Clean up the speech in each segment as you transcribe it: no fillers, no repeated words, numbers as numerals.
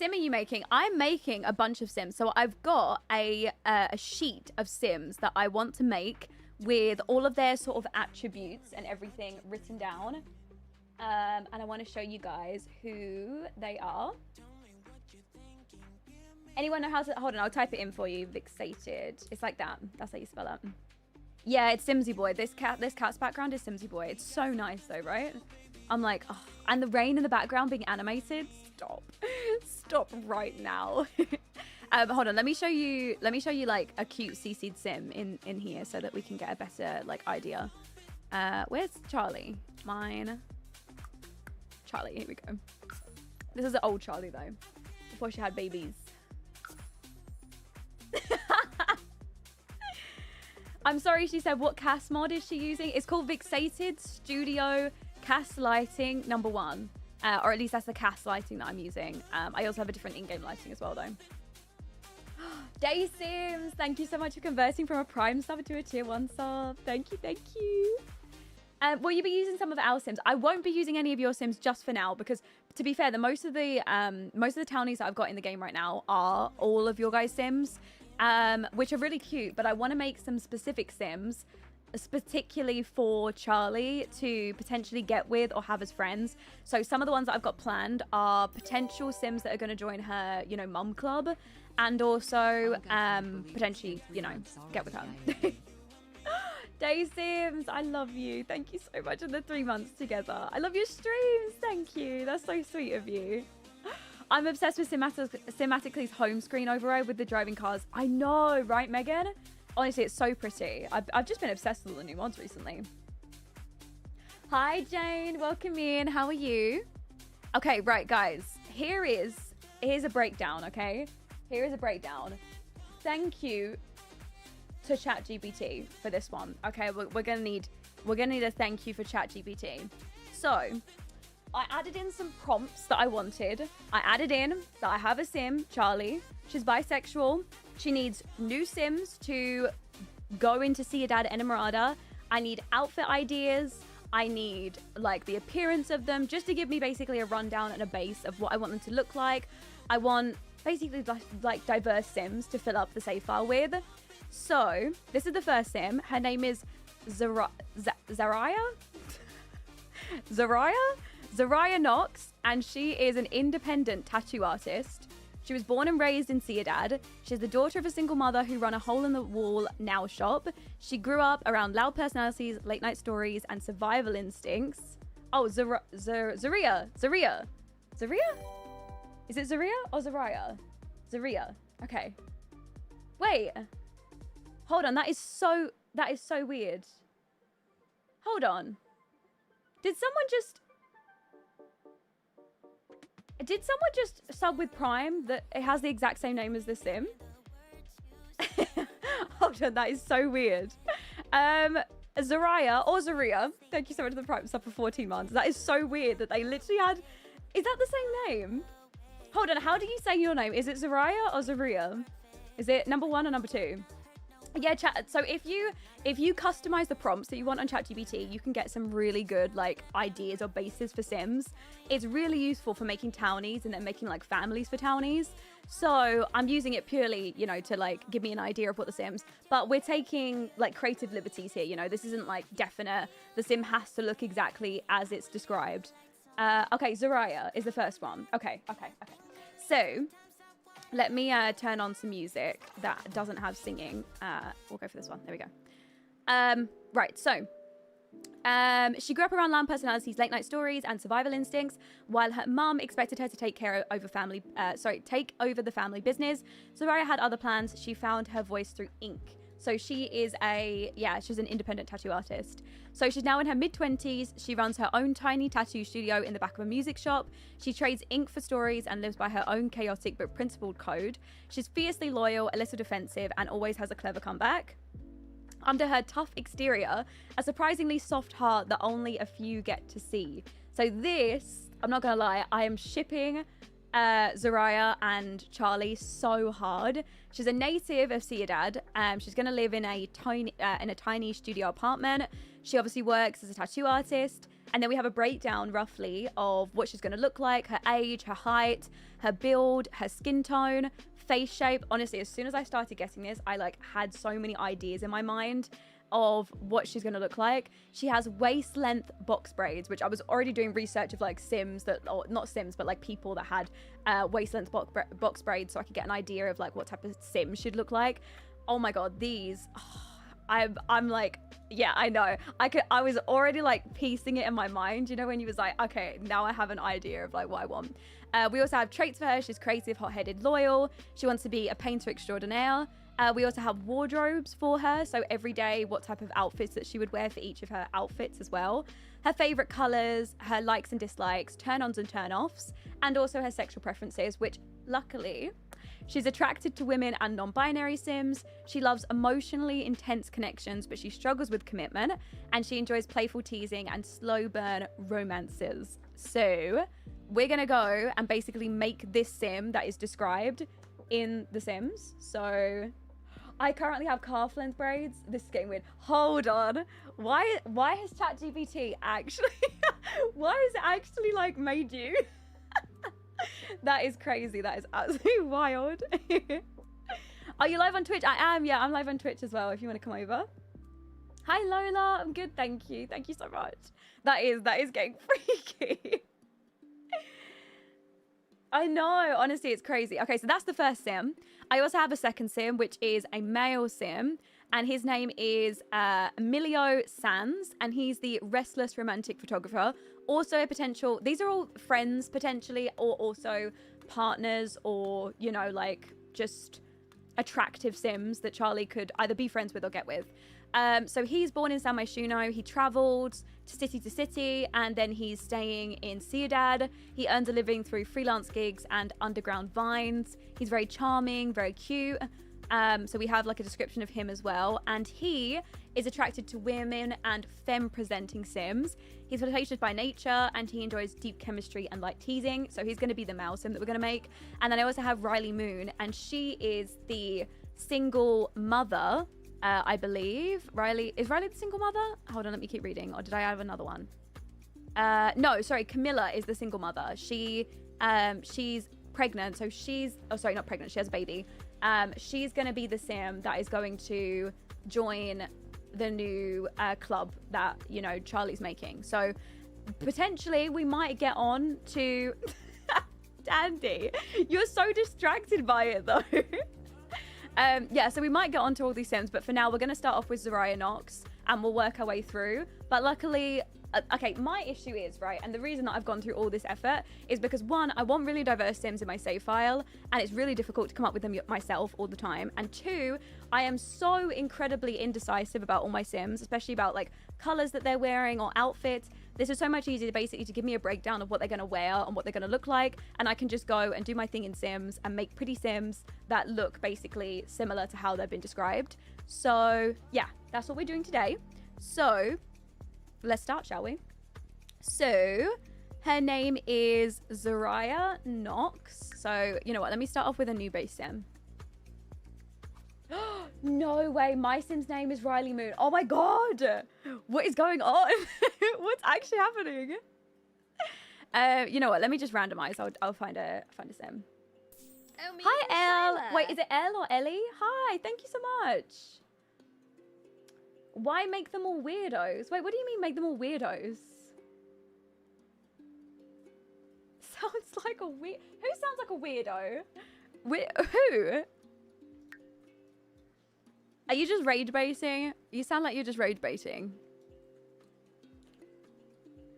sim are you making? I'm making a bunch of sims. So I've got a sheet of sims that I want to make with all of their sort of attributes and everything written down. And I want to show you guys who they are. Anyone know how to... Hold on, I'll type it in for you. Vixated. It's like that. That's how you spell it. Yeah, it's Simsy Boy. This cat's background is Simsy Boy. It's so nice though, right? I'm like, oh, and the rain in the background being animated. Stop. Stop right now. Hold on, let me show you like a cute CC'd sim in here so that we can get a better like idea. Where's Charlie? Mine. Charlie, here we go. This is an old Charlie though, before she had babies. I'm sorry, she said, what cast mod is she using? It's called Vixated Studio Cast Lighting #1. Or at least that's the cast lighting that I'm using. I also have a different in-game lighting as well though. Day Sims, thank you so much for converting from a Prime sub to a Tier 1 sub. Thank you, thank you. Will you be using some of our Sims? I won't be using any of your Sims just for now because, to be fair, most of the townies that I've got in the game right now are all of your guys' Sims, which are really cute. But I want to make some specific Sims, particularly for Charlie to potentially get with or have as friends. So some of the ones that I've got planned are potential Sims that are going to join her, you know, mum club, and also potentially, you know, get with her. Day Sims, I love you. Thank you so much for the 3 months together. I love your streams. Thank you. That's so sweet of you. I'm obsessed with Cinematically's home screen override with the driving cars. I know, right, Megan? Honestly, it's so pretty. I've just been obsessed with all the new mods recently. Hi, Jane. Welcome in. How are you? Okay, right, guys. Here's a breakdown, okay? Here is a breakdown. Thank you to ChatGPT for this one. Okay, we're gonna need a thank you for ChatGPT. So I added in some prompts that I wanted. I added in that I have a sim, Charlie. She's bisexual. She needs new Sims to go into See Your Dad Enamorada. I need outfit ideas. I need like the appearance of them, just to give me basically a rundown and a base of what I want them to look like. I want basically like diverse Sims to fill up the save file with. So this is the first sim. Her name is Zaraya Knox, and she is an independent tattoo artist. She was born and raised in See Your Dad. She's the daughter of a single mother who run a hole-in-the-wall nail shop. She grew up around loud personalities, late-night stories, and survival instincts. Oh, Zaria? Is it Zaria or Zaraya? Zaria. Okay. Wait. Hold on. That is so weird. Hold on. Did someone just sub with Prime that it has the exact same name as the sim? Hold on, that is so weird. Zaraya or Zaria, thank you so much for the Prime sub for 14 months. That is so weird that they literally had... Is that the same name? Hold on, how do you say your name? Is it Zaraya or Zaria? Is it number 1 or number 2? Yeah, chat. So if you customize the prompts that you want on ChatGPT, you can get some really good like ideas or bases for Sims. It's really useful for making townies and then making like families for townies. So I'm using it purely, you know, to like give me an idea of what the Sims. But we're taking like creative liberties here. You know, this isn't like definite. The Sim has to look exactly as it's described. Okay, Zaraya is the first one. Okay. So let me turn on some music that doesn't have singing. We'll go for this one. There we go. Right, so she grew up around loud personalities, late night stories, and survival instincts. While her mum expected her to take over the family business, Zaraya had other plans. She found her voice through ink. So she is she's an independent tattoo artist. So she's now in her mid-20s. She runs her own tiny tattoo studio in the back of a music shop. She trades ink for stories and lives by her own chaotic but principled code. She's fiercely loyal, a little defensive, and always has a clever comeback. Under her tough exterior, a surprisingly soft heart that only a few get to see. So this, I'm not gonna lie, I am shipping Zaraya and Charlie so hard. She's a native of See Your Dad. She's going to live in a tiny studio apartment. She obviously works as a tattoo artist, And then we have a breakdown roughly of what she's going to look like, her age, her height, her build, her skin tone, face shape. Honestly, as soon as I started getting this, I like had so many ideas in my mind of what she's going to look like. She has waist length box braids, which I was already doing research of like Sims that, or not Sims, but like people that had waist length box braids, so I could get an idea of like what type of Sim she'd look like. Oh my God, these, I'm like, yeah, I know. I was already like piecing it in my mind, you know, when you was like, okay, now I have an idea of like what I want. We also have traits for her. She's creative, hot-headed, loyal. She wants to be a painter extraordinaire. We also have wardrobes for her, so every day what type of outfits that she would wear for each of her outfits as well. Her favorite colors, her likes and dislikes, turn-ons and turn-offs, and also her sexual preferences, which luckily, she's attracted to women and non-binary Sims. She loves emotionally intense connections, but she struggles with commitment, and she enjoys playful teasing and slow burn romances. So we're gonna go and basically make this Sim that is described in The Sims. So I currently have calf length braids. This is getting weird. Hold on. Why has ChatGPT actually why has it actually like made you? That is crazy. That is absolutely wild. Are you live on Twitch? I am. Yeah, I'm live on Twitch as well if you want to come over. Hi Lola. I'm good, thank you. Thank you so much. That is getting freaky. I know, honestly, it's crazy. Okay, so that's the first Sim. I also have a second Sim, which is a male Sim, and his name is Emilio Sanz, and he's the restless romantic photographer. Also a potential, these are all friends potentially, or also partners, or, you know, like just attractive Sims that Charlie could either be friends with or get with. So he's born in San Myshuno. He traveled to city, and then he's staying in Ciudad. He earns a living through freelance gigs and underground vines. He's very charming, very cute. So we have like a description of him as well. And he is attracted to women and femme-presenting Sims. He's flirtatious by nature, and he enjoys deep chemistry and light teasing. So he's going to be the male Sim that we're going to make. And then I also have Riley Moon, and she is the single mother. I believe is Riley the single mother? Hold on, let me keep reading. Or did I have another one? No, sorry, Camilla is the single mother. She's pregnant, so sorry, not pregnant, she has a baby. She's gonna be the Sim that is going to join the new club that, you know, Charlie's making. So potentially we might get on to Dandy. You're so distracted by it though. Yeah, so we might get onto all these Sims, but for now we're going to start off with Zariah Knox and we'll work our way through. But luckily, okay, my issue is, right, and the reason that I've gone through all this effort is because, one, I want really diverse Sims in my save file, and it's really difficult to come up with them myself all the time. And two, I am so incredibly indecisive about all my Sims, especially about like colors that they're wearing or outfits. This is so much easier basically to give me a breakdown of what they're going to wear and what they're going to look like, and I can just go and do my thing in Sims and make pretty Sims that look basically similar to how they've been described. So yeah, that's what we're doing today. So let's start, shall we? So her name is Zariah Knox. So you know what, let me start off with a new base Sim. No way, my Sim's name is Riley Moon. Oh my God, what is going on? What's actually happening? You know what, let me just randomize. I'll find a Sim. Oh, Hi Elle. Wait, is it Elle or Ellie? Hi, thank you so much. Why make them all weirdos? Wait, what do you mean make them all weirdos? Sounds like a weird. Who sounds like a weirdo? Who? Are you just rage baiting? You sound like you're just rage baiting.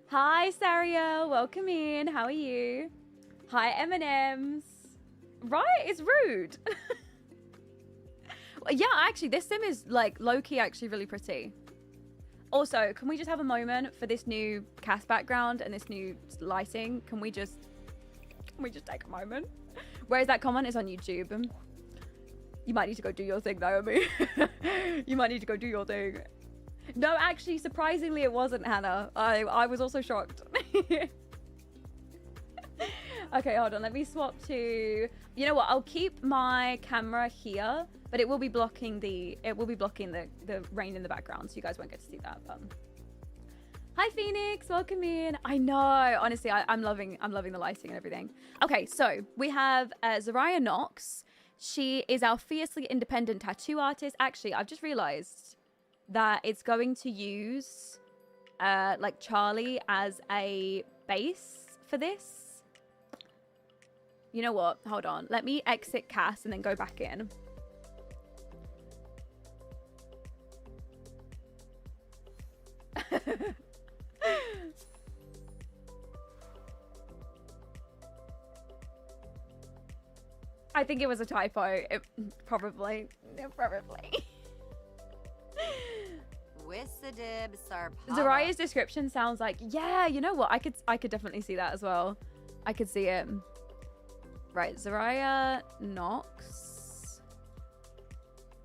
Hi, Sariel. Welcome in. How are you? Hi, M&M's. Right? It's rude. Yeah, actually, this Sim is like low-key actually really pretty. Also, can we just have a moment for this new cast background and this new lighting? Can we just take a moment? Where is that comment? It's on YouTube. You might need to go do your thing, Naomi. You might need to go do your thing. No, actually, surprisingly, it wasn't, Hannah. I was also shocked. Okay, hold on. Let me swap to... You know what? I'll keep my camera here, but it will be blocking the rain in the background, so you guys won't get to see that. But... Hi Phoenix, welcome in. I know, honestly, I'm loving the lighting and everything. Okay, so we have Zariah Knox. She is our fiercely independent tattoo artist. Actually, I've just realized that it's going to use like Charlie as a base for this. You know what? Hold on. Let me exit Cass and then go back in. I think it was a typo. Probably. Zariah's description sounds like, yeah, you know what? I could definitely see that as well. I could see it. Right, Zariah Knox.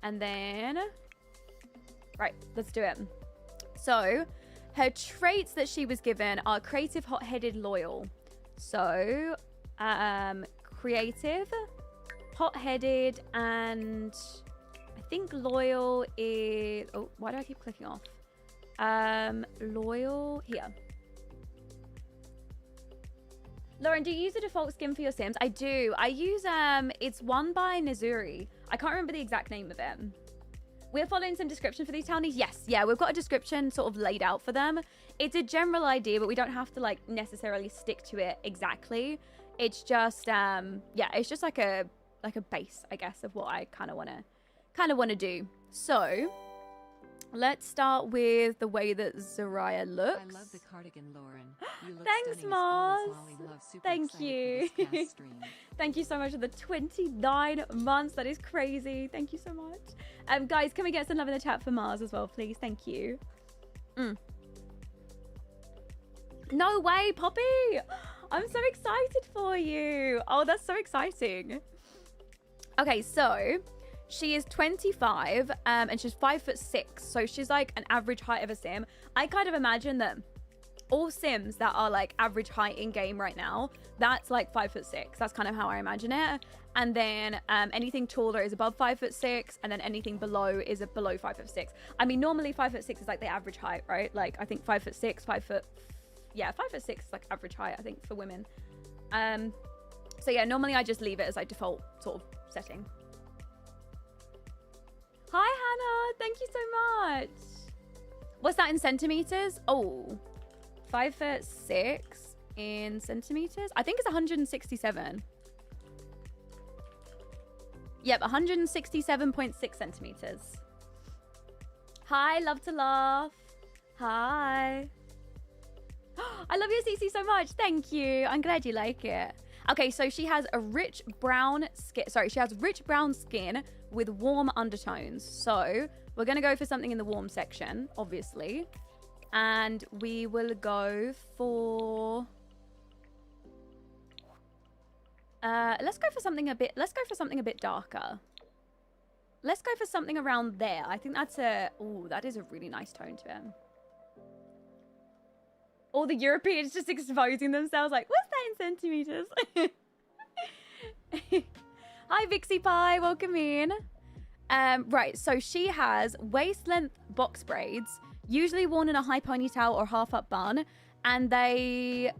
And then, right, let's do it. So, her traits that she was given are creative, hot-headed, loyal. So, creative, hot-headed, and I think loyal is... Oh, why do I keep clicking off? Loyal, here. Lauren, do you use a default skin for your Sims? I do. I use, it's one by Nizuri. I can't remember the exact name of it. We're following some description for these townies. Yes, yeah, we've got a description sort of laid out for them. It's a general idea, but we don't have to like necessarily stick to it exactly. It's just, yeah, it's just like a base, I guess, of what I kind of want to do. So let's start with the way that Zariah looks. I love the cardigan, Lauren. You look Thanks, Mars. Thank you. Thank you so much for the 29 months. That is crazy. Thank you so much. Guys, can we get some love in the chat for Mars as well, please? Thank you. No way, Poppy. I'm so excited for you. Oh, that's so exciting. Okay, so she is 25 and she's 5'6", so she's like an average height of a Sim. I kind of imagine that all Sims that are like average height in game right now, that's like 5'6". That's kind of how I imagine it. And then anything taller is above 5'6", and then anything below is below 5'6". I mean, normally 5'6" is like the average height, right? Like I think 5'6", 5'6" is like average height, I think, for women. So yeah, normally I just leave it as like default sort of setting. Hi Hannah, thank you so much. What's that in centimeters? Oh, 5'6" in centimeters. I think it's 167. Yep, 167.6 centimeters. Hi, love to laugh. Hi. I love your CC so much. Thank you. I'm glad you like it. Okay, so she has a rich brown skin. Sorry, she has rich brown skin with warm undertones. So we're going to go for something in the warm section, obviously. And we will go for... let's go for something a bit darker. Let's go for something around there. I think that's that is a really nice tone to him. All the Europeans just exposing themselves like, what's that in centimeters? Hi, Vixie Pie. Welcome in. Right, so she has waist-length box braids, usually worn in a high ponytail or half-up bun. And they...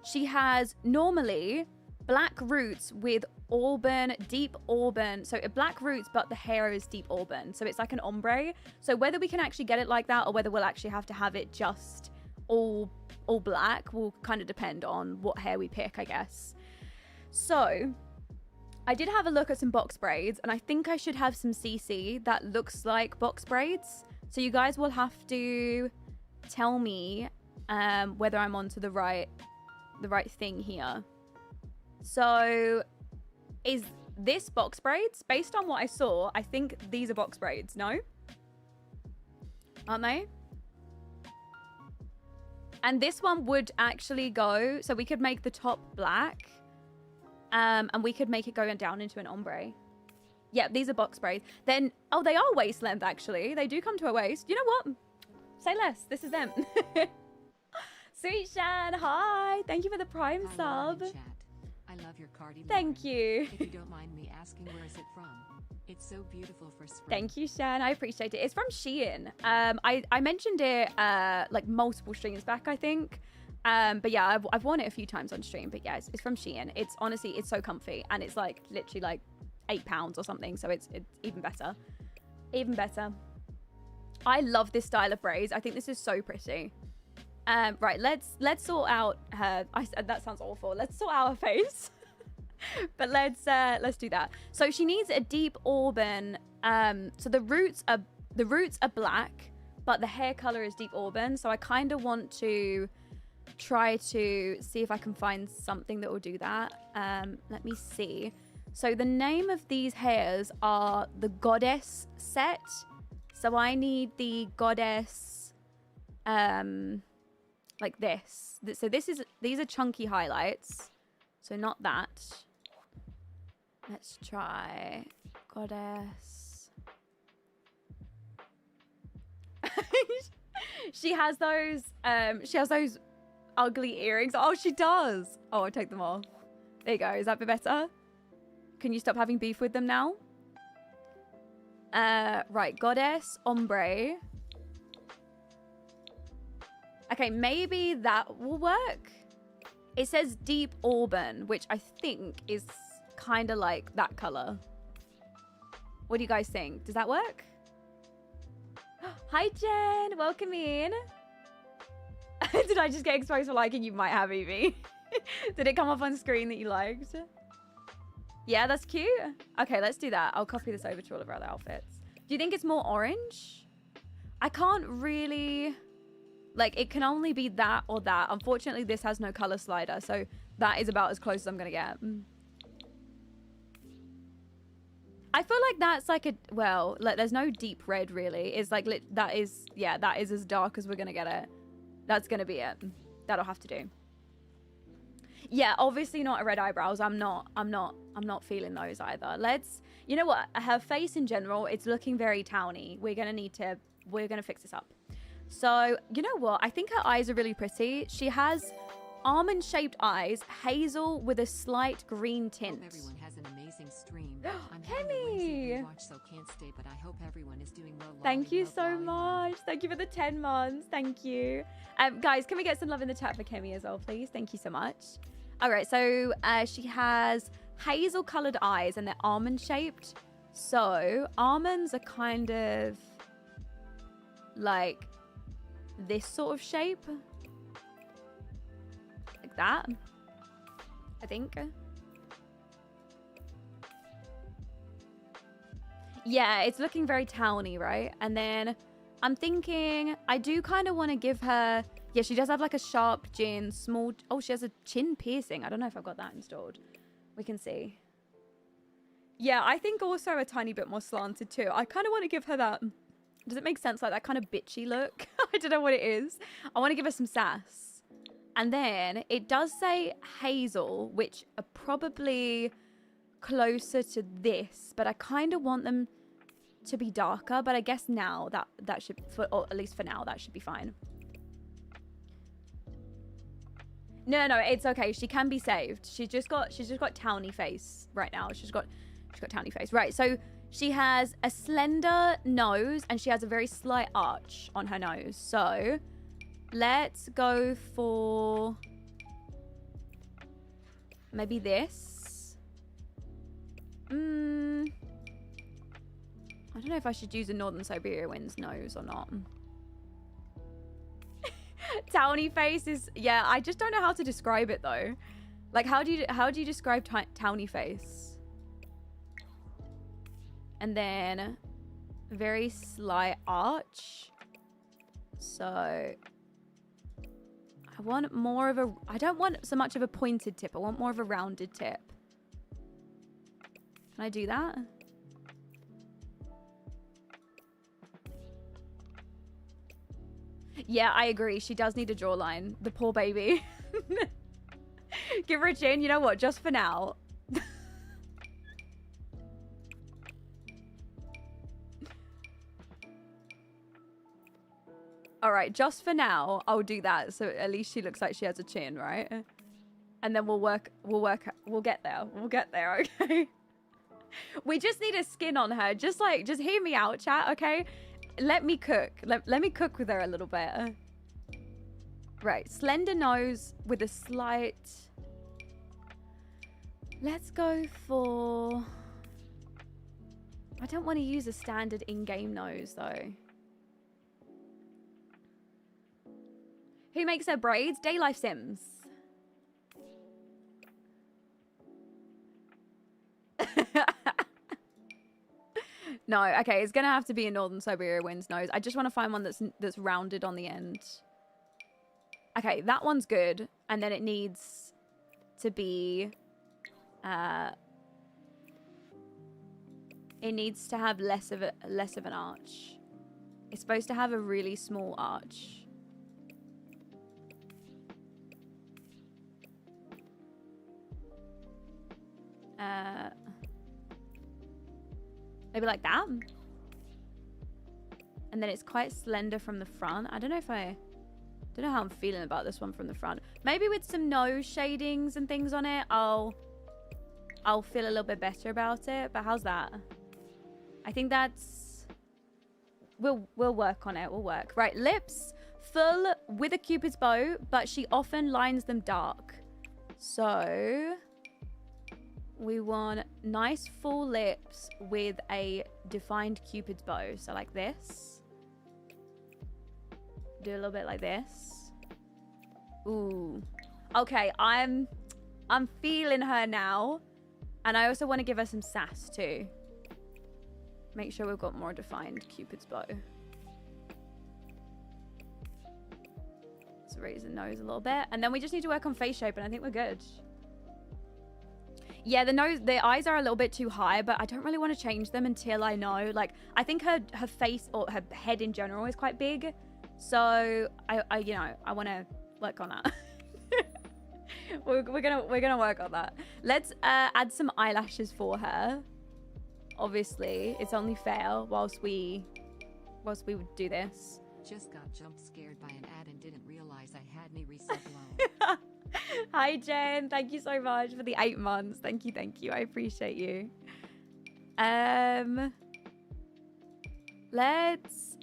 she has normally black roots with auburn, deep auburn. So black roots, but the hair is deep auburn. So it's like an ombre. So whether we can actually get it like that or whether we'll actually have to have it just all black will kind of depend on what hair we pick, I guess. So I did have a look at some box braids and I think I should have some CC that looks like box braids. So you guys will have to tell me whether I'm onto the right thing here. So is this box braids? Based on what I saw, I think these are box braids. No? Aren't they? And this one would actually go, so we could make the top black and we could make it go down into an ombre. Yeah, these are box braids. Then, oh, they are waist length actually. They do come to a waist. You know what? Say less. This is them. Sweet Shan, hi. Thank you for the Prime sub. I love your cardi. Thank you. If you don't mind me asking, where is it from? It's so beautiful for spring. Thank you, Shan. I appreciate it. It's from Shein. I mentioned it like multiple streams back, I think. But yeah, I've worn it a few times on stream. But yeah, it's from Shein. It's honestly, it's so comfy, and it's like literally like £8 or something. So it's even better. Even better. I love this style of braids. I think this is so pretty. Right, let's sort out her. That sounds awful. Let's sort out her face. But let's do that. So she needs a deep auburn. So the roots are black, but the hair color is deep auburn. So I kind of want to try to see if I can find something that will do that. Let me see. So the name of these hairs are the Goddess set. So I need the Goddess, like this. So these are chunky highlights. So not that. Let's try Goddess. She has those ugly earrings. Oh, she does. Oh, I'll take them off. There you go. Is that a bit better? Can you stop having beef with them now? Right, Goddess, ombre. Okay, maybe that will work. It says deep auburn, which I think is kind of like that color. What do you guys think? Does that work? Hi, Jen. Welcome in. Did I just get exposed for liking? You might have, Evie. Did it come up on screen that you liked? Yeah, that's cute. Okay, let's do that. I'll copy this over to all of our other outfits. Do you think it's more orange? I can't really... Like, it can only be that or that. Unfortunately, this has no color slider, so that is about as close as I'm gonna get. I feel like that's like a... Well, like, there's no deep red, really. It's like... That is... Yeah, that is as dark as we're gonna get it. That's gonna be it. That'll have to do. Yeah, obviously not a red eyebrows. I'm not feeling those either. Let's... You know what? Her face in general, it's looking very towny. We're gonna fix this up. So, you know what? I think her eyes are really pretty. She has almond-shaped eyes, hazel with a slight green tint. Hope everyone has an amazing stream. I'm Kemi! Watch, so can't stay, but I hope everyone is doing well. Thank you so much. Thank you for the 10 months. Thank you. Guys, can we get some love in the chat for Kemi as well, please? Thank you so much. All right, so she has hazel-colored eyes, and they're almond-shaped. So almonds are kind of like this sort of shape. Like that, I think. Yeah, it's looking very towny, right? And then I'm thinking I do kind of want to give her... Yeah, she does have like a sharp chin, small... Oh, she has a chin piercing. I don't know if I've got that installed. We can see. Yeah, I think also a tiny bit more slanted too. I kind of want to give her that... Does it make sense? Like that kind of bitchy look? I don't know what it is. I want to give her some sass. And then it does say hazel, which are probably closer to this. But I kind of want them to be darker. But I guess now that should... Or at least for now, that should be fine. No, it's okay. She can be saved. She's just got towny face right now. She's got towny face. Right, so she has a slender nose and she has a very slight arch on her nose. So let's go for maybe this. I don't know if I should use a Northern Siberia Wind's nose or not. Towny face is... Yeah, I just don't know how to describe it though. Like, how do you describe towny face? And then very slight arch. So I want more of a... I don't want so much of a pointed tip. I want more of a rounded tip. Can I do that? Yeah, I agree. She does need a jawline. The poor baby. Give her a chin. You know what? Just for now. All right, just for now, I'll do that. So at least she looks like she has a chin, right? and then we'll get there. We'll get there, okay? We just need a skin on her. Just hear me out, chat, okay? Let me cook. Let me cook with her a little bit. Right, slender nose with a slight... Let's go for... I don't want to use a standard in-game nose, though. Who makes her braids? Daylife Sims. No, okay, it's gonna have to be a Northern Siberia Wind's nose. I just want to find one that's rounded on the end. Okay, that one's good, and then it needs to be it needs to have less of an arch. It's supposed to have a really small arch. Maybe like that. And then it's quite slender from the front. I don't know how I'm feeling about this one from the front. Maybe with some nose shadings and things on it, I'll feel a little bit better about it. But how's that? I think that's... We'll work on it. We'll work. Right, lips. Full with a Cupid's bow, but she often lines them dark. So... we want nice full lips with a defined Cupid's bow. So like this. Do a little bit like this. Ooh. Okay, I'm feeling her now. And I also want to give her some sass too. Make sure we've got more defined Cupid's bow. Let's raise the nose a little bit. And then we just need to work on face shape and I think we're good. Yeah, the eyes are a little bit too high, but I don't really want to change them until I know. Like, I think her face or her head in general is quite big. So I want to work on that. we're gonna work on that. Let's add some eyelashes for her. Obviously, it's only fair whilst we do this. Just got jump scared by an ad and didn't realize I had me reset loan. Hi Jen, thank you so much for the 8 months. Thank you. I appreciate you. I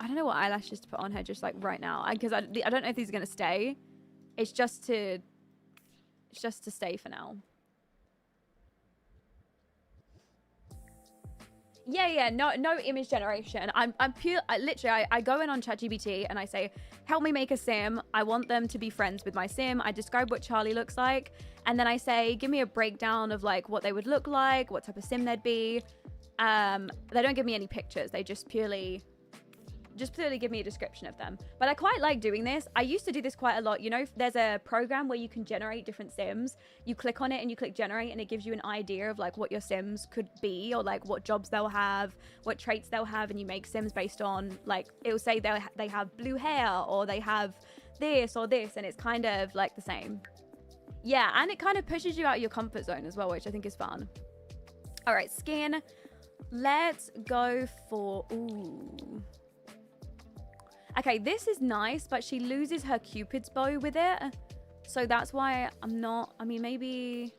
don't know what eyelashes to put on her just like right now, because I don't know if these are gonna stay. It's just to stay for now. Yeah, no image generation. I'm pure. I go in on ChatGPT and I say, help me make a sim. I want them to be friends with my sim. I describe what Charlie looks like, and then I say, give me a breakdown of like what they would look like, what type of sim they'd be. They don't give me any pictures. They just purely give me a description of them. But I quite like doing this. I used to do this quite a lot. You know, there's a program where you can generate different sims. You click on it and you click generate and it gives you an idea of like what your sims could be, or like what jobs they'll have, what traits they'll have, and you make sims based on like, it will say they have blue hair or they have this or this, and it's kind of like the same. Yeah, and it kind of pushes you out of your comfort zone as well, which I think is fun. All right, skin. Let's go for... Ooh. Okay, this is nice, but she loses her Cupid's bow with it. So that's why I'm not... I mean, maybe...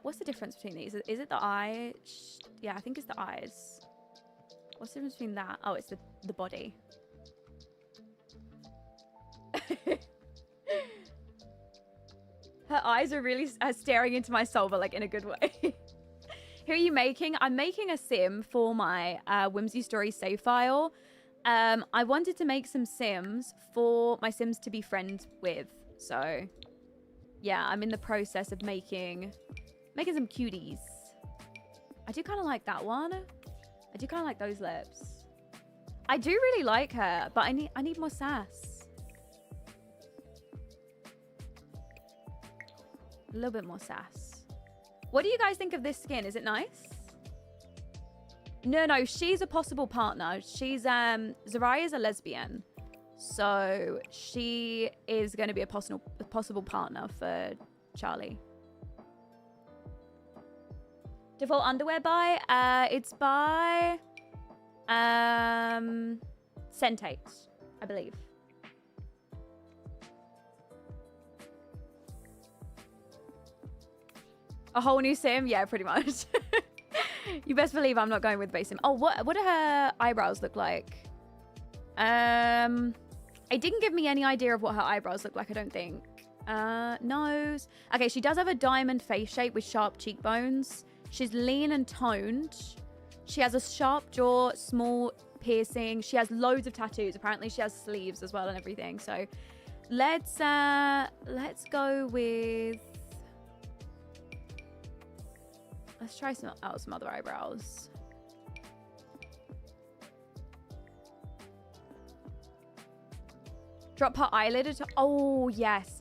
what's the difference between these? Is it the eye? Yeah, I think it's the eyes. What's the difference between that? Oh, it's the body. Her eyes are really staring into my soul, but like in a good way. Who are you making? I'm making a sim for my Whimsy Story Savefile. I wanted to make some sims for my sims to be friends with. So, yeah, I'm in the process of making some cuties. I do kind of like that one. I do kind of like those lips. I do really like her, but I need more sass. A little bit more sass. What do you guys think of this skin? Is it nice? No, she's a possible partner. She's Zariah's a lesbian, so she is going to be a possible partner for Charlie. Default underwear buy? It's by Centate, I believe. A whole new sim? Yeah, pretty much. You best believe I'm not going with base sim. Oh, what do her eyebrows look like? It didn't give me any idea of what her eyebrows look like, I don't think. Nose. Okay, she does have a diamond face shape with sharp cheekbones. She's lean and toned. She has a sharp jaw, small piercing. She has loads of tattoos. Apparently she has sleeves as well and everything. So let's go with... Let's try some other eyebrows. Drop her eyelid. Oh, yes.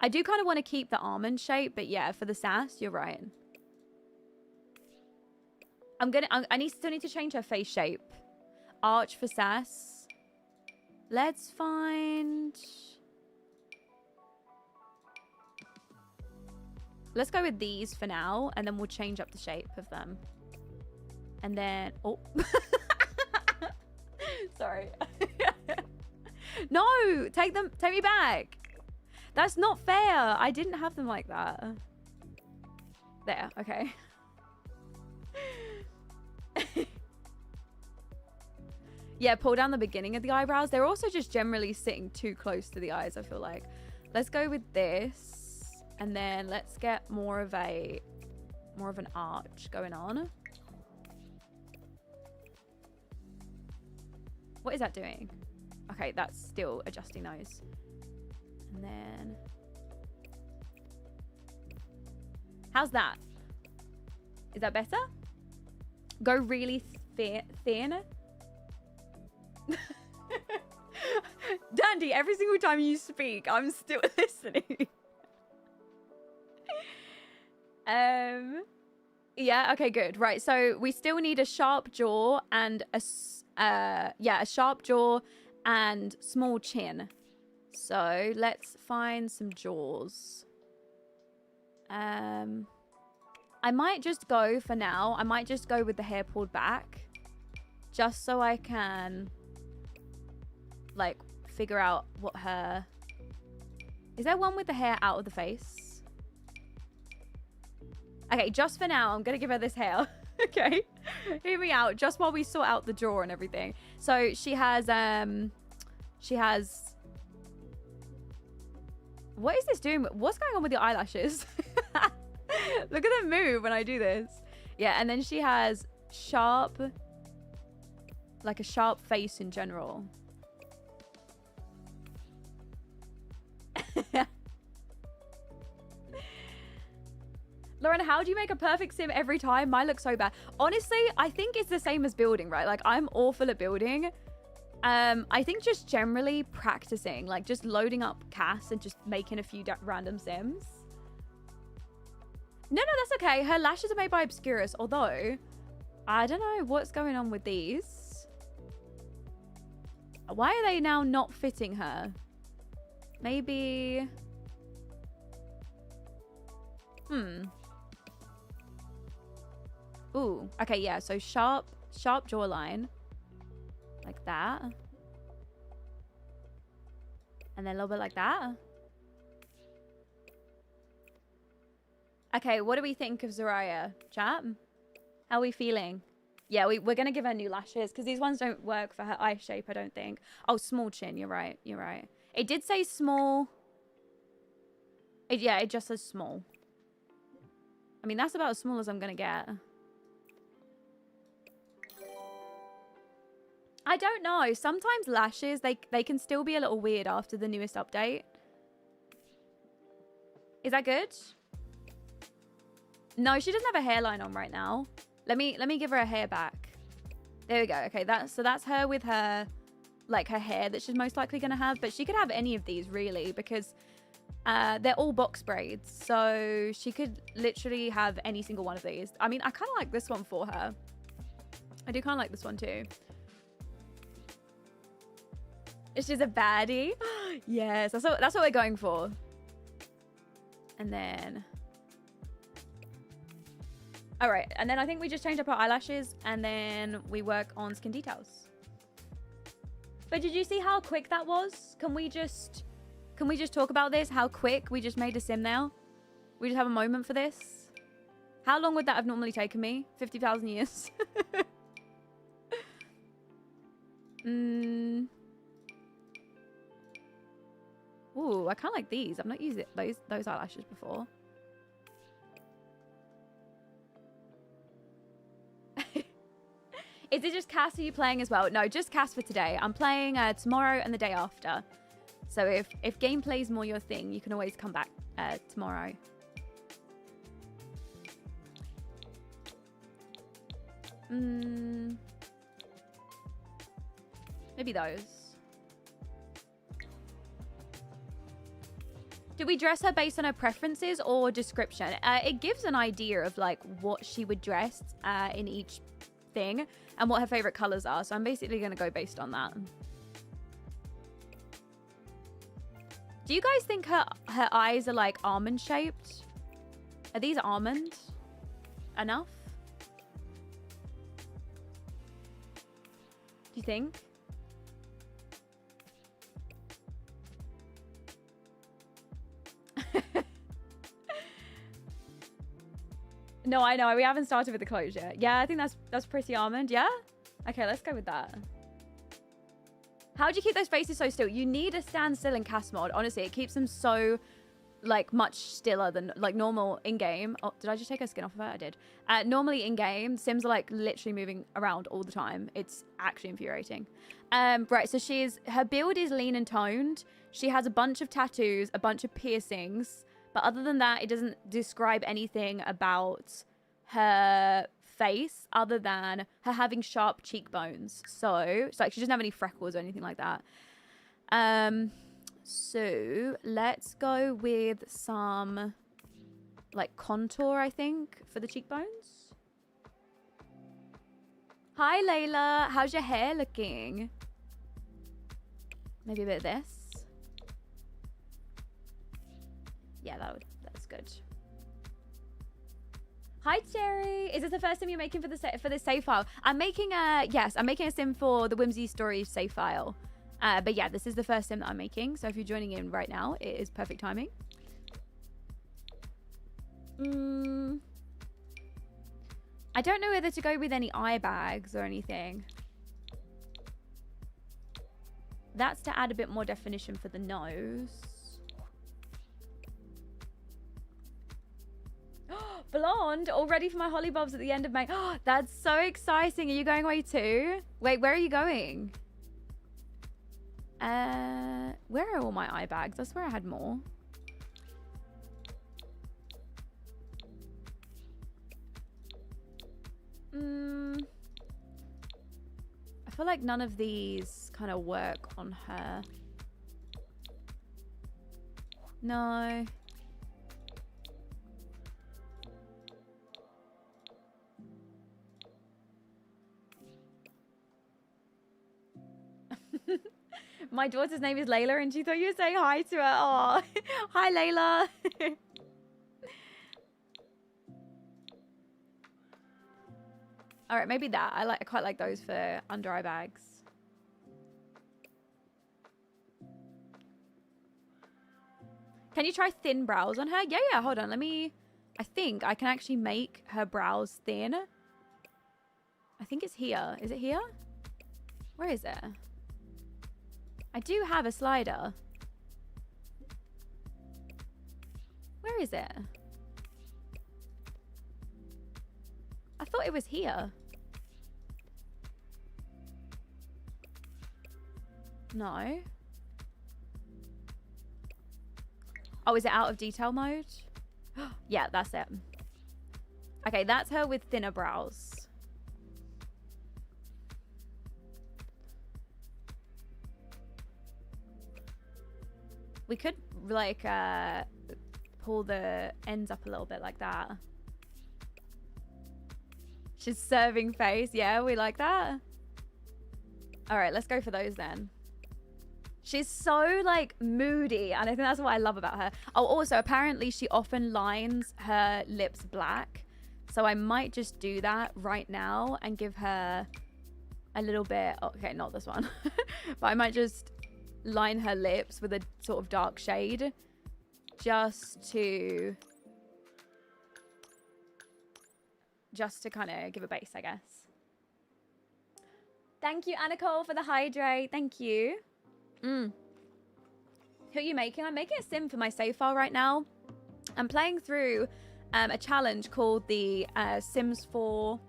I do kind of want to keep the almond shape, but yeah, for the sass, you're right. I still need to change her face shape. Arch for sass. Let's find... Let's go with these for now, and then we'll change up the shape of them. And then... Oh. Sorry. No! Take me back! That's not fair! I didn't have them like that. There, okay. Yeah, pull down the beginning of the eyebrows. They're also just generally sitting too close to the eyes, I feel like. Let's go with this. And then let's get more of an arch going on. What is that doing? Okay, that's still adjusting those. And then... How's that? Is that better? Go really thin. Dandy, every single time you speak, I'm still listening. Yeah, okay, good. Right, so we still need a sharp jaw and a sharp jaw and small chin. So let's find some jaws. I might just go for now. I might just go with the hair pulled back, just so I can like figure out what her... Is there one with the hair out of the face? Okay, just for now, I'm gonna give her this hair. Okay, hear me out, just while we sort out the jaw and everything. So she has what is this doing? What's going on with your eyelashes? Look at them move when I do this. Yeah, and then she has sharp, like a sharp face in general. Lauren, how do you make a perfect sim every time? Mine looks so bad. Honestly, I think it's the same as building, right? Like, I'm awful at building. I think just generally practicing, like just loading up Cass and just making a few random sims. No, that's okay. Her lashes are made by Obscurus, although I don't know what's going on with these. Why are they now not fitting her? Maybe... Ooh, okay, yeah, so sharp jawline. Like that. And then a little bit like that. Okay, what do we think of Zaraya, chat? How are we feeling? Yeah, we're going to give her new lashes because these ones don't work for her eye shape, I don't think. Oh, small chin, you're right, you're right. It did say small. Yeah, it just says small. I mean, that's about as small as I'm going to get. I don't know. Sometimes lashes, they can still be a little weird after the newest update. Is that good? No, she doesn't have a hairline on right now. Let me give her a hair back. There we go. Okay, that's her with her, like, her hair that she's most likely going to have. But she could have any of these, really, because they're all box braids. So she could literally have any single one of these. I mean, I kind of like this one for her. I do kind of like this one, too. She's a baddie. Yes, that's what we're going for. And then... All right, and then I think we just change up our eyelashes and then we work on skin details. But did you see how quick that was? Can we just talk about this? How quick we just made a sim now? We just have a moment for this. How long would that have normally taken me? 50,000 years. Ooh, I kind of like these. I've not used those eyelashes before. Is it just Cass are you playing as well? No, just Cass for today. I'm playing tomorrow and the day after. So if gameplay's more your thing, you can always come back tomorrow. Maybe those. Do we dress her based on her preferences or description? It gives an idea of like what she would dress in each thing and what her favorite colors are. So I'm basically going to go based on that. Do you guys think her eyes are like almond shaped? Are these almond enough? Do you think? No, I know. We haven't started with the clothes yet. Yeah, I think that's pretty almond. Yeah? Okay, let's go with that. How do you keep those faces so still? You need to stand still in cast mod. Honestly, it keeps them so, like, much stiller than, like, normal in-game. Oh, did I just take her skin off of her? I did. Normally in-game, Sims are, like, literally moving around all the time. It's actually infuriating. Right, so her build is lean and toned. She has a bunch of tattoos, a bunch of piercings. But other than that, it doesn't describe anything about her face other than her having sharp cheekbones. So it's like she doesn't have any freckles or anything like that. So let's go with some like contour, I think, for the cheekbones. Hi, Layla. How's your hair looking? Maybe a bit of this. Yeah, that's good. Hi, Cherry. Is this the first time you're making for this save file? I'm making a sim for the Whimsy story save file. But yeah, this is the first sim that I'm making. So if you're joining in right now, it is perfect timing. I don't know whether to go with any eye bags or anything. That's to add a bit more definition for the nose. Blonde, all ready for my hollybobs at the end of May. Oh, that's so exciting. Are you going away too? Wait, where are you going? Where are all my eye bags? I swear I had more. I feel like none of these kind of work on her. No. My daughter's name is Layla and she thought you were saying hi to her. Oh, hi, Layla. All right, maybe that. I quite like those for under eye bags. Can you try thin brows on her? Yeah, hold on. I think I can actually make her brows thin. I think it's here. Is it here? Where is it? I do have a slider. Where is it? I thought it was here. No. Oh, is it out of detail mode? Yeah, that's it. Okay, that's her with thinner brows. We could, like, pull the ends up a little bit like that. She's serving face. Yeah, we like that. All right, let's go for those then. She's so, like, moody, and I think that's what I love about her. Oh, also, apparently she often lines her lips black. So I might just do that right now and give her a little bit... Okay, not this one. But I might just line her lips with a sort of dark shade just to just to kind of give a base, I guess. Thank you, Annicole, for the hydrate. Thank you. Who are you making? I'm making a sim for my save file right now. I'm playing through a challenge called the Sims 4.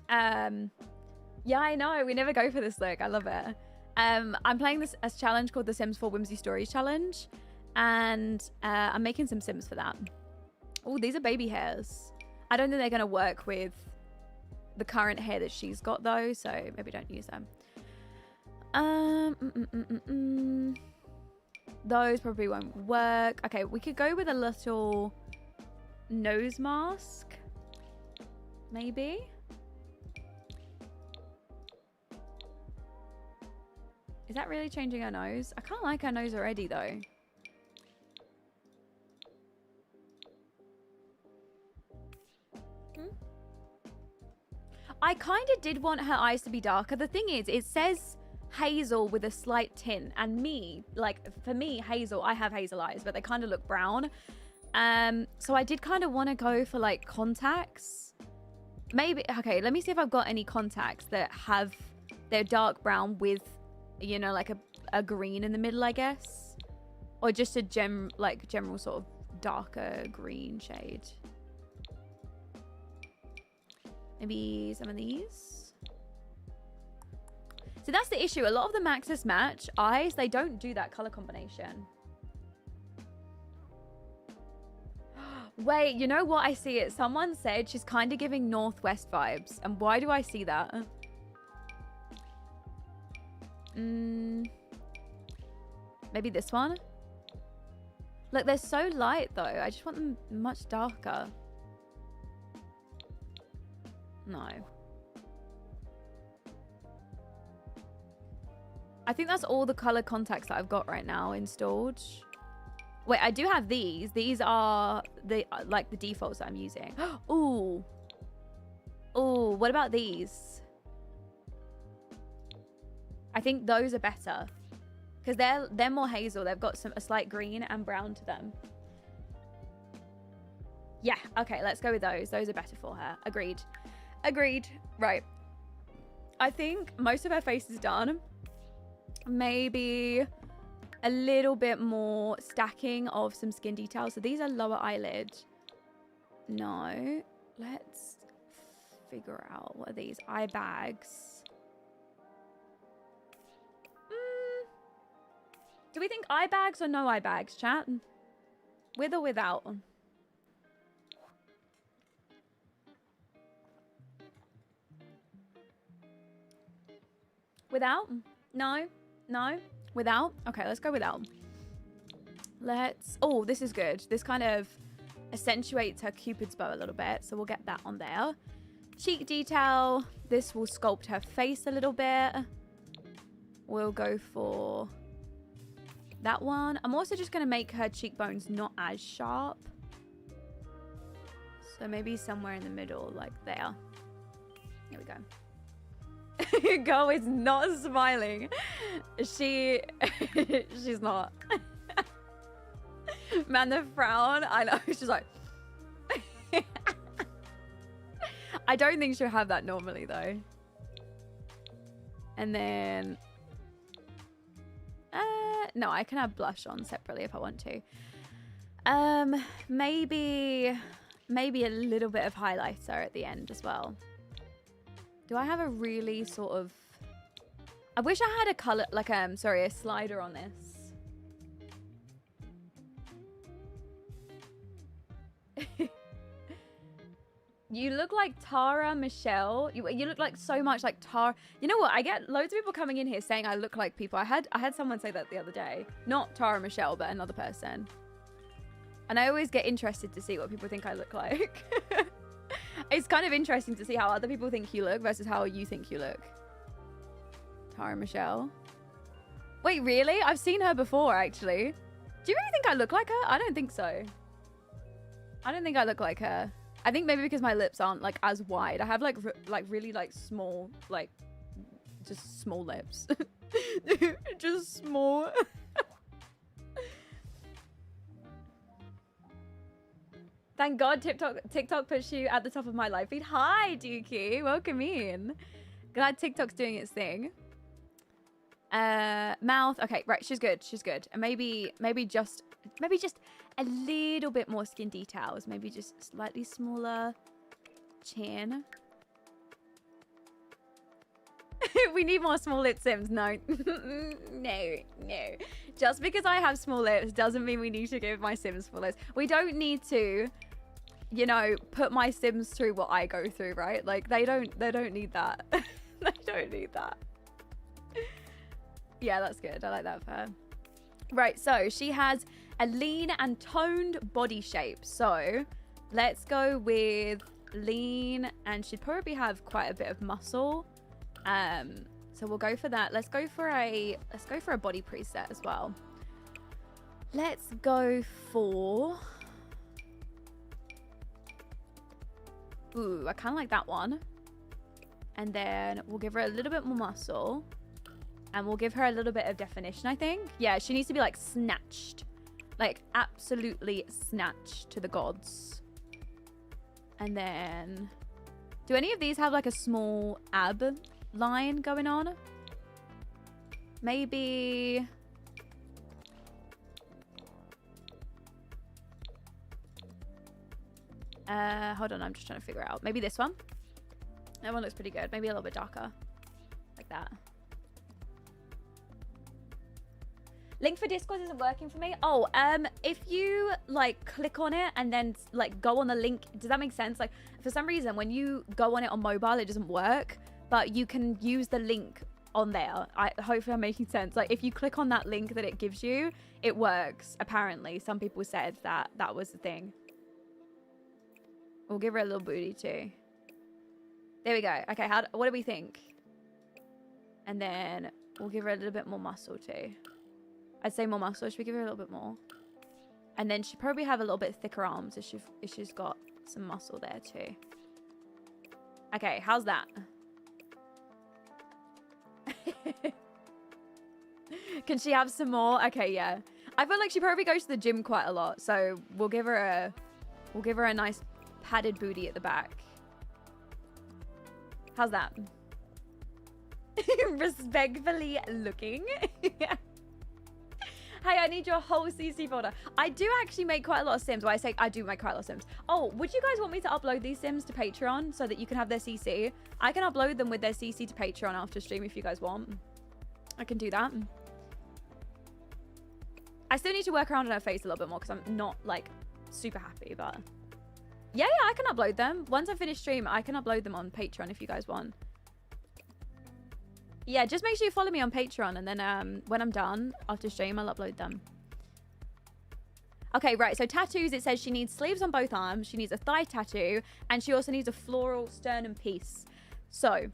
Yeah, I know. We never go for this look. I love it. I'm playing this a challenge called the Sims 4 Whimsy Stories Challenge. And I'm making some Sims for that. Oh, these are baby hairs. I don't think they're going to work with the current hair that she's got, though. So maybe don't use them. Those probably won't work. Okay, we could go with a little nose mask. Maybe. Is that really changing her nose? I kind of like her nose already, though. I kind of did want her eyes to be darker. The thing is, it says hazel with a slight tint. And me, like, for me, hazel, I have hazel eyes, but they kind of look brown. So I did kind of want to go for, like, contacts. Maybe, okay, let me see if I've got any contacts that have, they're dark brown with, you know, like a green in the middle, I guess. Or just a general sort of darker green shade. Maybe some of these. So that's the issue. A lot of the Maxis Match eyes, they don't do that color combination. Wait, you know what? I see it. Someone said she's kind of giving Northwest vibes. And why do I see that? Maybe this one? Look, they're so light, though. I just want them much darker. No. I think that's all the color contacts that I've got right now installed. Wait, I do have these. These are the like the defaults that I'm using. Ooh. Ooh, what about these? I think those are better. Because they're more hazel. They've got a slight green and brown to them. Yeah, okay, let's go with those. Those are better for her. Agreed. Agreed. Right. I think most of her face is done. Maybe a little bit more stacking of some skin details. So these are lower eyelid. No. Let's figure out. What are these? Eye bags. Do we think eye bags or no eye bags, chat? With or without? Without? No? No? Without? Okay, let's go without. Let's... Oh, this is good. This kind of accentuates her Cupid's bow a little bit. So we'll get that on there. Cheek detail. This will sculpt her face a little bit. We'll go for that one. I'm also just going to make her cheekbones not as sharp. So maybe somewhere in the middle, like there. Here we go. Girl is not smiling. She's not. Man, the frown. I know. She's like. I don't think she'll have that normally though. And then no, I can have blush on separately if I want to. Maybe a little bit of highlighter at the end as well. Do I have a really sort of... I wish I had a color, like, sorry, a slider on this. You look like Tara Michelle. You look like so much like Tara. You know what? I get loads of people coming in here saying I look like people. I had someone say that the other day. Not Tara Michelle, but another person. And I always get interested to see what people think I look like. It's kind of interesting to see how other people think you look versus how you think you look. Tara Michelle. Wait, really? I've seen her before, actually. Do you really think I look like her? I don't think so. I don't think I look like her. I think maybe because my lips aren't, like, as wide. I have, like really, like, small, like, just small lips. Just small. Thank God TikTok puts you at the top of my live feed. Hi, Dookie. Welcome in. Glad TikTok's doing its thing. Mouth. Okay, right. She's good. She's good. And maybe just a little bit more skin details. Maybe just slightly smaller chin. We need more small lip Sims. No. No. Just because I have small lips doesn't mean we need to give my Sims small lips. We don't need to, you know, put my Sims through what I go through, right? Like they don't need that. They don't need that. Yeah, that's good. I like that for her. Right, so she has a lean and toned body shape. So let's go with lean, and she'd probably have quite a bit of muscle. So we'll go for that. Let's go for a body preset as well. Let's go for, ooh, I kind of like that one. And then we'll give her a little bit more muscle. And we'll give her a little bit of definition, I think. Yeah, she needs to be like snatched. Like absolutely snatched to the gods. And then, do any of these have like a small ab line going on? Maybe. Hold on, I'm just trying to figure out. Maybe this one. That one looks pretty good. Maybe a little bit darker. Like that. Link for Discord isn't working for me. Oh, if you like click on it and then like go on the link, does that make sense? Like for some reason, when you go on it on mobile, it doesn't work, but you can use the link on there. Hopefully I'm making sense. Like if you click on that link that it gives you, it works. Apparently, some people said that that was the thing. We'll give her a little booty too. There we go. Okay, what do we think? And then we'll give her a little bit more muscle too. I'd say more muscle. Should we give her a little bit more? And then she'd probably have a little bit thicker arms if she's got some muscle there too. Okay, how's that? Can she have some more? Okay, yeah. I feel like she probably goes to the gym quite a lot, so we'll give her a nice padded booty at the back. How's that? Respectfully looking. Hey, I need your whole CC folder. I do actually make quite a lot of Sims. Well, I say I do make quite a lot of Sims. Oh, would you guys want me to upload these Sims to Patreon so that you can have their CC? I can upload them with their CC to Patreon after stream if you guys want. I can do that. I still need to work around on her face a little bit more because I'm not like super happy, but yeah, I can upload them. Once I finish stream, I can upload them on Patreon if you guys want. Yeah, just make sure you follow me on Patreon, and then when I'm done after stream, I'll upload them. Okay, right, so tattoos, it says she needs sleeves on both arms, she needs a thigh tattoo, and she also needs a floral sternum piece. So,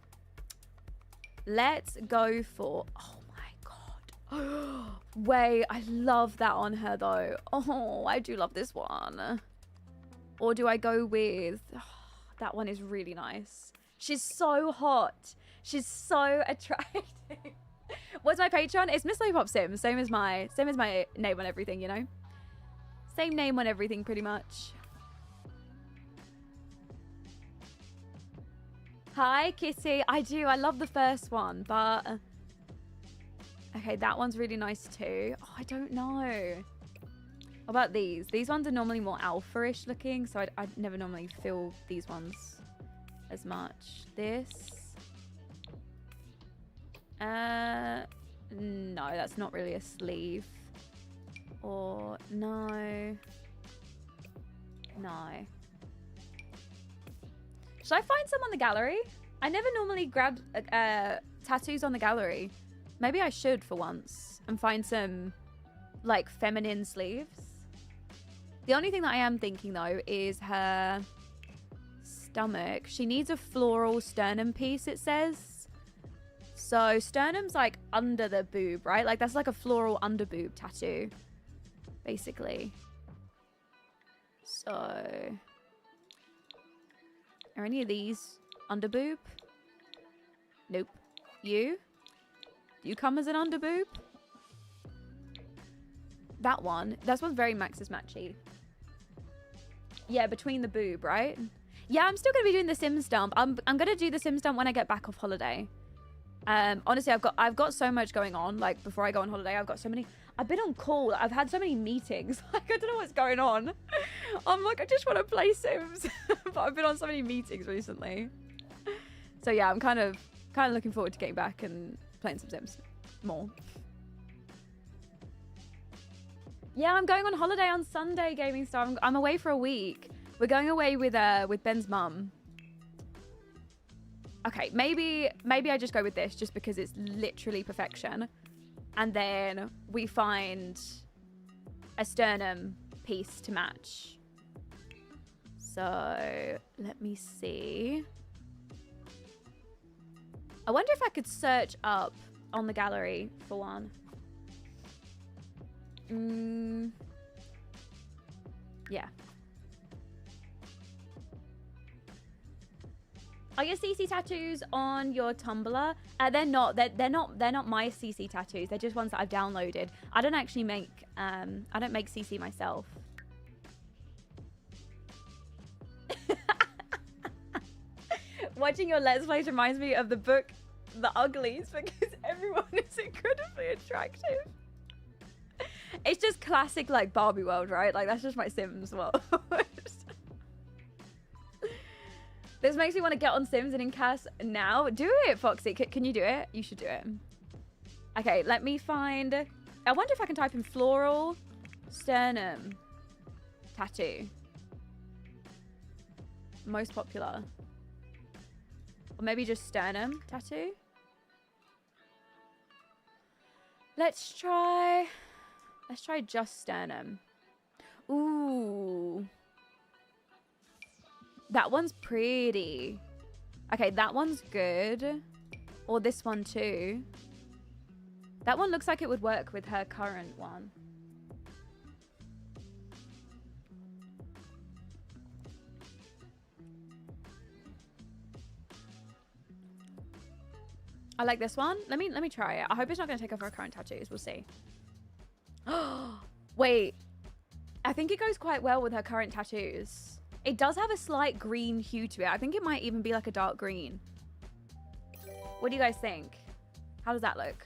let's go for, oh my god. Wait, I love that on her though. Oh, I do love this one. Or do I go with, oh, that one is really nice. She's so hot. She's so attractive. What's my Patreon? It's MissLollypopSims. Same as my name on everything, you know? Same name on everything, pretty much. Hi, Kitty. I do. I love the first one, but... Okay, that one's really nice too. Oh, I don't know. What about these? These ones are normally more alpha-ish looking, so I never normally feel these ones as much. This... no, that's not really a sleeve. Or, no. No. Should I find some on the gallery? I never normally grab tattoos on the gallery. Maybe I should for once and find some, like, feminine sleeves. The only thing that I am thinking, though, is her stomach. She needs a floral sternum piece, it says. So sternum's like under the boob, right? Like that's like a floral under boob tattoo, basically. So are any of these under boob? Nope. You? Do you come as an under boob? That one. That one's very Max's matchy. Yeah, between the boob, right? Yeah, I'm still gonna be doing the Sims dump. I'm gonna do the Sims dump when I get back off holiday. Honestly, I've got so much going on. Like before I go on holiday, I've been on call. I've had so many meetings. Like I don't know what's going on. I'm like, I just want to play Sims, but I've been on so many meetings recently. So yeah, I'm kind of looking forward to getting back and playing some Sims more. Yeah, I'm going on holiday on Sunday, Gaming Star. I'm away for a week. We're going away with Ben's mum. Okay, maybe I just go with this just because it's literally perfection. And then we find a sternum piece to match. So, let me see. I wonder if I could search up on the gallery for one. Yeah. Are your CC tattoos on your Tumblr? They're not. They're not my CC tattoos. They're just ones that I've downloaded. I don't actually make. I don't make CC myself. Watching your Let's Plays reminds me of the book The Uglies because everyone is incredibly attractive. It's just classic like Barbie world, right? Like that's just my Sims world. This makes me want to get on Sims and in Cass now. Do it, Foxy. Can you do it? You should do it. Okay, let me find... I wonder if I can type in floral sternum tattoo. Most popular. Or maybe just sternum tattoo. Let's try just sternum. Ooh. That one's pretty. Okay, that one's good. Or this one too. That one looks like it would work with her current one. I like this one. Let me try it. I hope it's not going to take off her current tattoos. We'll see. Wait. I think it goes quite well with her current tattoos. It does have a slight green hue to it. I think it might even be like a dark green. What do you guys think? How does that look?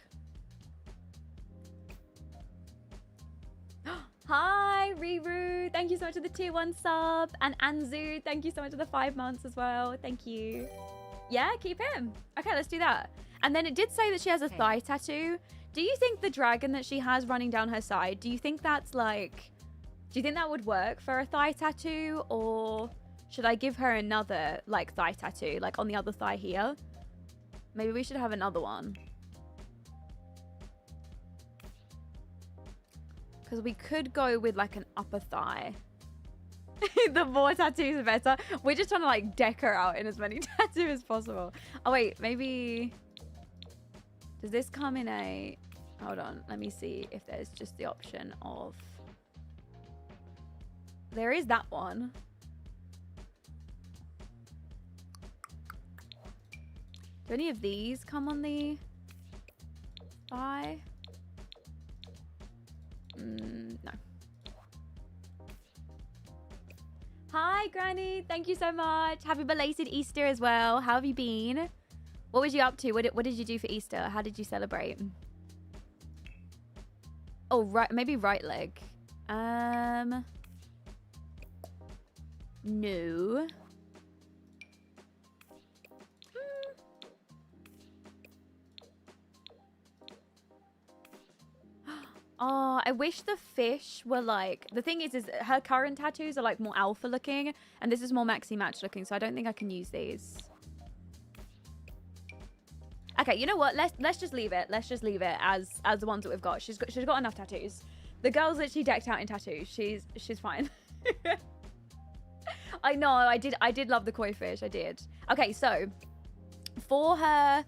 Hi, Riru. Thank you so much for the tier 1 sub. And Anzu, thank you so much for the 5 months as well. Thank you. Yeah, keep him. Okay, let's do that. And then it did say that she has a thigh tattoo. Do you think the dragon that she has running down her side, do you think that's like... Do you think that would work for a thigh tattoo? Or should I give her another like thigh tattoo, like on the other thigh here? Maybe we should have another one. Because we could go with like an upper thigh. The more tattoos, the better. We're just trying to like deck her out in as many tattoos as possible. Oh wait, maybe... Does this come in a... Hold on, let me see if there's just the option of... There is that one. Do any of these come on the thigh? No. Hi, Granny. Thank you so much. Happy belated Easter as well. How have you been? What was you up to? What did you do for Easter? How did you celebrate? Oh, right. Maybe right leg. No. Oh, I wish the fish were like... The thing is her current tattoos are like more alpha looking, and this is more maxi match looking, so I don't think I can use these. Okay, you know what? Let's just leave it. Let's just leave it as the ones that we've got. She's got enough tattoos. The girl's literally decked out in tattoos. She's fine. I know, I did love the koi fish, I did. Okay, so for her,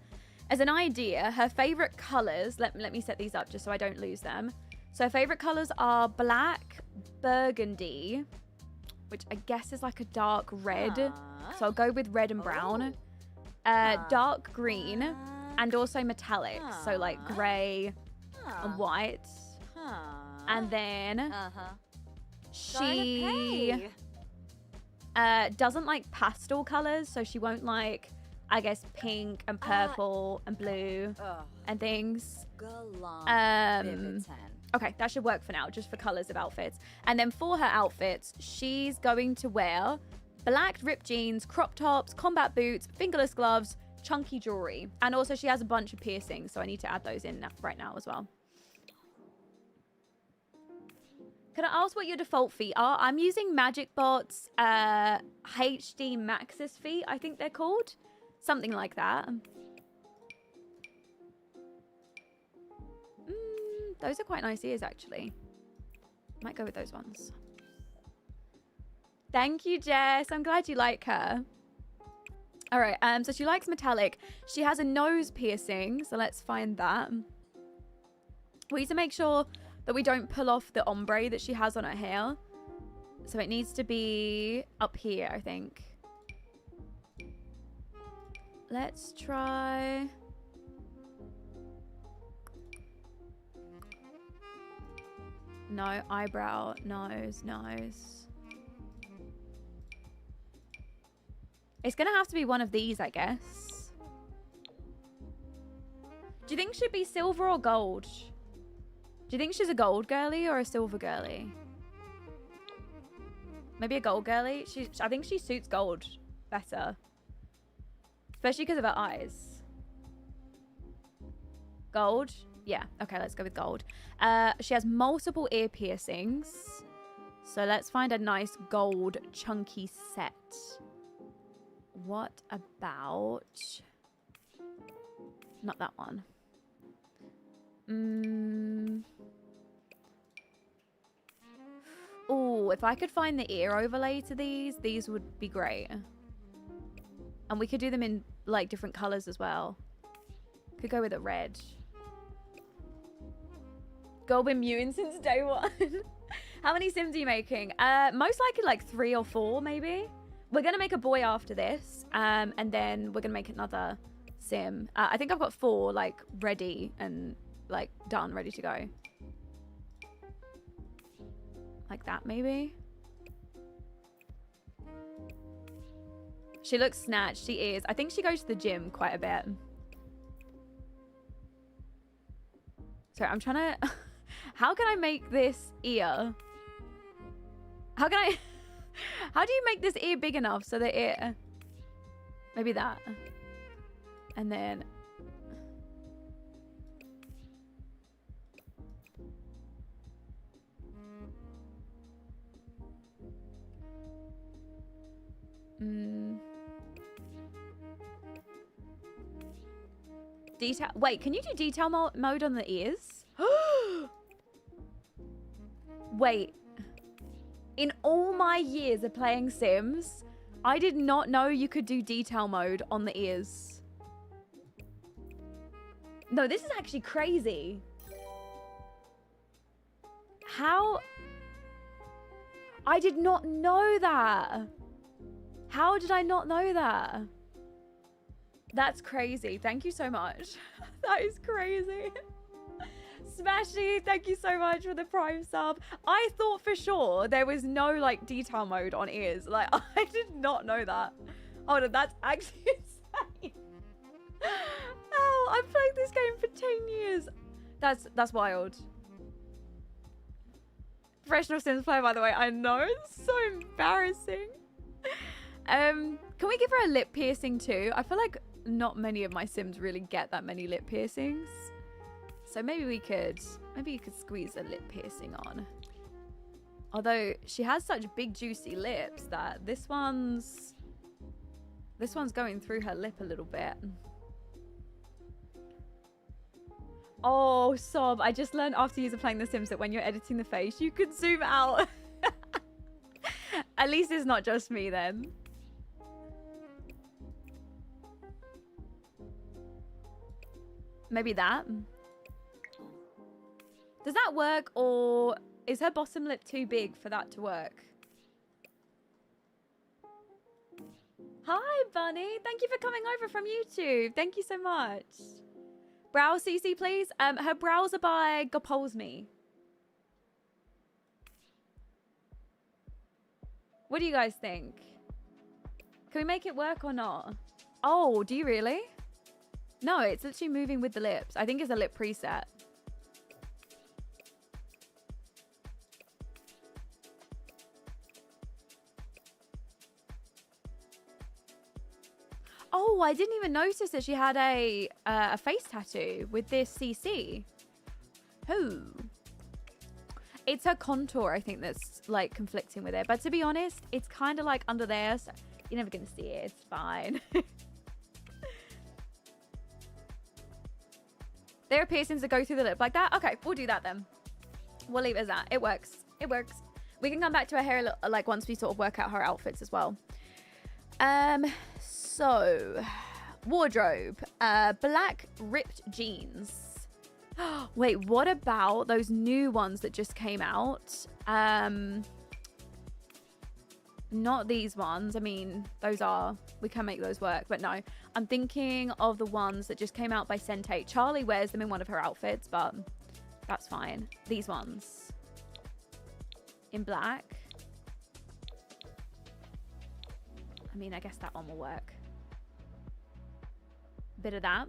as an idea, her favorite colors, let me set these up just so I don't lose them. So her favorite colors are black, burgundy, which I guess is like a dark red. So I'll go with red and brown. Dark green, and also metallic, so like gray and white. And then she doesn't like pastel colors, so she won't like, I guess, pink and purple and blue and things. Okay, that should work for now, just for colors of outfits. And then for her outfits, she's going to wear black ripped jeans, crop tops, combat boots, fingerless gloves, chunky jewelry. And also she has a bunch of piercings, so I need to add those in right now as well. Can I ask what your default feet are? I'm using MagicBot's HD Maxis feet, I think they're called. Something like that. Those are quite nice ears, actually. Might go with those ones. Thank you, Jess. I'm glad you like her. All right, so she likes metallic. She has a nose piercing, so let's find that. We need to make sure that we don't pull off the ombre that she has on her hair. So it needs to be up here, I think. Let's try... No, eyebrow, nose, nose. It's gonna have to be one of these, I guess. Do you think she'd be silver or gold? Do you think she's a gold girly or a silver girly? Maybe a gold girly? I think she suits gold better. Especially because of her eyes. Gold? Yeah, okay, let's go with gold. She has multiple ear piercings. So let's find a nice gold chunky set. What about... Not that one. Oh, if I could find the ear overlay to these would be great. And we could do them in, like, different colors as well. Could go with a red. Girl been mewing since day one. How many Sims are you making? Most likely like 3 or 4, maybe. We're going to make a boy after this. And then we're going to make another Sim. I think I've got 4, like, ready and, like, done, ready to go. Like that, maybe. She looks snatched. She is. I think she goes to the gym quite a bit. Sorry, I'm trying to... How can I make this ear? How can I... How do you make this ear big enough so that it... Maybe that. And then... Detail... Wait, can you do detail mode on the ears? Wait. In all my years of playing Sims, I did not know you could do detail mode on the ears. No, this is actually crazy. How? I did not know that. How did I not know that? That's crazy. Thank you so much. That is crazy. Smashy, thank you so much for the Prime sub. I thought for sure there was no, like, detail mode on ears. Like, I did not know that. Hold on, that's actually insane. Oh, I've played this game for 10 years. That's wild. Professional Sims player, by the way. I know, it's so embarrassing. Can we give her a lip piercing too? I feel like not many of my Sims really get that many lip piercings. So maybe you could squeeze a lip piercing on. Although she has such big juicy lips that this one's going through her lip a little bit. Oh, sob. I just learned after years of playing The Sims that when you're editing the face, you can zoom out. At least it's not just me then. Maybe that. Does that work, or is her bottom lip too big for that to work? Hi, Bunny. Thank you for coming over from YouTube. Thank you so much. Brow CC, please. Her brows are by Gopolsme. What do you guys think? Can we make it work or not? Oh, do you really? No, it's literally moving with the lips. I think it's a lip preset. Oh, I didn't even notice that she had a face tattoo with this CC. Who? It's her contour, I think, that's like conflicting with it. But to be honest, it's kind of like under there, so you're never going to see it. It's fine. There are piercings that go through the lip like that. Okay, we'll do that then. We'll leave it as that. It works. It works. We can come back to her hair like once we sort of work out her outfits as well. So wardrobe, black ripped jeans. Wait, what about those new ones that just came out? Not these ones. I mean, those are, we can make those work, but no. I'm thinking of the ones that just came out by Sente. Charlie wears them in one of her outfits, but that's fine. These ones. In black. I mean, I guess that one will work. Bit of that.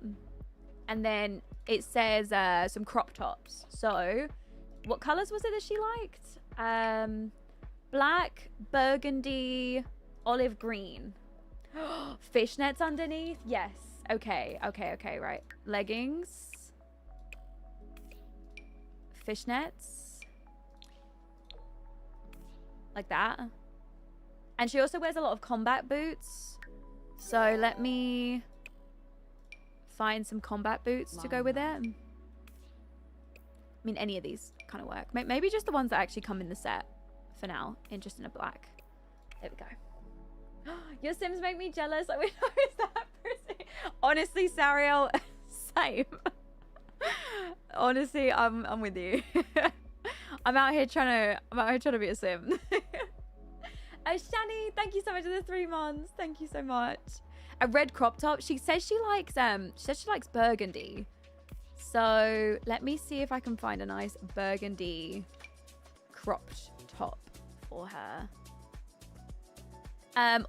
And then it says some crop tops. So, what colors was it that she liked? Black, burgundy, olive green. Fishnets underneath? Yes. Okay, right. Leggings. Fishnets. Like that. And she also wears a lot of combat boots. So let me find some combat boots to go with it. I mean, any of these kind of work. Maybe just the ones that actually come in the set for now, just in a black. There we go. Your Sims make me jealous. I wish I was that person. Honestly, Sariel, same. Honestly, I'm with you. I'm out here trying to be a Sim. Shani, thank you so much for the 3 months. Thank you so much. A red crop top. She says she likes burgundy. So let me see if I can find a nice burgundy cropped top for her.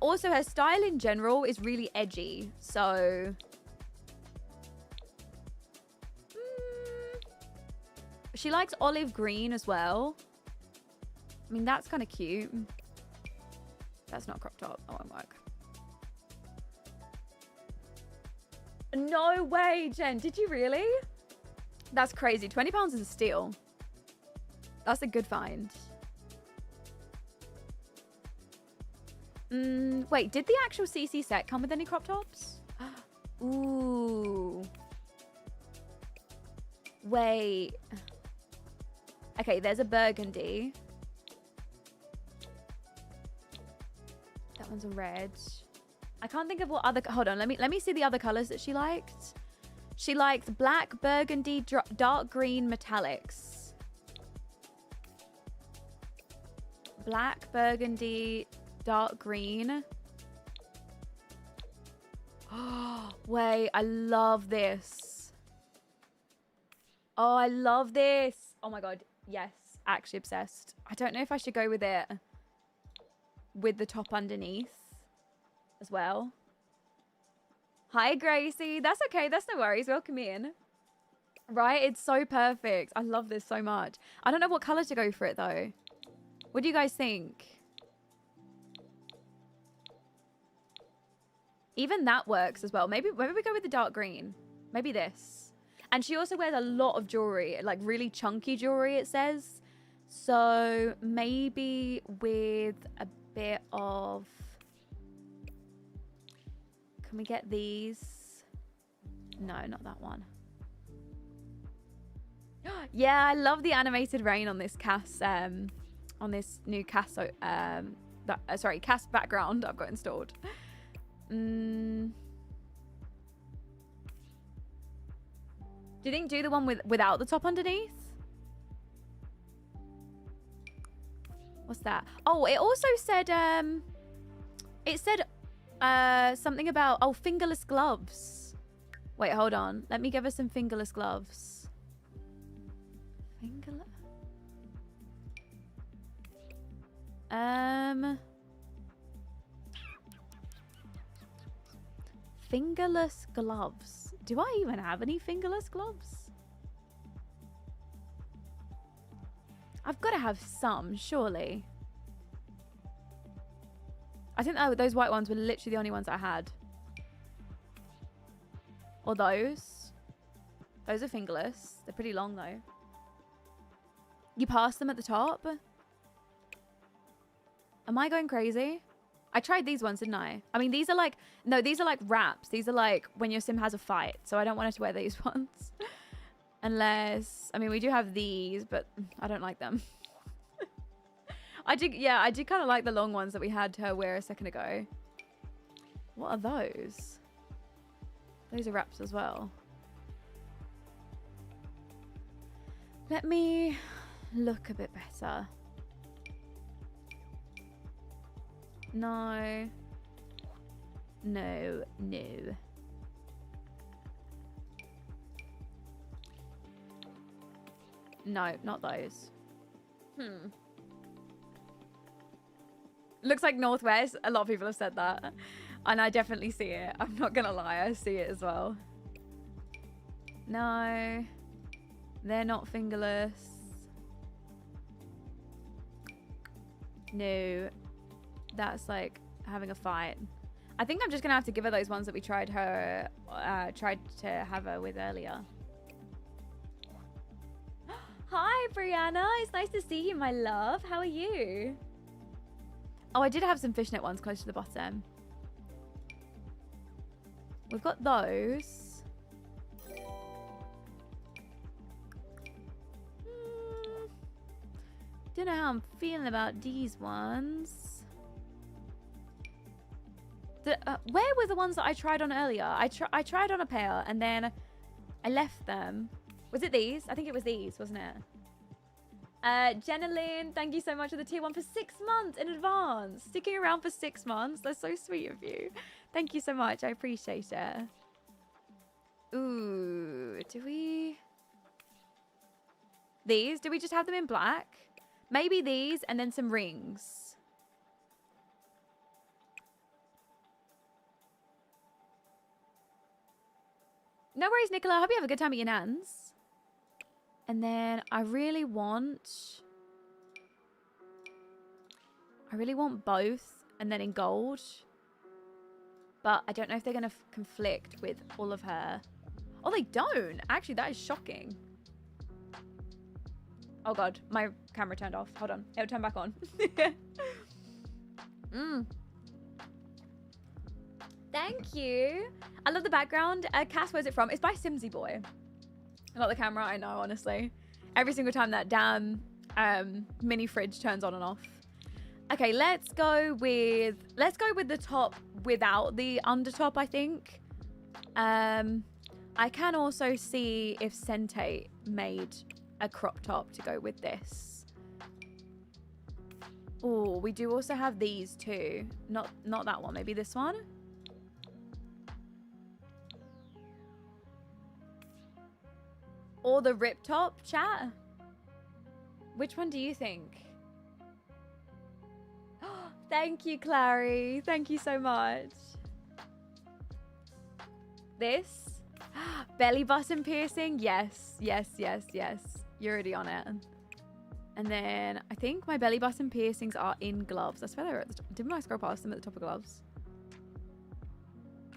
Also, her style in general is really edgy. So she likes olive green as well. I mean, that's kind of cute. That's not crop top. That won't work. No way, Jen. Did you really? That's crazy. £20 is a steal. That's a good find. Wait, did the actual CC set come with any crop tops? Ooh. Wait. Okay, there's a burgundy. That one's a red. I can't think of what other... Hold on, let me see the other colors that she liked. She liked black, burgundy, dark green, metallics. Black, burgundy, dark green. Oh, wait, I love this. Oh, I love this. Oh my God, yes, actually obsessed. I don't know if I should go with it with the top underneath as well. Hi, Gracie. That's okay. That's no worries. Welcome in. Right? It's so perfect. I love this so much. I don't know what color to go for it, though. What do you guys think? Even that works as well. Maybe we go with the dark green. Maybe this. And she also wears a lot of jewelry. Like, really chunky jewelry, it says. So, maybe with a bit of... Can we get these? No, not that one. Yeah, I love the animated rain on this Cass, on this new Cass, sorry, Cass background I've got installed. Do you think do the one without the top underneath? What's that? Oh, it also said, it said, something about, oh, fingerless gloves. Wait, hold on. Let me give her some fingerless gloves. Fingerless? Fingerless gloves. Do I even have any fingerless gloves? I've got to have some, surely. I think those white ones were literally the only ones I had. Or those. Those are fingerless. They're pretty long, though. You pass them at the top? Am I going crazy? I tried these ones, didn't I? I mean, these are like... No, these are like wraps. These are like when your sim has a fight. So I don't want her to wear these ones. Unless... I mean, we do have these, but I don't like them. I did kind of like the long ones that we had her wear a second ago. What are those? Those are wraps as well. Let me look a bit better. No. No, no. No, not those. Looks like Northwest. A lot of people have said that. And I definitely see it. I'm not gonna lie, I see it as well. No. They're not fingerless. No. That's like having a fight. I think I'm just gonna have to give her those ones that we tried to have her with earlier. Hi, Brianna. It's nice to see you, my love. How are you? Oh, I did have some fishnet ones close to the bottom. We've got those. Don't know how I'm feeling about these ones. Where were the ones that I tried on earlier? I tried on a pair and then I left them. Was it these? I think it was these, wasn't it? Jenna Lynn, thank you so much for the tier 1 for 6 months in advance. Sticking around for 6 months. That's so sweet of you. Thank you so much. I appreciate it. Ooh, do we... These? Do we just have them in black? Maybe these and then some rings. No worries, Nicola. I hope you have a good time at your nan's. And then I really want both and then in gold. But I don't know if they're going to conflict with all of her. Oh, they don't. Actually, that is shocking. Oh, God. My camera turned off. Hold on. It'll turn back on. Thank you. I love the background. Cass, where's it from? It's by Simsy Boy. Not the camera, I know, honestly. Every single time that damn mini fridge turns on and off. Okay, let's go with the top without the undertop, I think. I can also see if Sente made a crop top to go with this. Oh, we do also have these too. Not that one, maybe this one. Or the rip top, chat? Which one do you think? Thank you, Clary. Thank you so much. This? Belly button piercing? Yes, yes, yes, yes. You're already on it. And then I think my belly button piercings are in gloves. That's where they're at the top. Didn't I scroll past them at the top of gloves?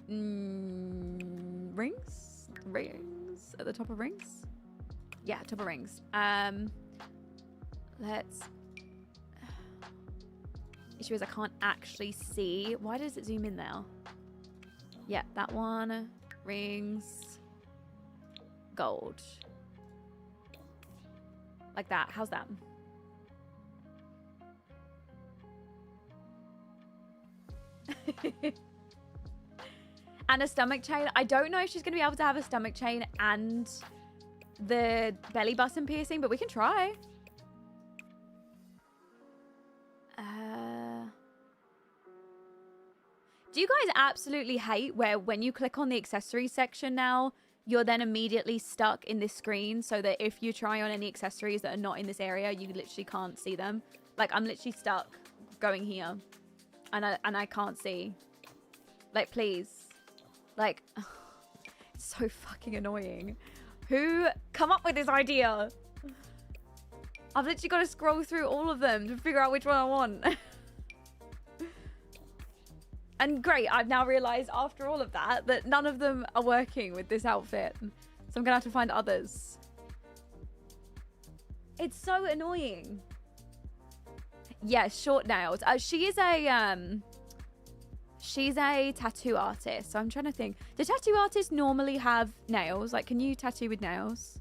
Rings? Rings? At the top of rings? Yeah, top of rings. Let's... Issue is I can't actually see. Why does it zoom in now? Yeah, that one. Rings. Gold. Like that. How's that? And a stomach chain. I don't know if she's going to be able to have a stomach chain and the belly button piercing, but we can try. Do you guys absolutely hate where when you click on the accessories section now, you're then immediately stuck in this screen so that if you try on any accessories that are not in this area, you literally can't see them? Like, I'm literally stuck going here and I can't see. Like, please. Like, it's so fucking annoying. Who come up with this idea? I've literally got to scroll through all of them to figure out which one I want. And great, I've now realized after all of that that none of them are working with this outfit. So I'm gonna have to find others. It's so annoying. Yeah, short nails. She's a tattoo artist. So I'm trying to think. Do tattoo artists normally have nails? Like, can you tattoo with nails?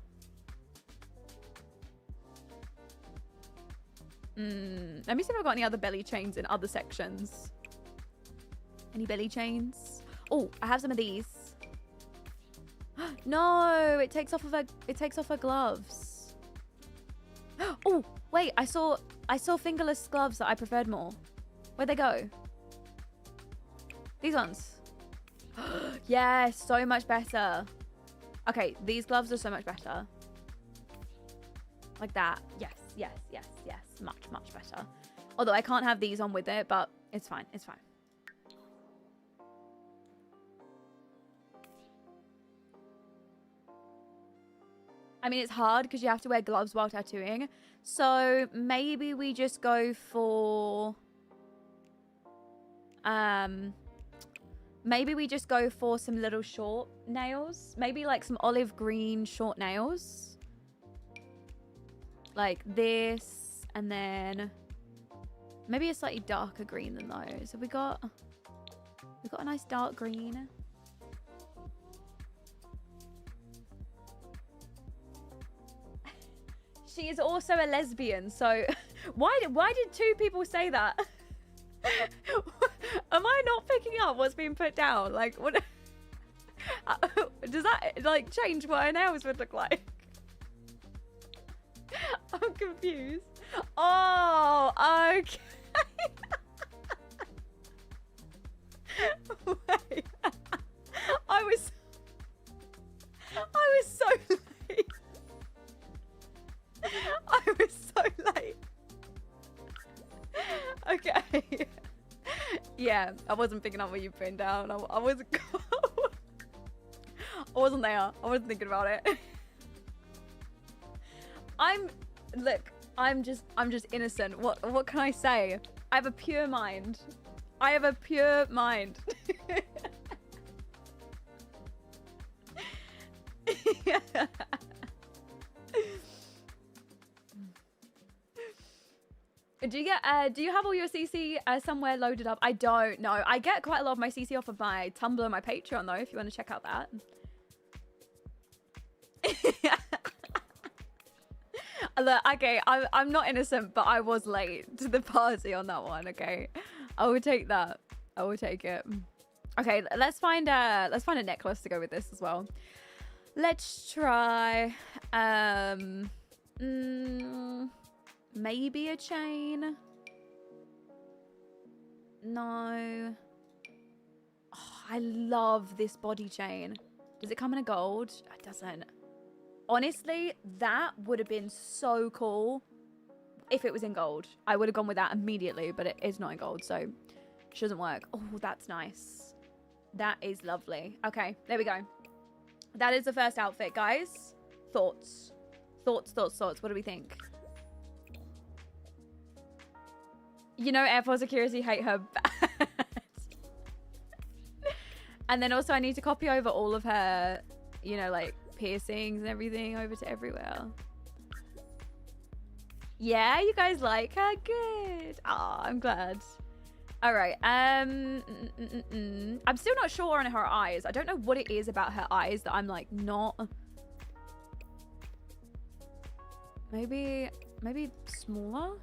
Let me see if I've got any other belly chains in other sections. Any belly chains? Oh, I have some of these. No, it takes off her gloves. Oh, wait, I saw fingerless gloves that I preferred more. Where'd they go? These ones. Yeah, so much better. Okay, these gloves are so much better. Like that. Yes, yes, yes, yes. Much, much better. Although I can't have these on with it, but it's fine. It's fine. I mean, it's hard because you have to wear gloves while tattooing. So maybe we just go for... maybe we just go for some little short nails. Maybe like some olive green short nails. Like this. And then maybe a slightly darker green than those. Have we got a nice dark green? She is also a lesbian, so why did two people say that? Am I not picking up what's being put down? Like, what? Does that like change what her nails would look like? I'm confused. Oh, okay. Wait. I was so late. I was so late. Okay. Yeah, I wasn't picking up what you put down. I wasn't. I wasn't there. I wasn't thinking about it. Look, I'm just innocent. What can I say? I have a pure mind. I have a pure mind. Yeah. Do you have all your CC somewhere loaded up? I don't know. I get quite a lot of my CC off of my Tumblr and my Patreon though, if you want to check out that. Look, okay, I'm not innocent, but I was late to the party on that one, okay? I will take that. I will take it. Okay, let's find a necklace to go with this as well. Let's try maybe a chain. No. Oh, I love this body chain. Does it come in a gold? It doesn't. Honestly, that would have been so cool if it was in gold. I would have gone with that immediately, but it is not in gold, so it doesn't work. Oh, that's nice. That is lovely. Okay, there we go. That is the first outfit, guys. Thoughts? Thoughts. What do we think? You know, airport security hate her bad. And then also I need to copy over all of her, you know, like piercings and everything over to everywhere. Yeah, you guys like her? Good. Ah, I'm glad. All right. I'm still not sure on her eyes. I don't know what it is about her eyes that I'm like not. Maybe smaller.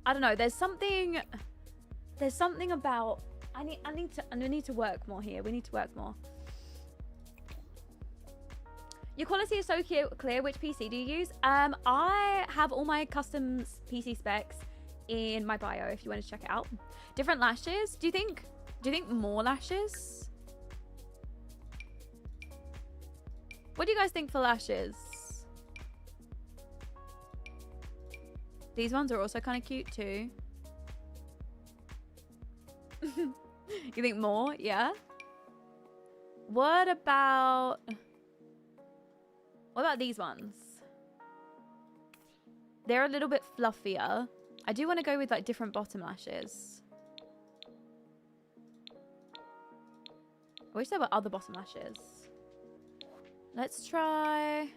I don't know. There's something about. I need to work more here. We need to work more. Your quality is so clear. Which PC do you use? I have all my custom PC specs in my bio if you want to check it out. Different lashes. Do you think more lashes? What do you guys think for lashes? These ones are also kind of cute too. You think more? Yeah. What about these ones? They're a little bit fluffier. I do want to go with like different bottom lashes. I wish there were other bottom lashes. Let's try...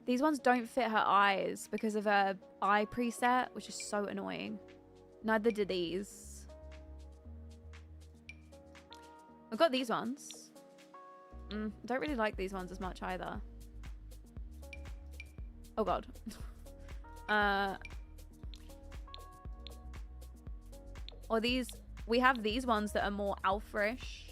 These ones don't fit her eyes because of her eye preset, which is so annoying. Neither do these. I've got these ones. I don't really like these ones as much either. Oh god. Or these, we have these ones that are more alpha-ish.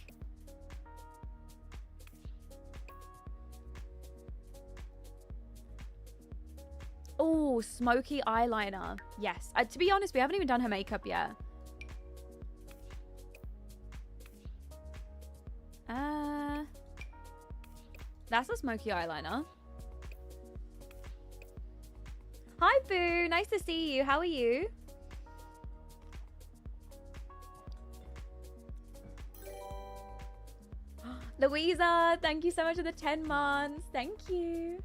Oh, smoky eyeliner. Yes. To be honest, we haven't even done her makeup yet. That's a smoky eyeliner. Hi, Boo. Nice to see you. How are you? Louisa, thank you so much for the 10 months. Thank you.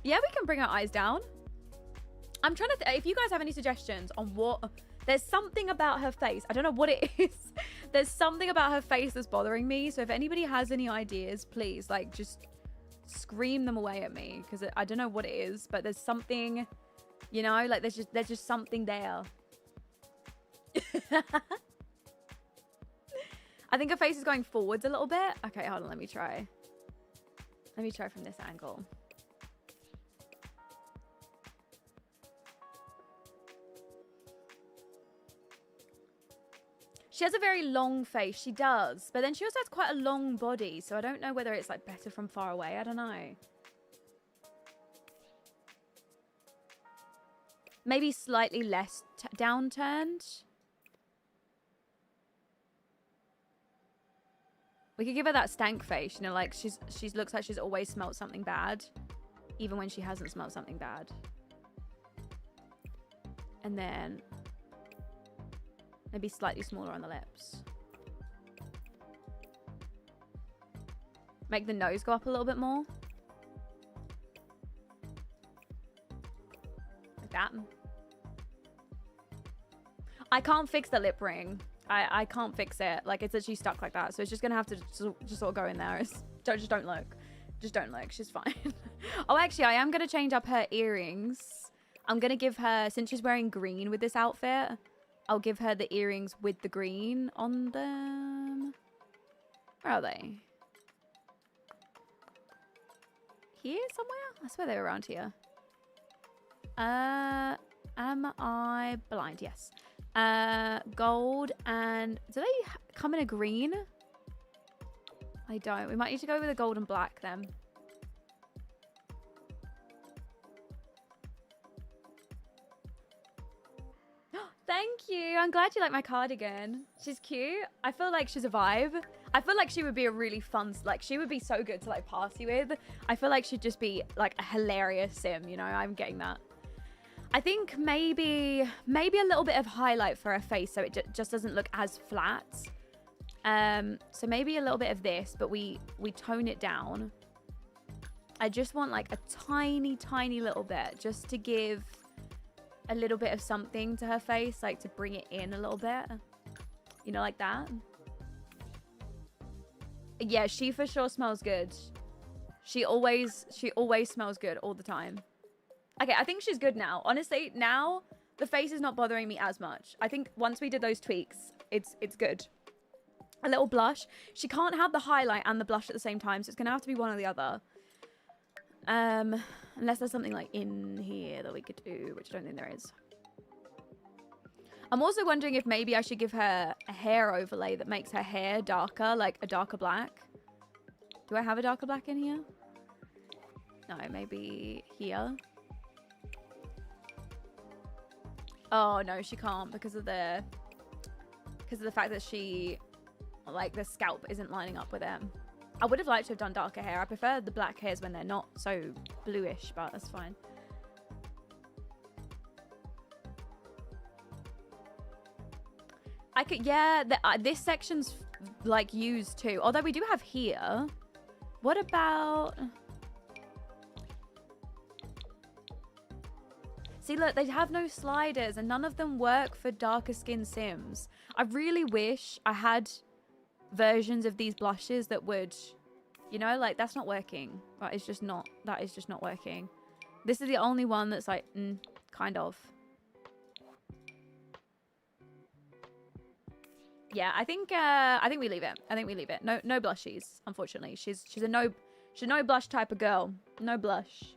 Yeah, we can bring our eyes down. I'm trying to if you guys have any suggestions on what... There's something about her face. I don't know what it is. There's something about her face that's bothering me. So if anybody has any ideas, please, like, just scream them away at me. Because I don't know what it is. But there's something, you know, like, there's just something there. I think her face is going forwards a little bit. Okay, hold on. Let me try. Let me try from this angle. She has a very long face. She does. But then she also has quite a long body. So I don't know whether it's like better from far away. I don't know. Maybe slightly less downturned. We could give her that stank face. You know, like she looks like she's always smelled something bad. Even when she hasn't smelled something bad. And then... maybe slightly smaller on the lips. Make the nose go up a little bit more. Like that. I can't fix the lip ring. I can't fix it. Like, it's actually stuck like that. So it's just going to have to just sort of go in there. Just don't look. Just don't look. She's fine. Oh, actually, I am going to change up her earrings. I'm going to give her, since she's wearing green with this outfit... I'll give her the earrings with the green on them. Where are they? Here somewhere? I swear they were around here. Am I blind? Yes. Gold and... do they come in a green? I don't. We might need to go with a gold and black then. Thank you. I'm glad you like my cardigan. She's cute. I feel like she's a vibe. I feel like she would be a really fun... like, she would be so good to, like, party with. I feel like she'd just be, like, a hilarious sim, you know? I'm getting that. I think maybe a little bit of highlight for her face so it just doesn't look as flat. So maybe a little bit of this, but we tone it down. I just want, like, a tiny, tiny little bit just to give... a little bit of something to her face, like to bring it in a little bit, you know, like that. Yeah, she for sure smells good. She always smells good all the time. Okay, I think she's good now. Honestly, now the face is not bothering me as much. I think once we did those tweaks, it's good. A little blush. She can't have the highlight and the blush at the same time, so it's gonna have to be one or the other. Unless there's something like in here that we could do, which I don't think there is. I'm also wondering if maybe I should give her a hair overlay that makes her hair darker, like a darker black. Do I have a darker black in here? No, maybe here. Oh no, she can't because of the fact that she, like, the scalp isn't lining up with it. I would have liked to have done darker hair. I prefer the black hairs when they're not so bluish, but that's fine. I could, yeah, this section's like used too. Although we do have here. What about... See, look, they have no sliders and none of them work for darker skin Sims. I really wish I had versions of these blushes that would, you know, like that's not working. That is just not working. This is the only one that's like, kind of. Yeah, I think we leave it. I think we leave it. No blushies, unfortunately. She's a no blush type of girl. No blush.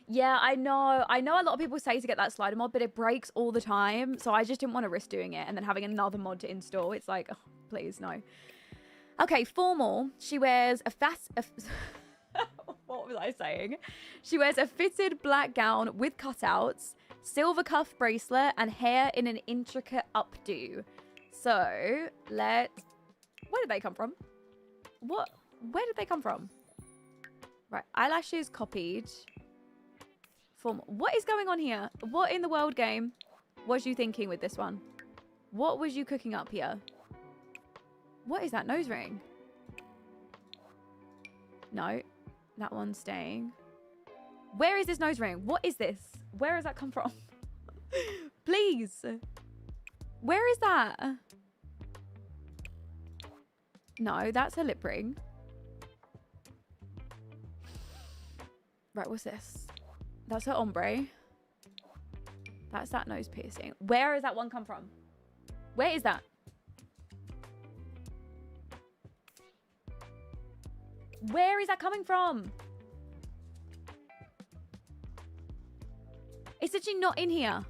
Yeah, I know a lot of people say to get that slider mod, but it breaks all the time. So I just didn't want to risk doing it and then having another mod to install. It's like, oh, please, no. Okay, formal. She wears what was I saying? She wears a fitted black gown with cutouts, silver cuff bracelet, and hair in an intricate updo. So, where did they come from? Where did they come from? Right, eyelashes copied. What is going on here? What in the world, game, was you thinking with this one? What was you cooking up here? What is that nose ring? No, that one's staying. Where is this nose ring? What is this? Where has that come from? Please. Where is that? No, that's a lip ring. Right, what's this? That's her ombre. That's that nose piercing. Where has that one come from? Where is that? Where is that coming from? It's actually not in here.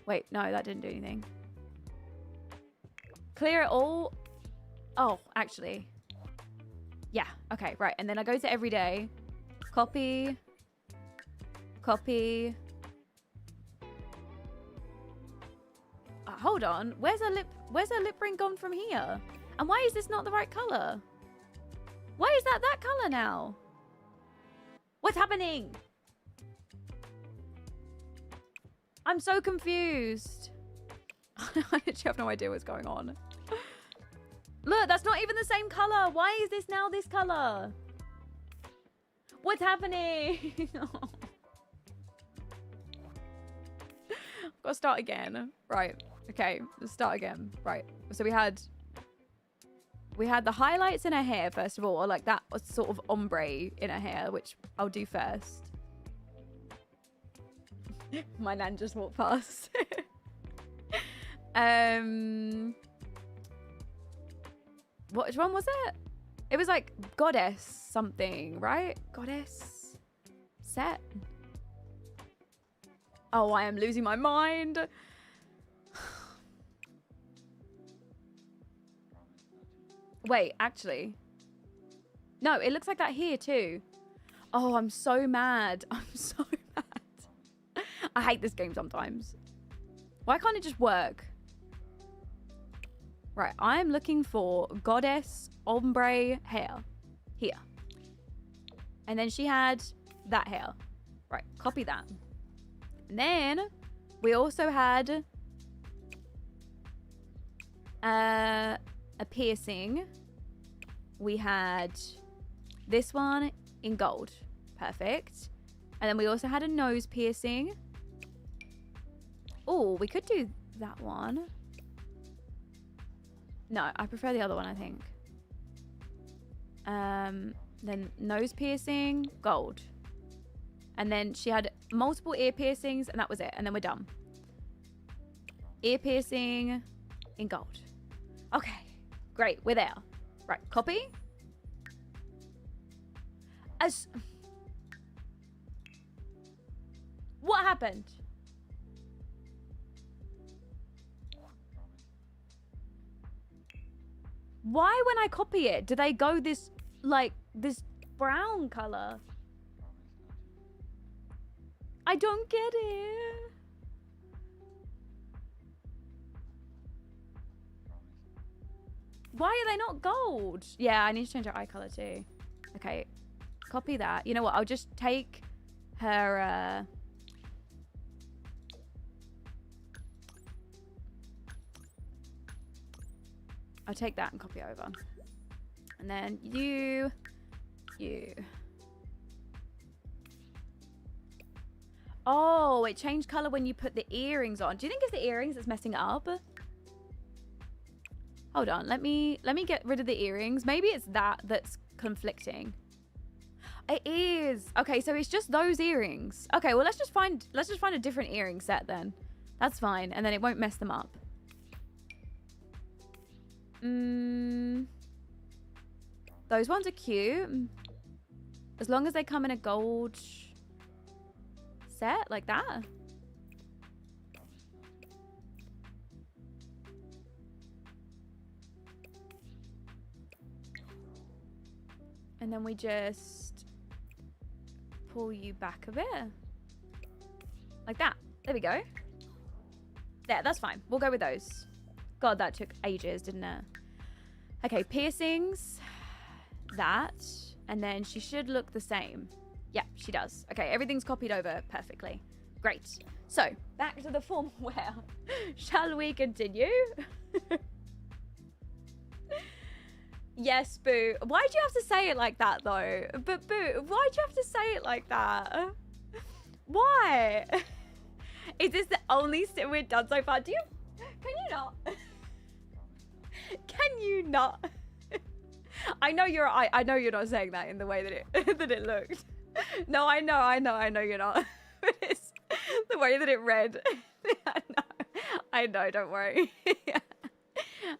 Wait, no, that didn't do anything. Clear it all. Oh, actually. Yeah, okay, right. And then I go to everyday. Copy. Copy. Hold on. Where's her lip ring gone from here? And why is this not the right color? Why is that color now? What's happening? I'm so confused. I actually have no idea what's going on. Look, that's not even the same color. Why is this now this color? What's happening? I've got to start again. Right. Okay, let's start again. Right. So we had the highlights in her hair, first of all, or like that sort of ombre in her hair, which I'll do first. My nan just walked past. Which one was it? It was like goddess something, right? Goddess set. Oh, I am losing my mind. Wait, actually. No, it looks like that here too. Oh, I'm so mad. I'm so mad. I hate this game sometimes. Why can't it just work? Right, I'm looking for goddess ombre hair. Here. And then she had that hair. Right, copy that. And then we also had a piercing. We had this one in gold. Perfect. And then we also had a nose piercing. Oh, we could do that one. No, I prefer the other one, I think. Then nose piercing, gold. And then she had multiple ear piercings, and that was it. And then we're done. Ear piercing in gold. Okay, great. We're there. Right, copy. What happened? Why, when I copy it, do they go this, like, this brown color? I don't get it. Why are they not gold? Yeah, I need to change her eye color too. Okay, copy that. You know what? I'll just take her I'll take that and copy it over. And then you. Oh, it changed color when you put the earrings on. Do you think it's the earrings that's messing it up? Hold on, let me get rid of the earrings. Maybe it's that's conflicting. It is. Okay, so it's just those earrings. Okay, well let's just find a different earring set then. That's fine, and then it won't mess them up. Those ones are cute. As long as they come in a gold set like that. And then we just pull you back a bit. Like that. There we go. There, that's fine. We'll go with those. God, that took ages, didn't it? Okay, piercings. That. And then she should look the same. Yeah, she does. Okay, everything's copied over perfectly. Great. So, back to the formal wear. Shall we continue? Yes, Boo. Why'd you have to say it like that, though? But, Boo, why'd you have to say it like that? Why? Is this the only sim we've done so far? Can you not? Can you not? I know you're not saying that in the way that it that it looked. No, I know you're not. But it's the way that it read. I know, don't worry.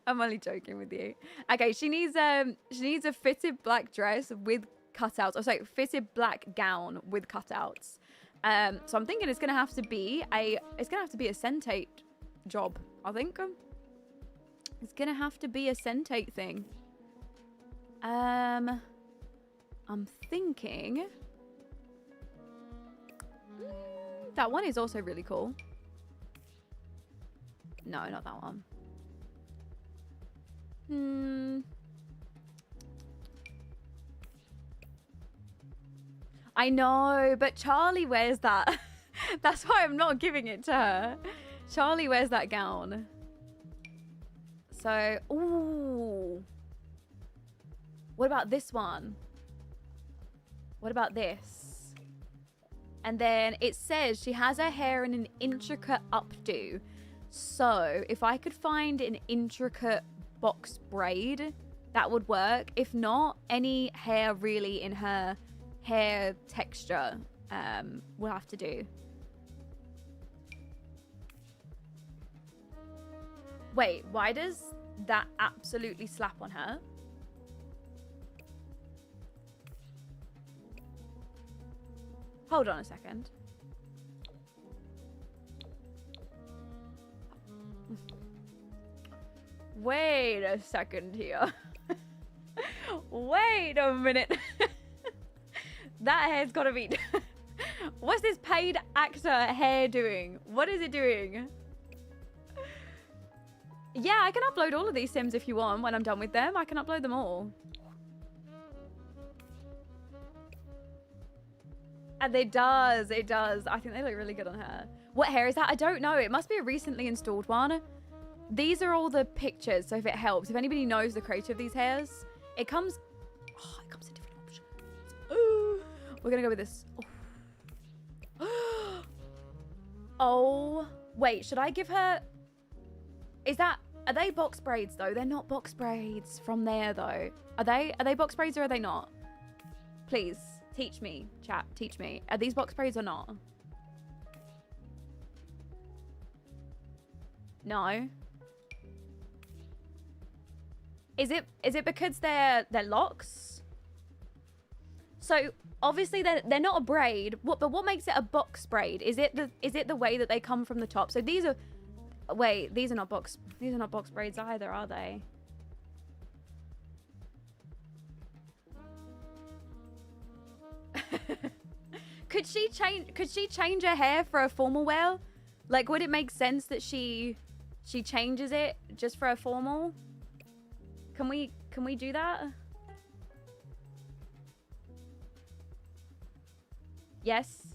I'm only joking with you. Okay, she needs a fitted black dress with cutouts. Oh, sorry, fitted black gown with cutouts. So I'm thinking it's gonna have to be a centate job. I think it's gonna have to be a centate thing. I'm thinking that one is also really cool. No, not that one. I know, but Charlie wears that. That's why I'm not giving it to her. Charlie wears that gown. So, ooh. What about this one? What about this? And then it says she has her hair in an intricate updo. So, if I could find an intricate box braid, that would work. If not, any hair really in her hair texture will have to do. Wait, why does that absolutely slap on her? Hold on a second. Wait a second here. Wait a minute. That hair's gotta be... What's this paid actor hair doing? What is it doing? Yeah, I can upload all of these Sims if you want. When I'm done with them, I can upload them all. And it does. It does. I think they look really good on her. What hair is that? I don't know. It must be a recently installed one. These are all the pictures, so if it helps. If anybody knows the creator of these hairs, it comes... Oh, it comes in different options. Ooh. We're going to go with this. Oh. Oh. Wait, should I give her... Is that... Are they box braids, though? They're not box braids from there, though. Are they box braids or are they not? Please. Teach me, chat. Teach me. Are these box braids or not? No. Is it because they're locks? So obviously they're not a braid. But what makes it a box braid? Is it the way that they come from the top? So these are... Wait, these are not box braids either, are they? Could she change her hair for a formal wear? Like, would it make sense that she changes it just for a formal? Can we do that? Yes.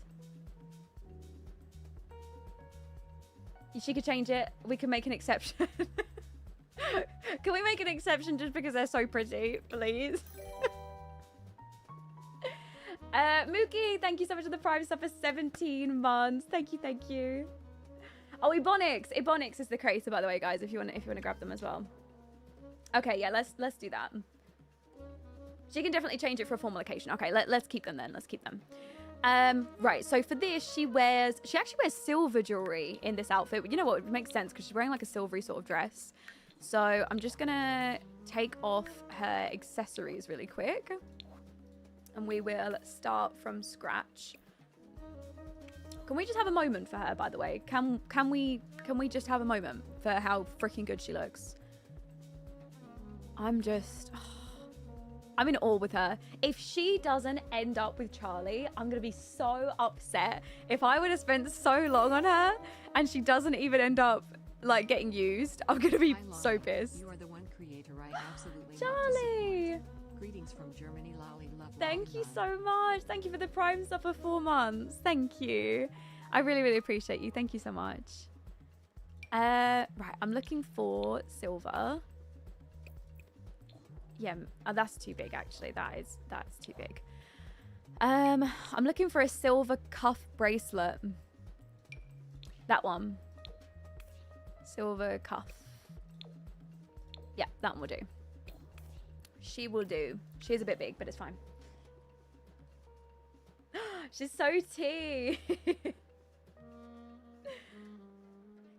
She could change it. We can make an exception. Can we make an exception just because they're so pretty, please? Mookie, thank you so much for the Prime stuff for 17 months. Thank you, thank you. Oh, Ebonics. Ebonics is the creator, by the way, guys. If you want to grab them as well. Okay, yeah, let's do that. She can definitely change it for a formal occasion. Okay, let's keep them then. Let's keep them. Right. So for this, she actually wears silver jewelry in this outfit. You know what? It makes sense because she's wearing like a silvery sort of dress. So I'm just gonna take off her accessories really quick, and we will start from scratch. Can we just have a moment for her, by the way? Can we just have a moment for how freaking good she looks? I'm in awe with her. If she doesn't end up with Charlie, I'm gonna be so upset. If I would have spent so long on her and she doesn't even end up like getting used, I'm gonna be so pissed. You are the one creator I absolutely Charlie! Greetings from Germany, Lolly love. Thank you so much. Thank you for the Prime stuff for 4 months. Thank you. I really, really appreciate you. Thank you so much. Right, I'm looking for silver. Yeah, oh, that's too big actually. That's too big. I'm looking for a silver cuff bracelet. That one. Silver cuff. Yeah, that one will do. She will do. She is a bit big, but it's fine. She's so tea.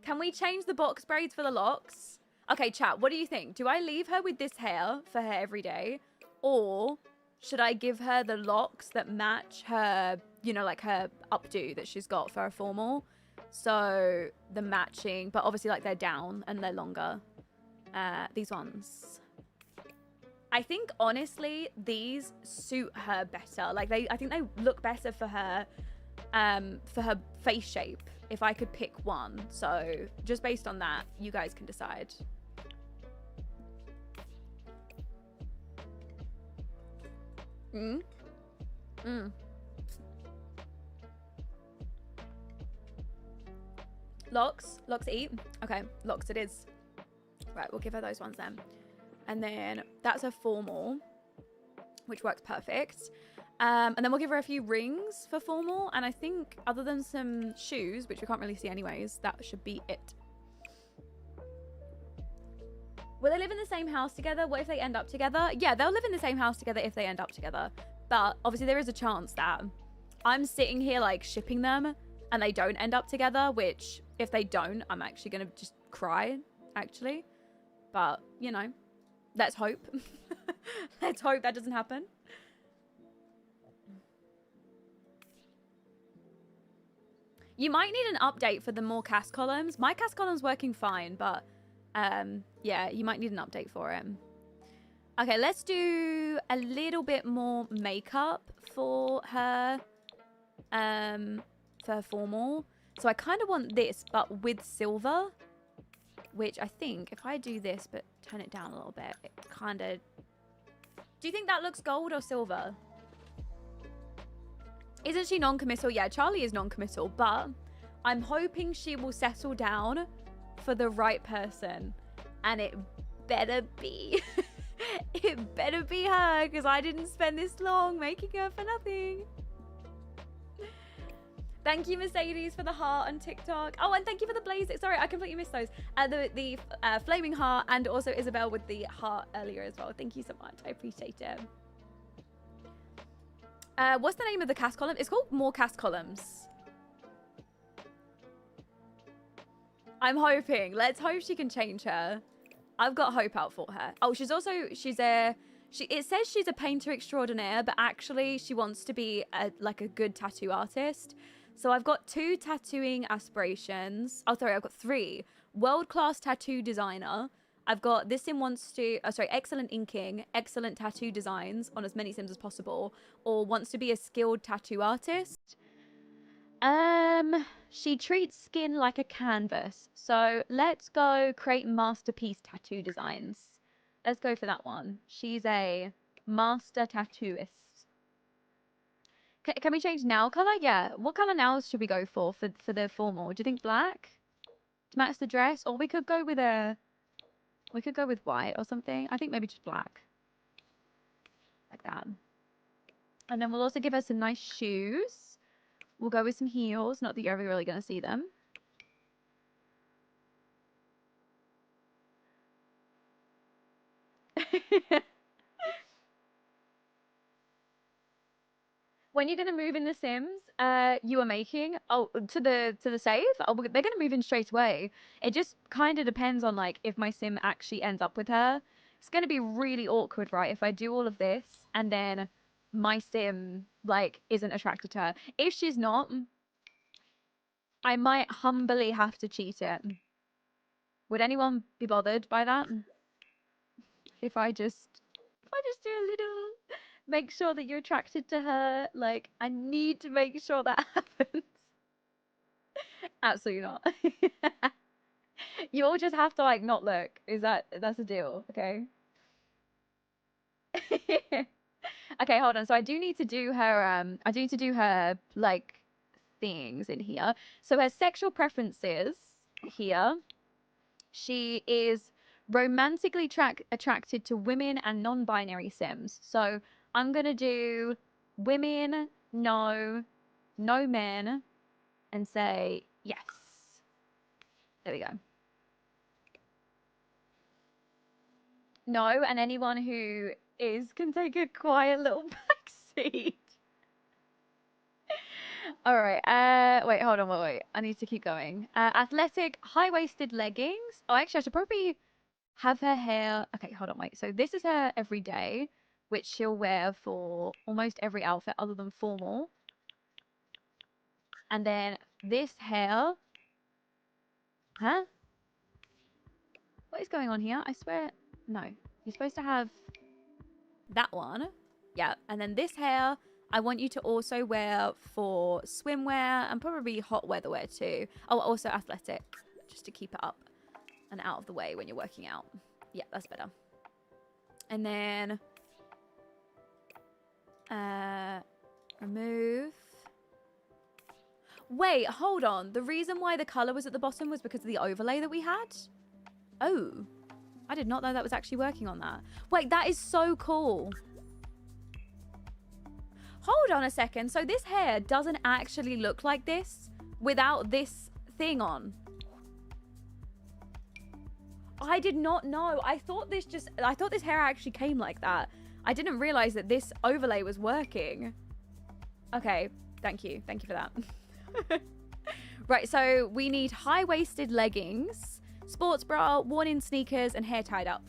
Can we change the box braids for the locks? Okay, chat, what do you think? Do I leave her with this hair for her every day? Or should I give her the locks that match her, you know, like her updo that she's got for her formal? So the matching, but obviously like they're down and they're longer. These ones. I think honestly, these suit her better. Like I think they look better for her face shape if I could pick one. So just based on that, you guys can decide. Locks eat. Okay, locks it is. Right, we'll give her those ones then. And then that's a formal, which works perfect. And then we'll give her a few rings for formal. And I think other than some shoes, which we can't really see anyways, that should be it. Will they live in the same house together? What if they end up together? Yeah, they'll live in the same house together if they end up together. But obviously there is a chance that I'm sitting here like shipping them and they don't end up together, which if they don't, I'm actually going to just cry, actually. But, you know, let's hope. Let's hope that doesn't happen. You might need an update for the more cast columns. My cast column's working fine, but yeah, you might need an update for it. Okay, let's do a little bit more makeup for her formal. So I kind of want this, but with silver, which I think if I do this, but turn it down a little bit, it kind of... Do you think that looks gold or silver? Isn't she non-committal? Yeah, Charlie is non-committal, but I'm hoping she will settle down for the right person. And it better be... it better be her, because I didn't spend this long making her for nothing. Thank you, Mercedes, for the heart on TikTok. Oh, and thank you for the blazing. Sorry, I completely missed those. The flaming heart, and also Isabel with the heart earlier as well. Thank you so much. I appreciate it. What's the name of the cast column? It's called More Cast Columns. I'm hoping. Let's hope she can change her. I've got hope out for her. Oh, it says she's a painter extraordinaire, but actually she wants to be like a good tattoo artist. So I've got 2 tattooing aspirations. Oh, sorry, I've got 3. World-class tattoo designer. I've got this sim wants to, excellent inking, excellent tattoo designs on as many sims as possible, or wants to be a skilled tattoo artist. She treats skin like a canvas. So let's go create masterpiece tattoo designs. Let's go for that one. She's a master tattooist. Can we change nail color? Yeah. What color nails should we go for the formal? Do you think black? to match the dress, or we could go with white or something. I think maybe just black, like that. And then we'll also give her some nice shoes. We'll go with some heels. Not that you're ever really going to see them. When you're going to move in The Sims, you are making to the save. Oh, they're going to move in straight away. It just kind of depends on like if my sim actually ends up with her. It's going to be really awkward, right? If I do all of this and then my sim like isn't attracted to her. If she's not, I might humbly have to cheat it. Would anyone be bothered by that? If I just do a little, make sure that you're attracted to her. Like, I need to make sure that happens. Absolutely not. You all just have to like not look. That's a deal, okay? Okay, hold on. So I do need to do her like things in here. So her sexual preferences here. She is romantically attracted to women and non-binary sims. So I'm gonna do women, no men, and say yes. There we go. No, and anyone who is can take a quiet little back seat. All right. Wait, hold on. Wait. I need to keep going. Athletic, high-waisted leggings. Oh, actually, I should probably have her hair. Okay, hold on. Wait. So this is her every day, which she'll wear for almost every outfit other than formal. And then this hair. Huh? What is going on here? I swear. No. You're supposed to have that one. Yeah. And then this hair, I want you to also wear for swimwear and probably hot weather wear too. Oh, also athletic, just to keep it up and out of the way when you're working out. Yeah, that's better. And then remove. Wait, hold on. The reason why the color was at the bottom was because of the overlay that we had? Oh, I did not know that was actually working on that. Wait, that is so cool. Hold on a second. So this hair doesn't actually look like this without this thing on. I did not know. I thought this hair actually came like that. I didn't realize that this overlay was working. Okay, thank you. Thank you for that. Right, so we need high-waisted leggings, sports bra, worn-in sneakers, and hair tied up.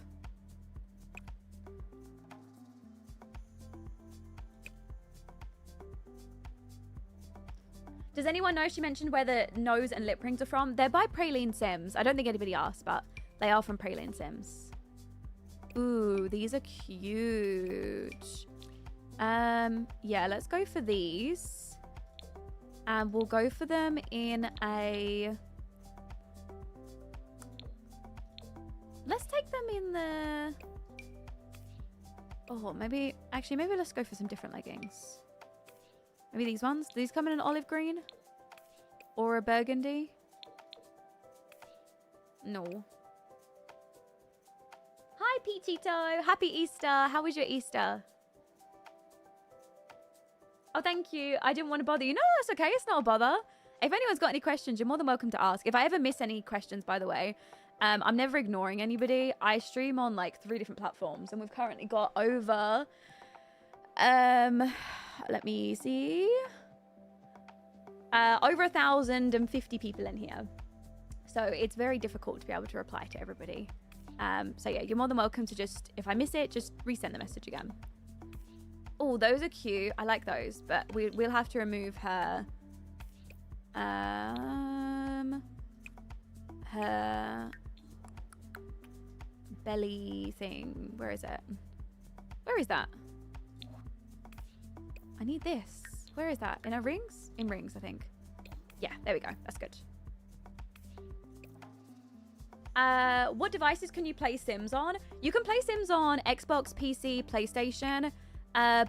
Does anyone know she mentioned where the nose and lip rings are from? They're by Praline Sims. I don't think anybody asked, but they are from Praline Sims. Ooh, these are cute. Yeah, let's go for these. And we'll go for them in a... Let's take them in the... Oh, maybe... Actually, maybe let's go for some different leggings. Maybe these ones? Do these come in an olive green? Or a burgundy? No. Hi, Petito. Happy Easter. How was your Easter? Oh, thank you. I didn't want to bother you. No, that's okay. It's not a bother. If anyone's got any questions, you're more than welcome to ask. If I ever miss any questions, by the way, I'm never ignoring anybody. I stream on like 3 different platforms, and we've currently got over... let me see. Over 1,050 people in here. So it's very difficult to be able to reply to everybody. So yeah, you're more than welcome to just, if I miss it, just resend the message again. Oh, those are cute. I like those, but we'll have to remove her. Her belly thing. Where is it? Where is that? I need this. Where is that? In her rings? In rings, I think. Yeah, there we go. That's good. What devices can you play Sims on? You can play Sims on Xbox, PC, PlayStation,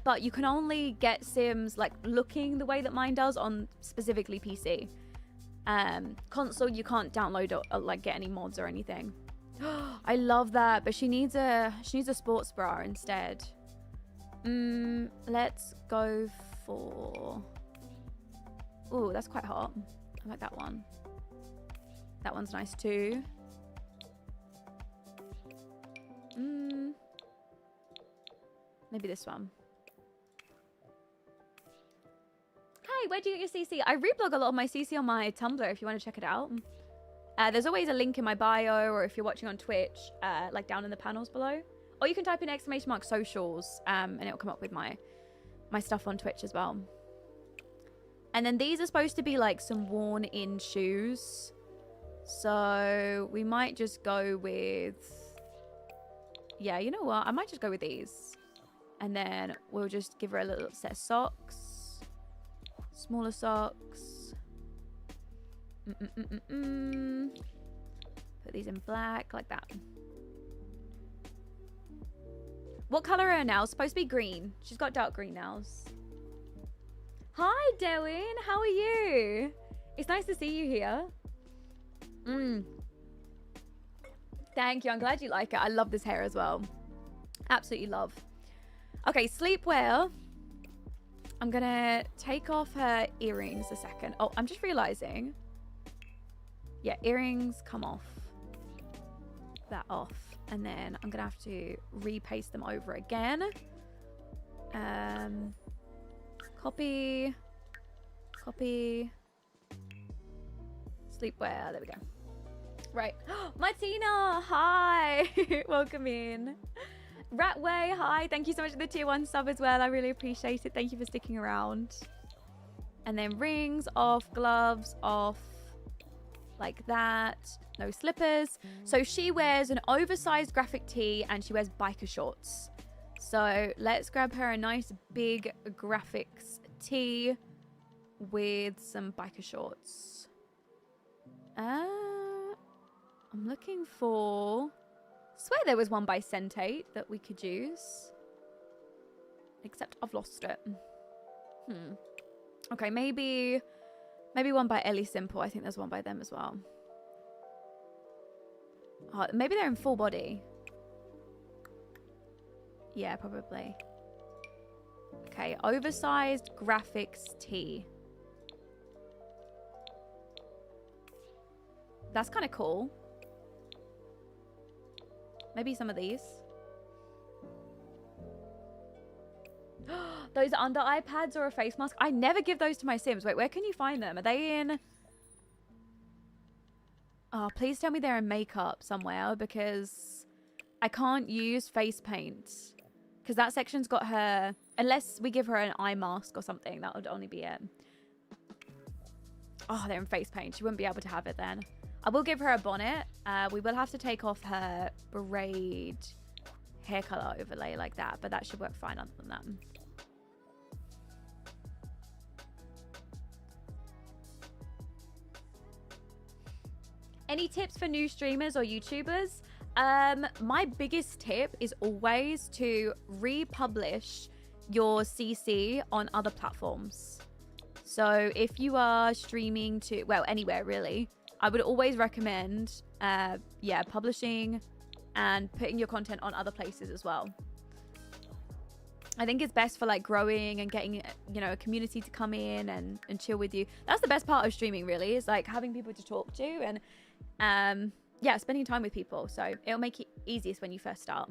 but you can only get Sims like looking the way that mine does on specifically PC. Console, you can't download or like get any mods or anything. I love that, but she needs a sports bra instead. Let's go for... Ooh, that's quite hot. I like that one. That one's nice too. Maybe this one. Hey, where'd you get your CC? I reblog a lot of my CC on my Tumblr if you want to check it out. There's always a link in my bio, or if you're watching on Twitch, like down in the panels below. Or you can type in !socials, and it'll come up with my stuff on Twitch as well. And then these are supposed to be like some worn-in shoes. So we might just go with... Yeah, you know what? I might just go with these. And then we'll just give her a little set of socks. Smaller socks. Put these in black, like that. What color are her nails? Supposed to be green. She's got dark green nails. Hi, Darwin. How are you? It's nice to see you here. Thank you. I'm glad you like it. I love this hair as well. Absolutely love. Okay, sleepwear. I'm gonna take off her earrings a second. Oh, I'm just realizing. Yeah, earrings come off. That off. And then I'm gonna have to repaste them over again. Copy. Sleepwear. There we go. Right. Martina, hi. Welcome in. Ratway, hi. Thank you so much for the tier 1 sub as well. I really appreciate it. Thank you for sticking around. And then rings off, gloves off, like that. No slippers. So she wears an oversized graphic tee and she wears biker shorts. So let's grab her a nice big graphics tee with some biker shorts. I'm looking for... I swear there was one by Centate that we could use. Except I've lost it. Okay, maybe one by Ellie Simple. I think there's one by them as well. Oh, maybe they're in full body. Yeah, probably. Okay, oversized graphics tee. That's kind of cool. Maybe some of these. Those are under iPads or a face mask. I never give those to my Sims. Wait, where can you find them? Are they in... Oh, please tell me they're in makeup somewhere, because I can't use face paint. Because that section's got her... Unless we give her an eye mask or something, that would only be it. Oh, they're in face paint. She wouldn't be able to have it then. I will give her a bonnet. We will have to take off her braid hair color overlay like that, but that should work fine other than that. Any tips for new streamers or YouTubers? My biggest tip is always to republish your CC on other platforms. So if you are streaming to, well, anywhere really, I would always recommend, publishing and putting your content on other places as well. I think it's best for like growing and getting, you know, a community to come in and chill with you. That's the best part of streaming really, is like having people to talk to and, spending time with people. So it'll make it easiest when you first start.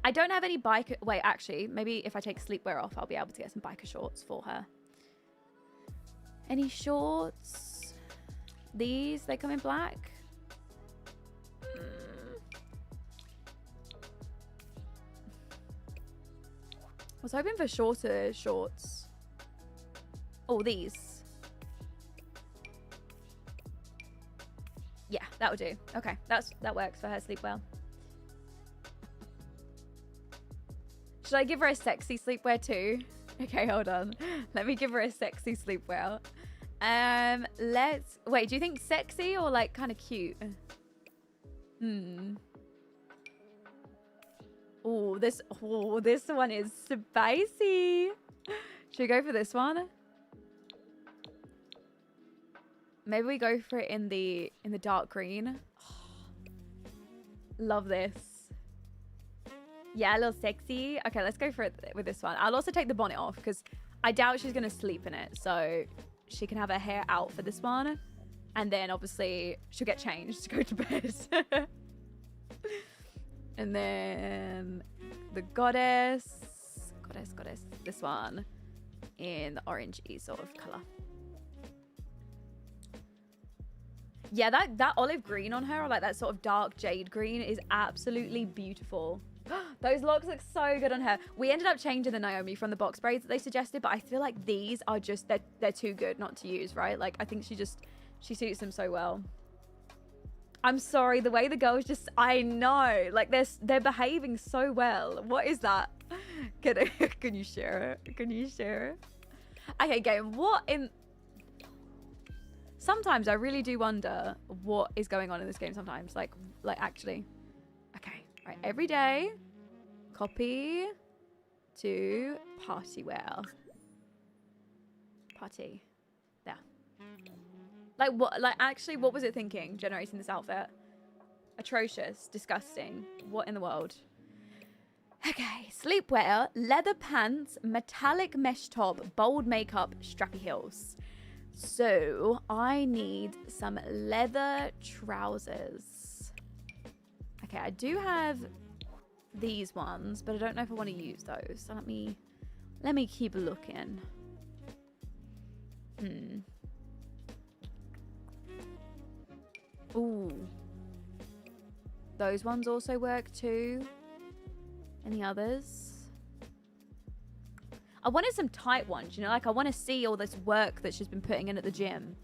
I don't have any biker, wait, actually, maybe if I take sleepwear off, I'll be able to get some biker shorts for her. Any shorts? These, they come in black. I was hoping for shorter shorts. Oh, these. Yeah, that would do. Okay, that works for her sleepwear. Should I give her a sexy sleepwear too? Okay, hold on. Let me give her a sexy sleepwear. Wait, do you think sexy or like kind of cute? Oh, this one is spicy. Should we go for this one? Maybe we go for it in the dark green. Love this. Yeah, a little sexy. Okay, let's go for it with this one. I'll also take the bonnet off because I doubt she's going to sleep in it. So she can have her hair out for this one. And then obviously she'll get changed to go to bed. And then the goddess. This one in the orangey sort of color. Yeah, that olive green on her, or like that sort of dark jade green, is absolutely beautiful. Those locks look so good on her. We ended up changing the Naomi from the box braids that they suggested, but I feel like these are just, they're too good not to use, right? Like, I think she suits them so well. I'm sorry, the way the girls just, I know, like they're behaving so well. What is that? Can you share it? Can you share it? Okay, game, what in... Sometimes I really do wonder what is going on in this game sometimes. Like actually. Okay, right, every day, copy to party wear. Party. There. Like what, like actually what was it thinking generating this outfit? Atrocious, disgusting. What in the world? Okay, sleepwear, leather pants, metallic mesh top, bold makeup, strappy heels. So I need some leather trousers. Okay, I do have these ones, but I don't know if I want to use those. So let me keep looking. Ooh. Those ones also work too. Any others? I wanted some tight ones, you know, like I want to see all this work that she's been putting in at the gym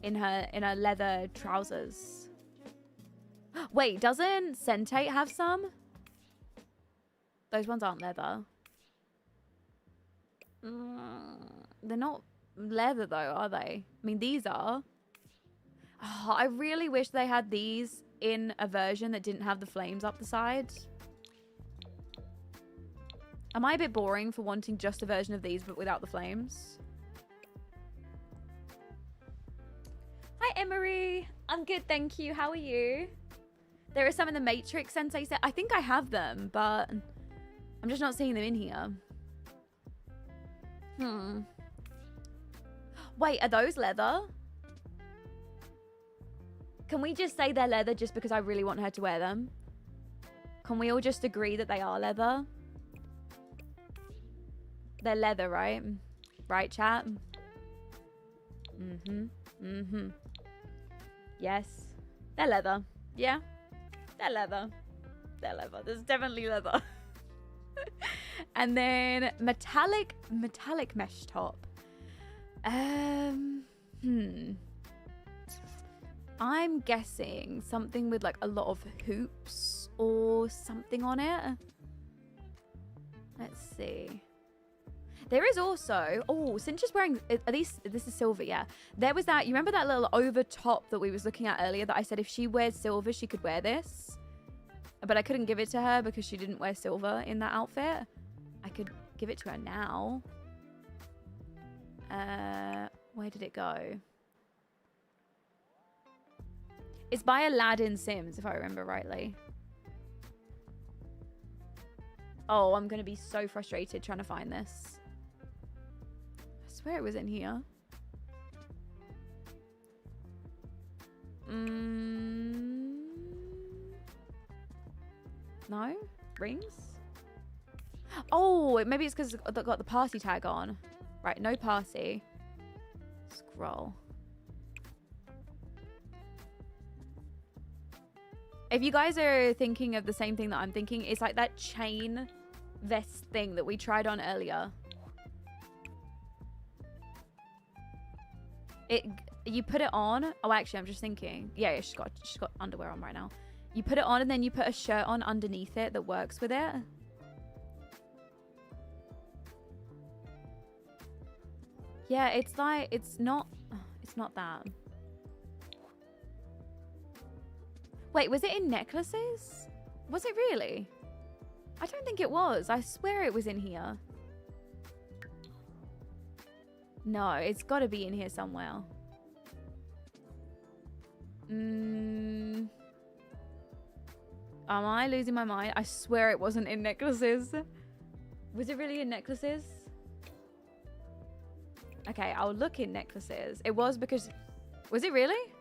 in her leather trousers. Wait, doesn't Sentate have some? Those ones aren't leather. They're not leather though, are they? I mean, these are. Oh, I really wish they had these in a version that didn't have the flames up the side. Am I a bit boring for wanting just a version of these but without the flames? Hi, Emery. I'm good, thank you. How are you? There are some in the Matrix Sensei set. I think I have them, but I'm just not seeing them in here. Wait, are those leather? Can we just say they're leather just because I really want her to wear them? Can we all just agree that they are leather? They're leather, right? Right, chat? Yes. They're leather. Yeah. They're leather. They're leather. There's definitely leather. And then metallic mesh top. I'm guessing something with like a lot of hoops or something on it. Let's see. There is also, oh, Cincha's wearing, at least this is silver, yeah. There was that, you remember that little over top that we was looking at earlier that I said if she wears silver, she could wear this? But I couldn't give it to her because she didn't wear silver in that outfit. I could give it to her now. Where did it go? It's by Aladdin Sims, if I remember rightly. Oh, I'm going to be so frustrated trying to find this. I swear it was in here. No? Rings? Oh, maybe it's because it got the party tag on. Right, no party. Scroll. If you guys are thinking of the same thing that I'm thinking, it's like that chain vest thing that we tried on earlier. You put it on. Oh, actually, I'm just thinking. Yeah, she's got underwear on right now. You put it on and then you put a shirt on underneath it that works with it. Yeah, it's like, it's not that. Wait, was it in necklaces? Was it really? I don't think it was. I swear it was in here. No, it's got to be in here somewhere. Am I losing my mind? I swear it wasn't in necklaces. Was it really in necklaces? Okay, I'll look in necklaces. It was because... Was it really?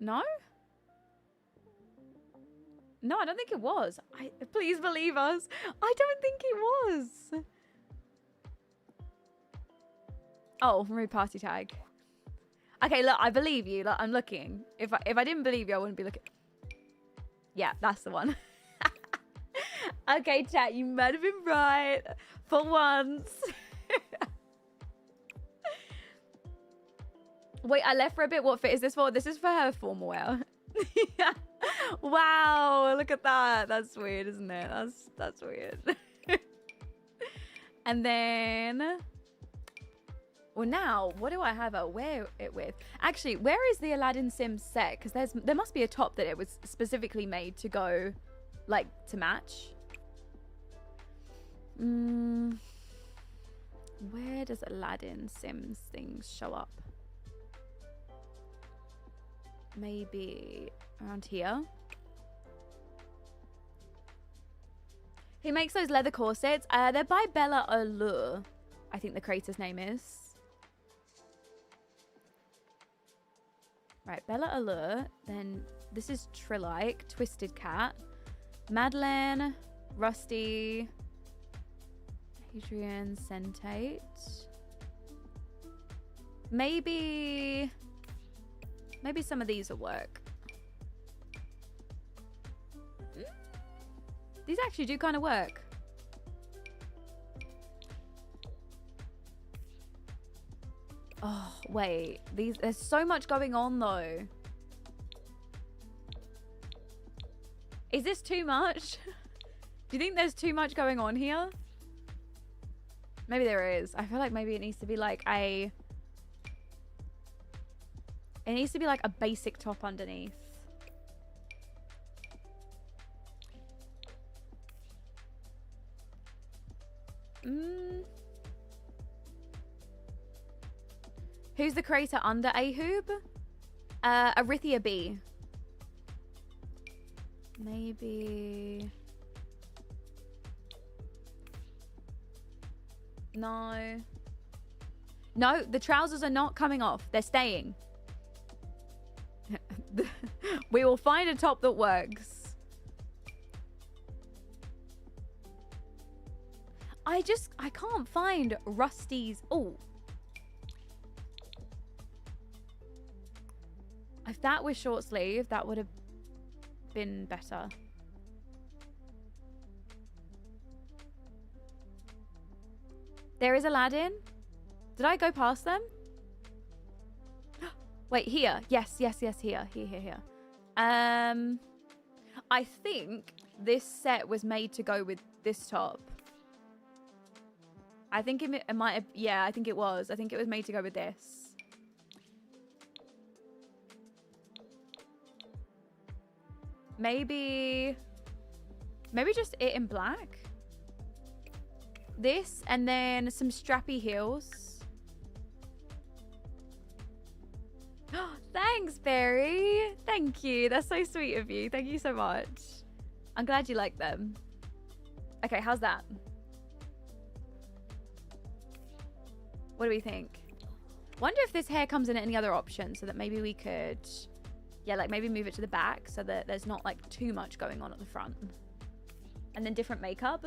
No? No, I don't think it was. Please believe us. I don't think it was. Oh, remove party tag. Okay, look, I believe you. Look, I'm looking. If I didn't believe you, I wouldn't be looking. Yeah, that's the one. Okay, chat, you might have been right for once. Wait, I left for a bit. What fit is this for? This is for her formal wear. Yeah. Wow, look at that. That's weird, isn't it? That's weird. And then, well, now what do I have her wear it with? Actually, where is the Aladdin Sims set? Because there must be a top that it was specifically made to go, like, to match. Where does Aladdin Sims things show up? Maybe around here. Who makes those leather corsets? They're by Bella Allure, I think the creator's name is. Right, Bella Allure. Then this is Trilike, Twisted Cat, Madeline, Rusty, Adrian, Sentate. Maybe some of these will work. These actually do kind of work. Oh, wait. There's so much going on, though. Is this too much? Do you think there's too much going on here? Maybe there is. I feel like maybe it needs to be like a... It needs to be like a basic top underneath. Who's the creator under Ahoob? Arithia B. Maybe... No. No, the trousers are not coming off. They're staying. We will find a top that works. I can't find Rusty's. Oh. If that was short sleeve, that would have been better. There is Aladdin. Did I go past them? Wait, here. Yes, here. Here. I think this set was made to go with this top. I think it might have... Yeah, I think it was. I think it was made to go with this. Maybe just it in black. This, and then some strappy heels. Thanks, Barry. Thank you. That's so sweet of you. Thank you so much. I'm glad you like them. Okay, how's that? What do we think? Wonder if this hair comes in any other option so that maybe we could... Yeah, like maybe move it to the back so that there's not like too much going on at the front. And then different makeup.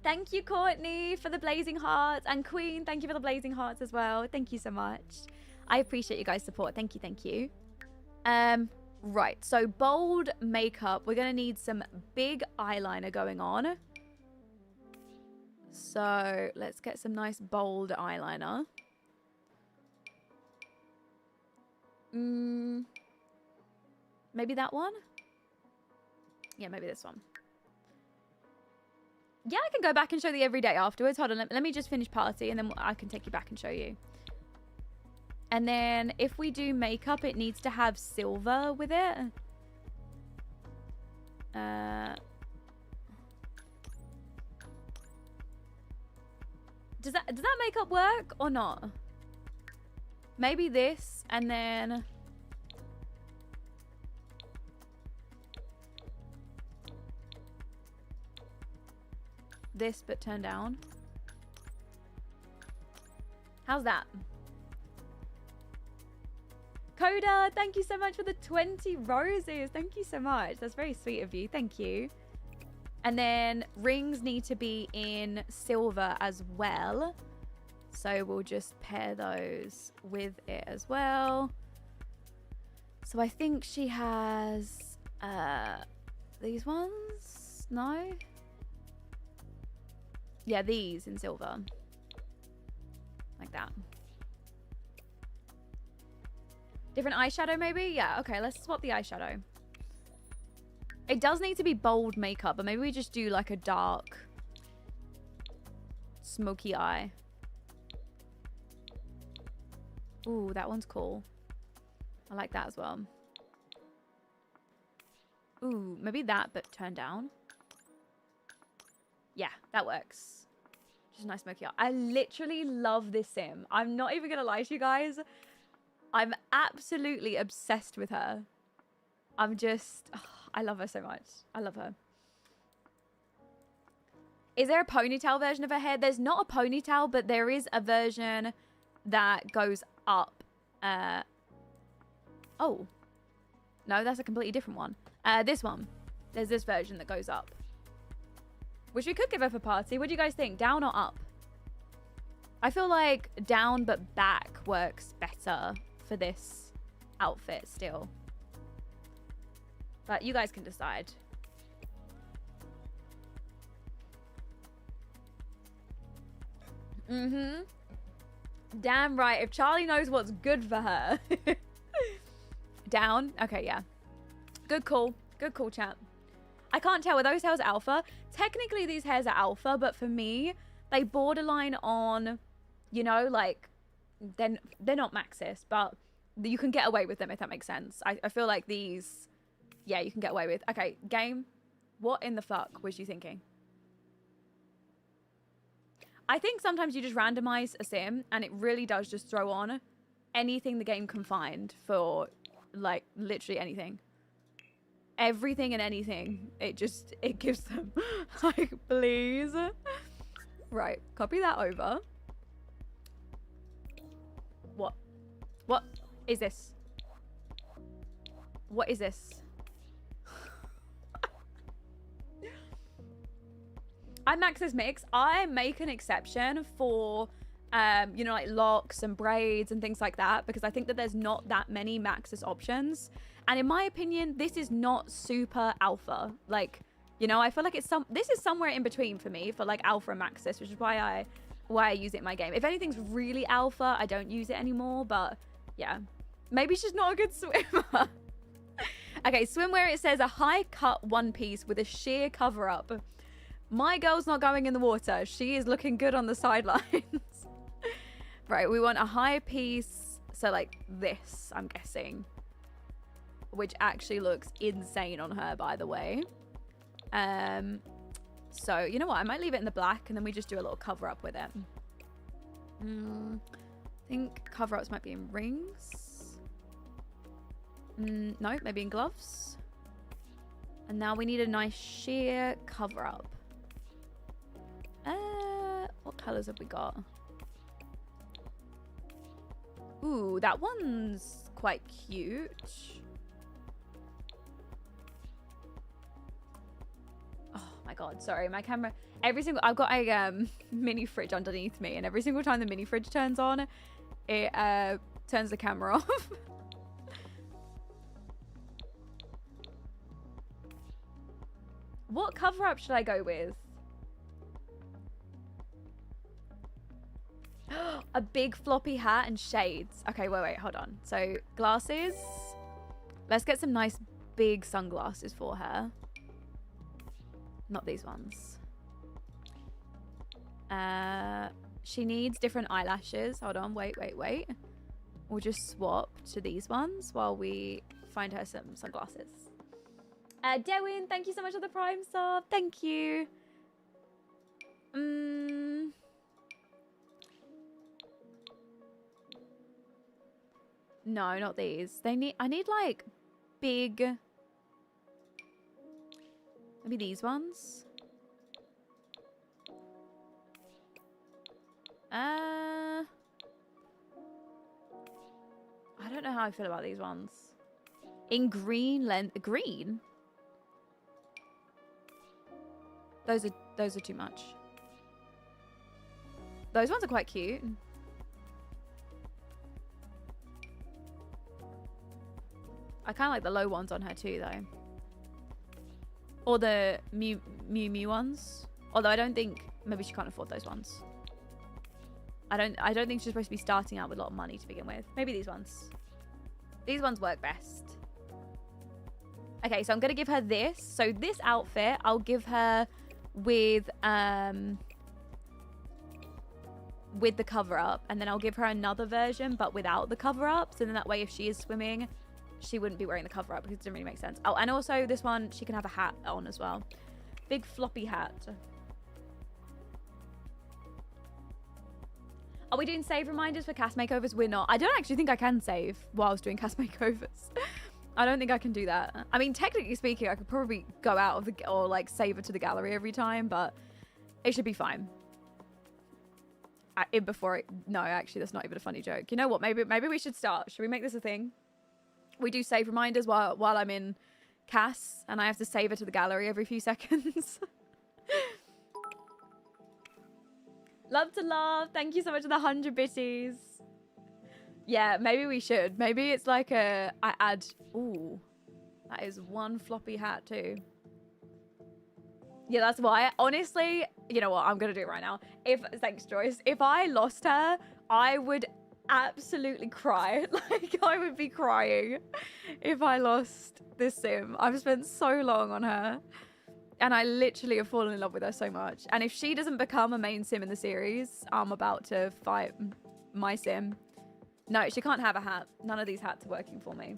Thank you, Courtney, for the blazing hearts. And Queen, thank you for the blazing hearts as well. Thank you so much. I appreciate you guys' support. Thank you. Right, so bold makeup. We're going to need some big eyeliner going on. So let's get some nice bold eyeliner. Maybe that one? Yeah, maybe this one. Yeah, I can go back and show the everyday afterwards. Hold on, let me just finish party and then I can take you back and show you. And then if we do makeup, it needs to have silver with it. Does that makeup work or not? Maybe this and then this but turn down. How's that? Coda, thank you so much for the 20 roses. Thank you so much. That's very sweet of you. Thank you. And then rings need to be in silver as well. So we'll just pair those with it as well. So I think she has these ones. No? Yeah, these in silver. Like that. Different eyeshadow maybe? Yeah, okay, let's swap the eyeshadow. It does need to be bold makeup, but maybe we just do like a dark smoky eye. Ooh, that one's cool. I like that as well. Ooh, maybe that, but turn down. Yeah, that works. Just a nice smoky eye. I literally love this sim. I'm not even gonna lie to you guys. I'm absolutely obsessed with her. I'm just... Oh, I love her so much. I love her. Is there a ponytail version of her hair? There's not a ponytail, but there is a version that goes up. Oh. No, that's a completely different one. This one. There's this version that goes up. Which we could give her for party. What do you guys think? Down or up? I feel like down but back works better for this outfit still. But you guys can decide. Mm-hmm. Damn right. If Charlie knows what's good for her. Down. Okay, yeah. Good call. Good call, chat. I can't tell. Are those hairs alpha? Technically, these hairs are alpha, but for me, they borderline on, you know, like, they're not Maxis, but you can get away with them, if that makes sense. I feel like these, yeah, you can get away with. Okay, game. What in the fuck was you thinking? I think sometimes you just randomize a sim, and it really does just throw on anything the game can find for, like, literally anything. Everything and anything. It gives them. Like, please. Right, copy that over. What? What is this? What is this? I Maxis mix. I make an exception for, you know, like locks and braids and things like that, because I think that there's not that many Maxis options. And in my opinion, this is not super alpha. Like, you know, I feel like this is somewhere in between for me for like alpha and Maxis, which is why I use it in my game. If anything's really alpha, I don't use it anymore, but yeah. Maybe she's not a good swimmer. Okay, swimwear, it says a high cut one piece with a sheer cover up. My girl's not going in the water. She is looking good on the sidelines. Right, we want a high piece. So like this, I'm guessing. Which actually looks insane on her, by the way. So, you know what? I might leave it in the black and then we just do a little cover up with it. I think cover ups might be in rings. No, maybe in gloves. And now we need a nice sheer cover up. What colors have we got? Ooh, that one's quite cute. Oh my god, sorry, my camera. I've got a mini fridge underneath me, and every single time the mini fridge turns on, it turns the camera off. What cover up should I go with? A big floppy hat and shades. Okay, wait, hold on. So, glasses. Let's get some nice big sunglasses for her. Not these ones. She needs different eyelashes. Hold on, wait. we'll just swap to these ones while we find her some sunglasses. Dewin, thank you so much for the Prime sub. Thank you. No, not these. I need like big. Maybe these ones. I don't know how I feel about these ones. In green green. Those are too much. Those ones are quite cute. I kind of like the low ones on her too, though. Or the Mew Mew ones. Although I don't think maybe she can't afford those ones. I don't think she's supposed to be starting out with a lot of money to begin with. Maybe these ones. These ones work best. Okay, so I'm gonna give her this. So this outfit, I'll give her with the cover up, and then I'll give her another version but without the cover up. So then that way, if she is swimming, she wouldn't be wearing the cover up because it doesn't really make sense. Oh, and also this one, she can have a hat on as well. Big floppy hat. Are we doing save reminders for cast makeovers? We're not. I don't actually think I can save whilst doing cast makeovers. I don't think I can do that. I mean, technically speaking, I could probably go out of the, or like save it to the gallery every time, but it should be fine. No, actually, that's not even a funny joke. You know what? Maybe we should start. Should we make this a thing? We do save reminders while I'm in CAS, and I have to save it to the gallery every few seconds. Love to love. Thank you so much for the 100 bitties. Yeah, maybe we should. Maybe it's like I add... Ooh, that is one floppy hat too. Yeah, that's why. Honestly, you know what? I'm going to do it right now. Thanks, Joyce. If I lost her, I would absolutely cry. Like, I would be crying if I lost this sim. I've spent so long on her. And I literally have fallen in love with her so much. And if she doesn't become a main sim in the series, I'm about to fight my sim. No, she can't have a hat. None of these hats are working for me.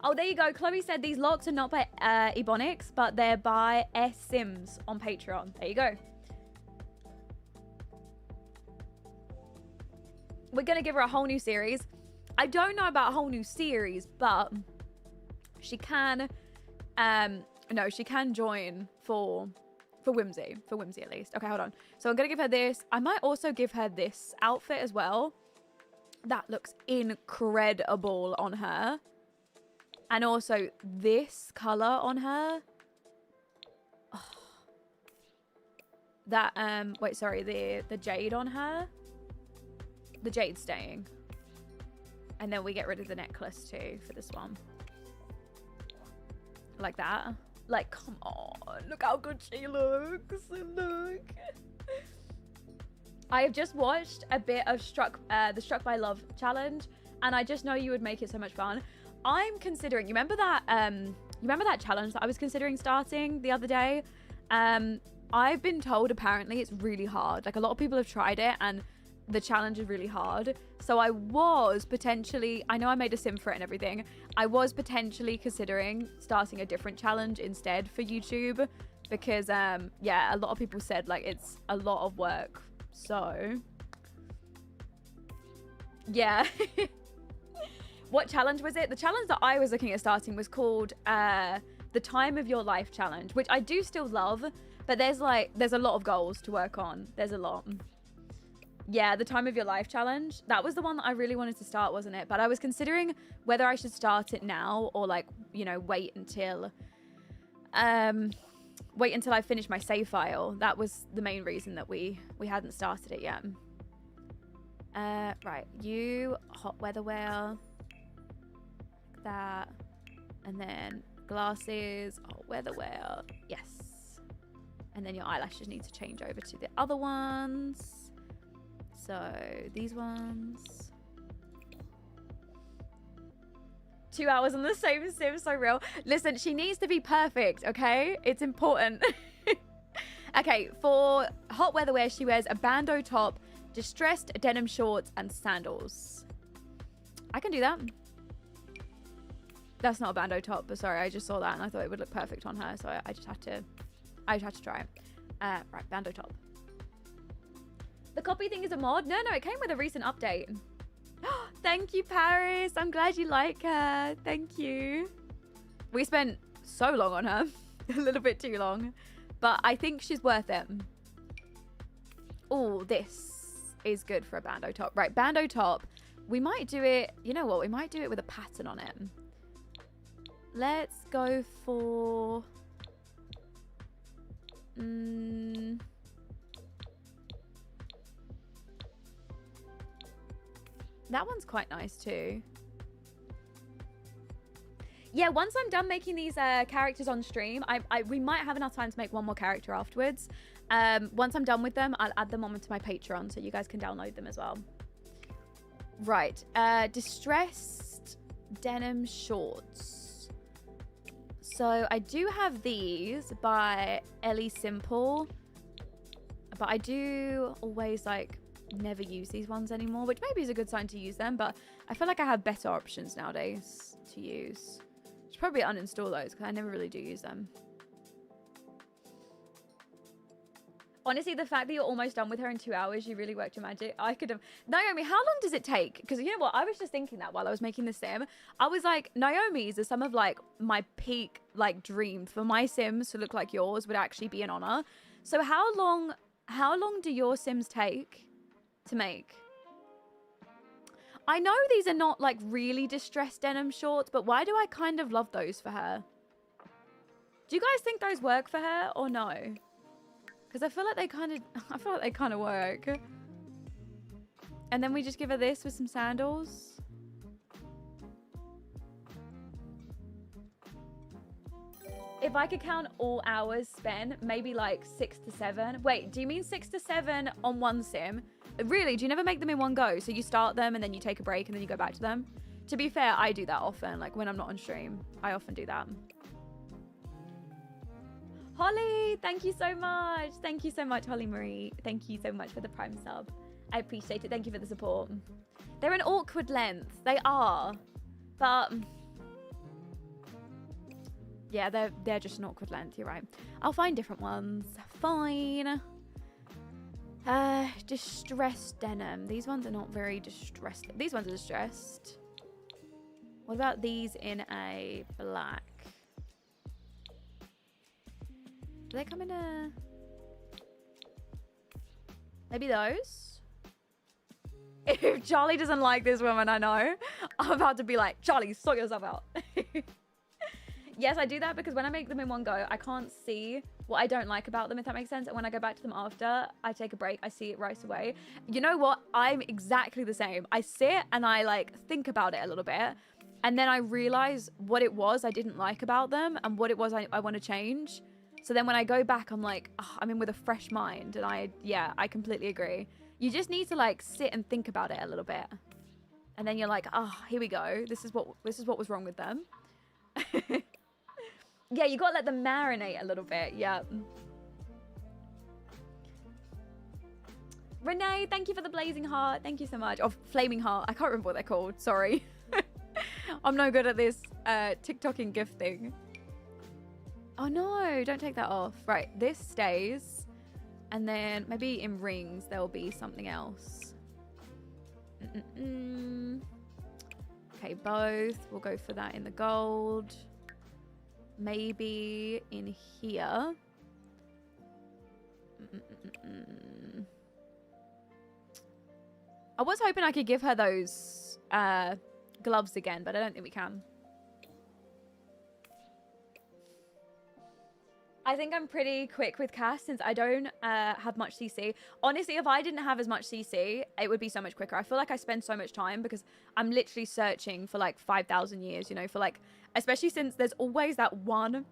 Oh, there you go. Chloe said these locks are not by Ebonics, but they're by S Sims on Patreon. There you go. We're going to give her a whole new series. I don't know about a whole new series, but she can, no, she can join for Whimsy. For Whimsy, at least. Okay, hold on. So I'm going to give her this. I might also give her this outfit as well. That looks incredible on her. And also this color on her. Oh. That, wait, sorry, the jade on her. The jade's staying. And then we get rid of the necklace too for this one. Like that. Like, come on. Look how good she looks. Look. I have just watched a bit of the Struck by Love challenge, and I just know you would make it so much fun. I'm considering, you remember that challenge that I was considering starting the other day? I've been told apparently it's really hard. Like, a lot of people have tried it and the challenge is really hard. So I was potentially, I know I made a sim for it and everything, I was potentially considering starting a different challenge instead for YouTube, because yeah, a lot of people said like it's a lot of work. So yeah. What challenge was it? The challenge that I was looking at starting was called the Time of Your Life challenge, which I do still love, but there's a lot of goals to work on. There's a lot. Yeah, the Time of Your Life challenge. That was the one that I really wanted to start, wasn't it? But I was considering whether I should start it now or, like, you know, wait until I finish my save file. That was the main reason that we hadn't started it yet. Right, you hot weather wear, like that, and then glasses, hot weather wear, yes. And then your eyelashes need to change over to the other ones. So these ones. 2 hours on the same sim, so real. Listen, she needs to be perfect, okay? It's important. Okay, for hot weather wear, she wears a bandeau top, distressed denim shorts, and sandals. I can do that. That's not a bandeau top, but sorry, I just saw that and I thought it would look perfect on her, so I just had to try it. Right, bandeau top. The copy thing is a mod? No, it came with a recent update. Thank you, Paris. I'm glad you like her. Thank you. We spent so long on her. A little bit too long. But I think she's worth it. Oh, this is good for a bandeau top. Right, bandeau top. We might do it... You know what? We might do it with a pattern on it. Let's go for... That one's quite nice too. Yeah, once I'm done making these characters on stream, we might have enough time to make one more character afterwards. Once I'm done with them, I'll add them onto my Patreon so you guys can download them as well. Right, distressed denim shorts. So I do have these by Ellie Simple, but I do always like never use these ones anymore, which maybe is a good sign to use them, but I feel like I have better options nowadays to use. Should probably uninstall those because I never really do use them. Honestly, the fact that you're almost done with her in 2 hours, you really worked your magic. I could have... Naomi, how long does it take? Because you know what? I was just thinking that while I was making the sim. I was like, Naomi's are some of like my peak like dreams for my sims to look like yours would actually be an honor. So how long do your sims take to make? I know these are not like really distressed denim shorts, but why do I kind of love those for her? Do you guys think those work for her or no? Because I feel like they kind of work. And then we just give her this with some sandals. If I could count all hours spent, maybe like 6 to 7. Wait, do you mean 6 to 7 on one sim? Really? Do you never make them in one go? So you start them and then you take a break and then you go back to them? To be fair, I do that often. Like when I'm not on stream, I often do that. Holly, thank you so much. Thank you so much, Holly Marie. Thank you so much for the Prime sub. I appreciate it. Thank you for the support. They're an awkward length. They are. But yeah, they're just an awkward length. You're right. I'll find different ones. Fine. Distressed denim. These ones are not very distressed. These ones are distressed. What about these in a black? Do they come in a... Maybe those? If Charlie doesn't like this woman, I know. I'm about to be like, Charlie, sort yourself out. Yes, I do that because when I make them in one go, I can't see what I don't like about them, if that makes sense. And when I go back to them after, I take a break, I see it right away. You know what? I'm exactly the same. I sit and I like think about it a little bit. And then I realize what it was I didn't like about them and what it was I want to change. So then when I go back, I'm like, oh, I'm in with a fresh mind. And I completely agree. You just need to like sit and think about it a little bit. And then you're like, oh, here we go. This is what was wrong with them. Yeah, you got to let them marinate a little bit. Yeah. Renee, thank you for the blazing heart. Thank you so much. Or flaming heart. I can't remember what they're called. Sorry. I'm no good at this TikToking gift thing. Oh no, don't take that off. Right, this stays. And then maybe in rings there will be something else. Okay, both. We'll go for that in the gold. Maybe in here. I was hoping I could give her those gloves again, but I don't think we can. I think I'm pretty quick with cast since I don't have much CC. Honestly, if I didn't have as much CC, it would be so much quicker. I feel like I spend so much time because I'm literally searching for like 5,000 years, you know, for like, especially since there's always that one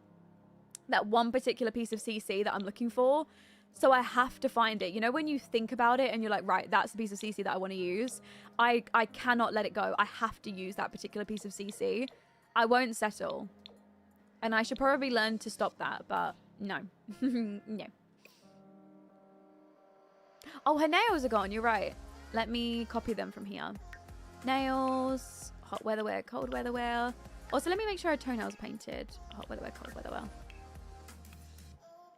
particular piece of CC that I'm looking for. So I have to find it. You know, when you think about it and you're like, right, that's the piece of CC that I want to use. I cannot let it go. I have to use that particular piece of CC. I won't settle. And I should probably learn to stop that, but no. No. Oh, her nails are gone. You're right. Let me copy them from here. Nails, hot weather wear, cold weather wear. Also, let me make sure her toenails are painted. Hot weather wear, cold weather wear.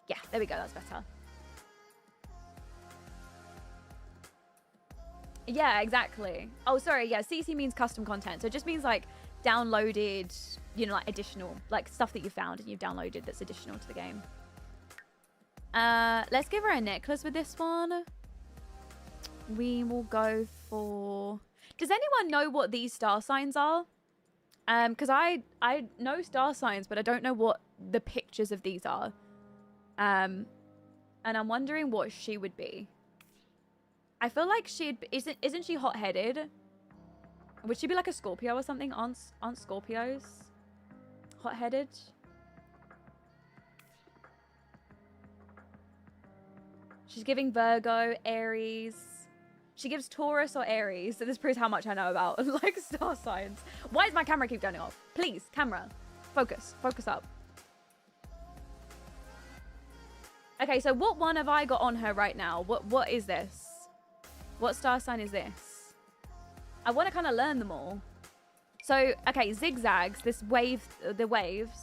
Yeah, there we go. That's better. Yeah, exactly. Oh, sorry. Yeah, CC means custom content. So it just means like downloaded, you know, like additional, like stuff that you found and you've downloaded that's additional to the game. Let's give her a necklace with this one. We will go for... Does anyone know what these star signs are? Because I know star signs, but I don't know what the pictures of these are. And I'm wondering what she would be. I feel like isn't she hot-headed? Would she be like a Scorpio or something? Aren't Scorpios hot-headed? She's giving Virgo, Aries. She gives Taurus or Aries. So this proves how much I know about like star signs. Why does my camera keep turning off? Please, camera. Focus. Focus up. Okay, so what one have I got on her right now? What is this? What star sign is this? I want to kind of learn them all. So, okay, zigzags, this wave, the waves.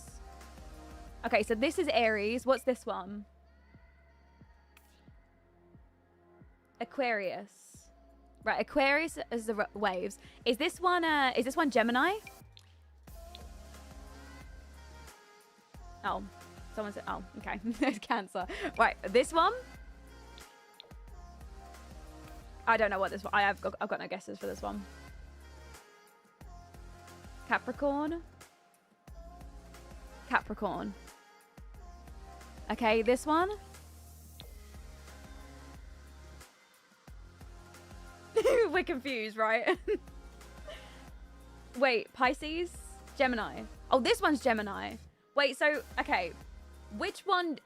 Okay, so this is Aries. What's this one? Aquarius. Right, Aquarius is the waves. Is this one Gemini? Oh, someone said, oh, okay. It's Cancer. Right, this one? I don't know what this one, I've got no guesses for this one. Capricorn. Capricorn. Okay, this one. We're confused, right? Wait, Pisces? Gemini. Oh, this one's Gemini. Wait, so, okay. Which one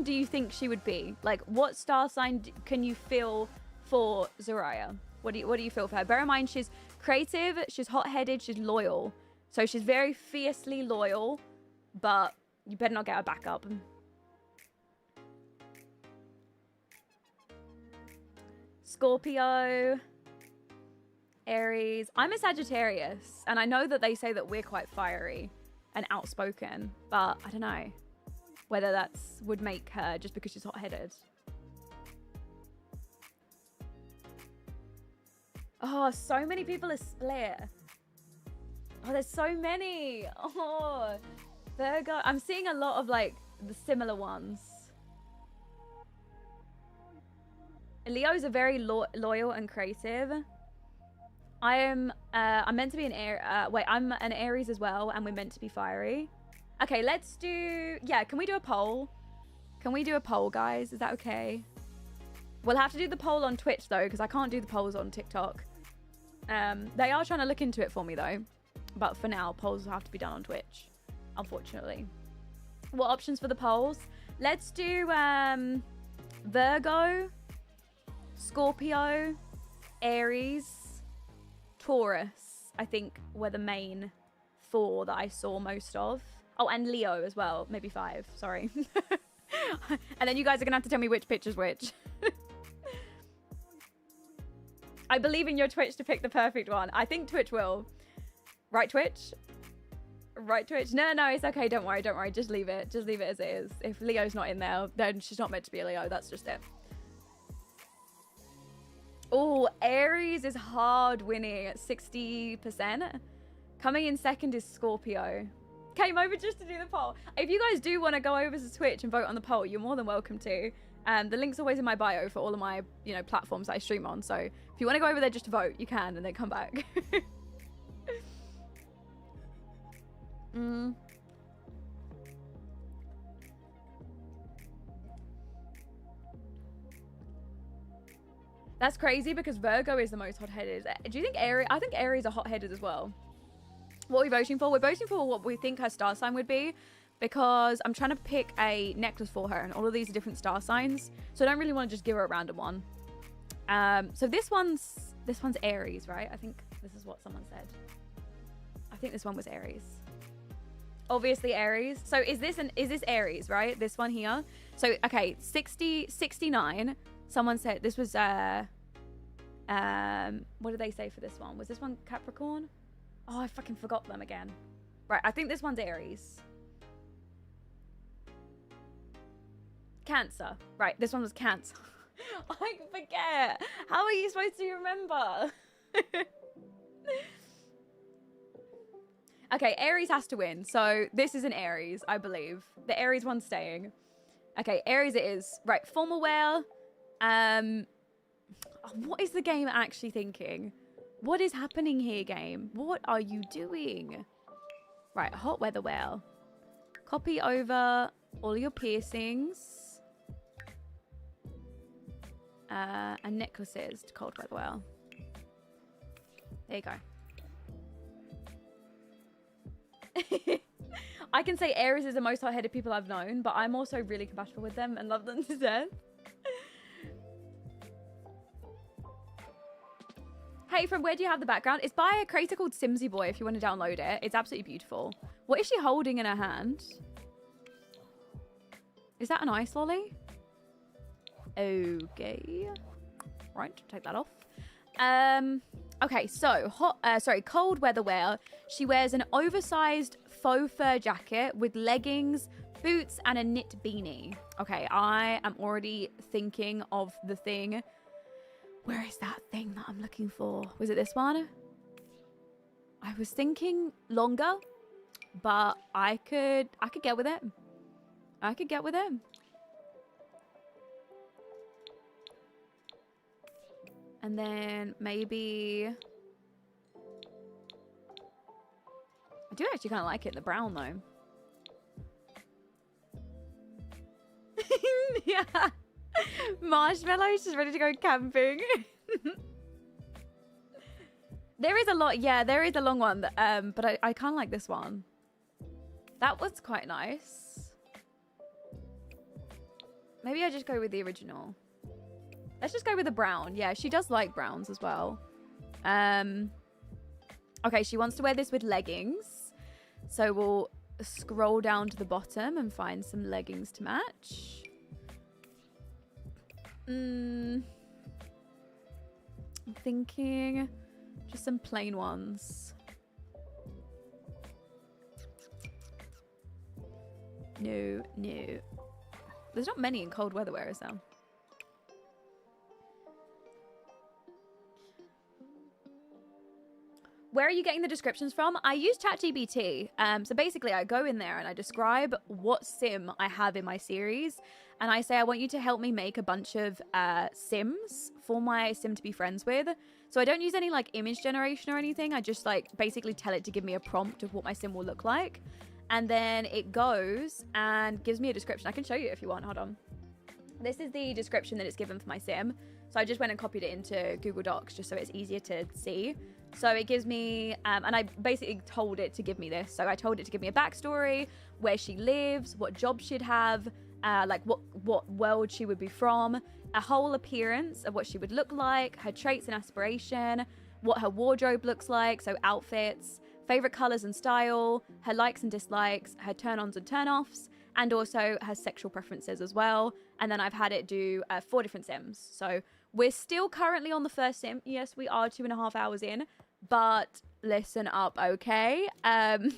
do you think she would be? Like, what star sign can you feel for Zariah? What do you feel for her? Bear in mind, she's creative, she's hot-headed, she's loyal. So she's very fiercely loyal, but you better not get her back up. Scorpio, Aries. I'm a Sagittarius, and I know that they say that we're quite fiery and outspoken, but I don't know whether that's would make her just because she's hot-headed. Oh, so many people are split. Oh, there's so many. Oh, Virgo. I'm seeing a lot of like the similar ones. Leos are very loyal and creative. I'm meant to be an I'm an Aries as well, and we're meant to be fiery. Okay, let's do, yeah, can we do a poll? Can we do a poll, guys? Is that okay? We'll have to do the poll on Twitch though, because I can't do the polls on TikTok. They are trying to look into it for me though. But for now, polls will have to be done on Twitch, unfortunately. What options for the polls? Let's do Virgo, Scorpio, Aries, Taurus, I think were the main 4 that I saw most of. Oh, and Leo as well. Maybe 5. Sorry. And then you guys are going to have to tell me which picture's which. I believe in your Twitch to pick the perfect one. I think Twitch will. Right, Twitch? Right, Twitch? No, it's okay. Don't worry. Just leave it. Just leave it as it is. If Leo's not in there, then she's not meant to be a Leo. That's just it. Oh, Aries is hard winning at 60%. Coming in second is Scorpio. Came over just to do the poll. If you guys do want to go over to Twitch and vote on the poll, you're more than welcome to. The link's always in my bio for all of my, platforms that I stream on. So if you want to go over there just to vote, you can, and then come back. That's crazy because Virgo is the most hot-headed. Do you think Aries? I think Aries are hot-headed as well. What are we voting for? We're voting for what we think her star sign would be, because I'm trying to pick a necklace for her, and all of these are different star signs. So I don't really want to just give her a random one. So this one's Aries, right? I think this is what someone said. I think this one was Aries. Obviously Aries. So is this Aries, right? This one here. So okay, 69, Someone said this was what did they say for this one? Was this one Capricorn? Oh, I fucking forgot them again. Right, I think this one's Aries. Cancer. Right, this one was Cancer. I forget. How are you supposed to remember? Okay, Aries has to win. So this is an Aries, I believe. The Aries one's staying. Okay, Aries it is. Right, formal wear. What is the game actually thinking? What is happening here, game? What are you doing? Right, hot weather wear. Copy over all your piercings. And necklaces to cold weather wear. There you go. I can say Aries is the most hot-headed people I've known, but I'm also really compatible with them and love them to death. Hey, from where do you have the background? It's by a creator called Simsy Boy if you want to download it. It's absolutely beautiful. What is she holding in her hand? Is that an ice lolly? Okay. Right, take that off. Okay, so cold weather wear. She wears an oversized faux fur jacket with leggings, boots, and a knit beanie. Okay, I am already thinking of the thing. Where is that thing that I'm looking for? Was it this one? I was thinking longer, but I could get with it. I could get with it. And then maybe... I do actually kind of like it in the brown, though. Yeah. Marshmallow, she's ready to go camping. There is a lot. Yeah, there is a long one. But I kind of like this one. That was quite nice. Maybe I just go with the original. Let's just go with the brown. Yeah, she does like browns as well. Okay, she wants to wear this with leggings. So we'll scroll down to the bottom and find some leggings to match. I'm thinking just some plain ones. No. There's not many in cold weather wear, is there? Where are you getting the descriptions from? I use ChatGPT. So basically I go in there and I describe what sim I have in my series. And I say, I want you to help me make a bunch of sims for my sim to be friends with. So I don't use any like image generation or anything. I just like basically tell it to give me a prompt of what my sim will look like. And then it goes and gives me a description. I can show you if you want. Hold on. This is the description that it's given for my sim. So I just went and copied it into Google Docs just so it's easier to see. So it gives me, and I basically told it to give me this. So I told it to give me a backstory, where she lives, what job she'd have, like what world she would be from, a whole appearance of what she would look like, her traits and aspiration, what her wardrobe looks like, so outfits, favorite colors and style, her likes and dislikes, her turn-ons and turn-offs, and also her sexual preferences as well. And then I've had it do 4 different sims. So we're still currently on the first sim. Yes, we are 2.5 hours in, but listen up, okay? I'm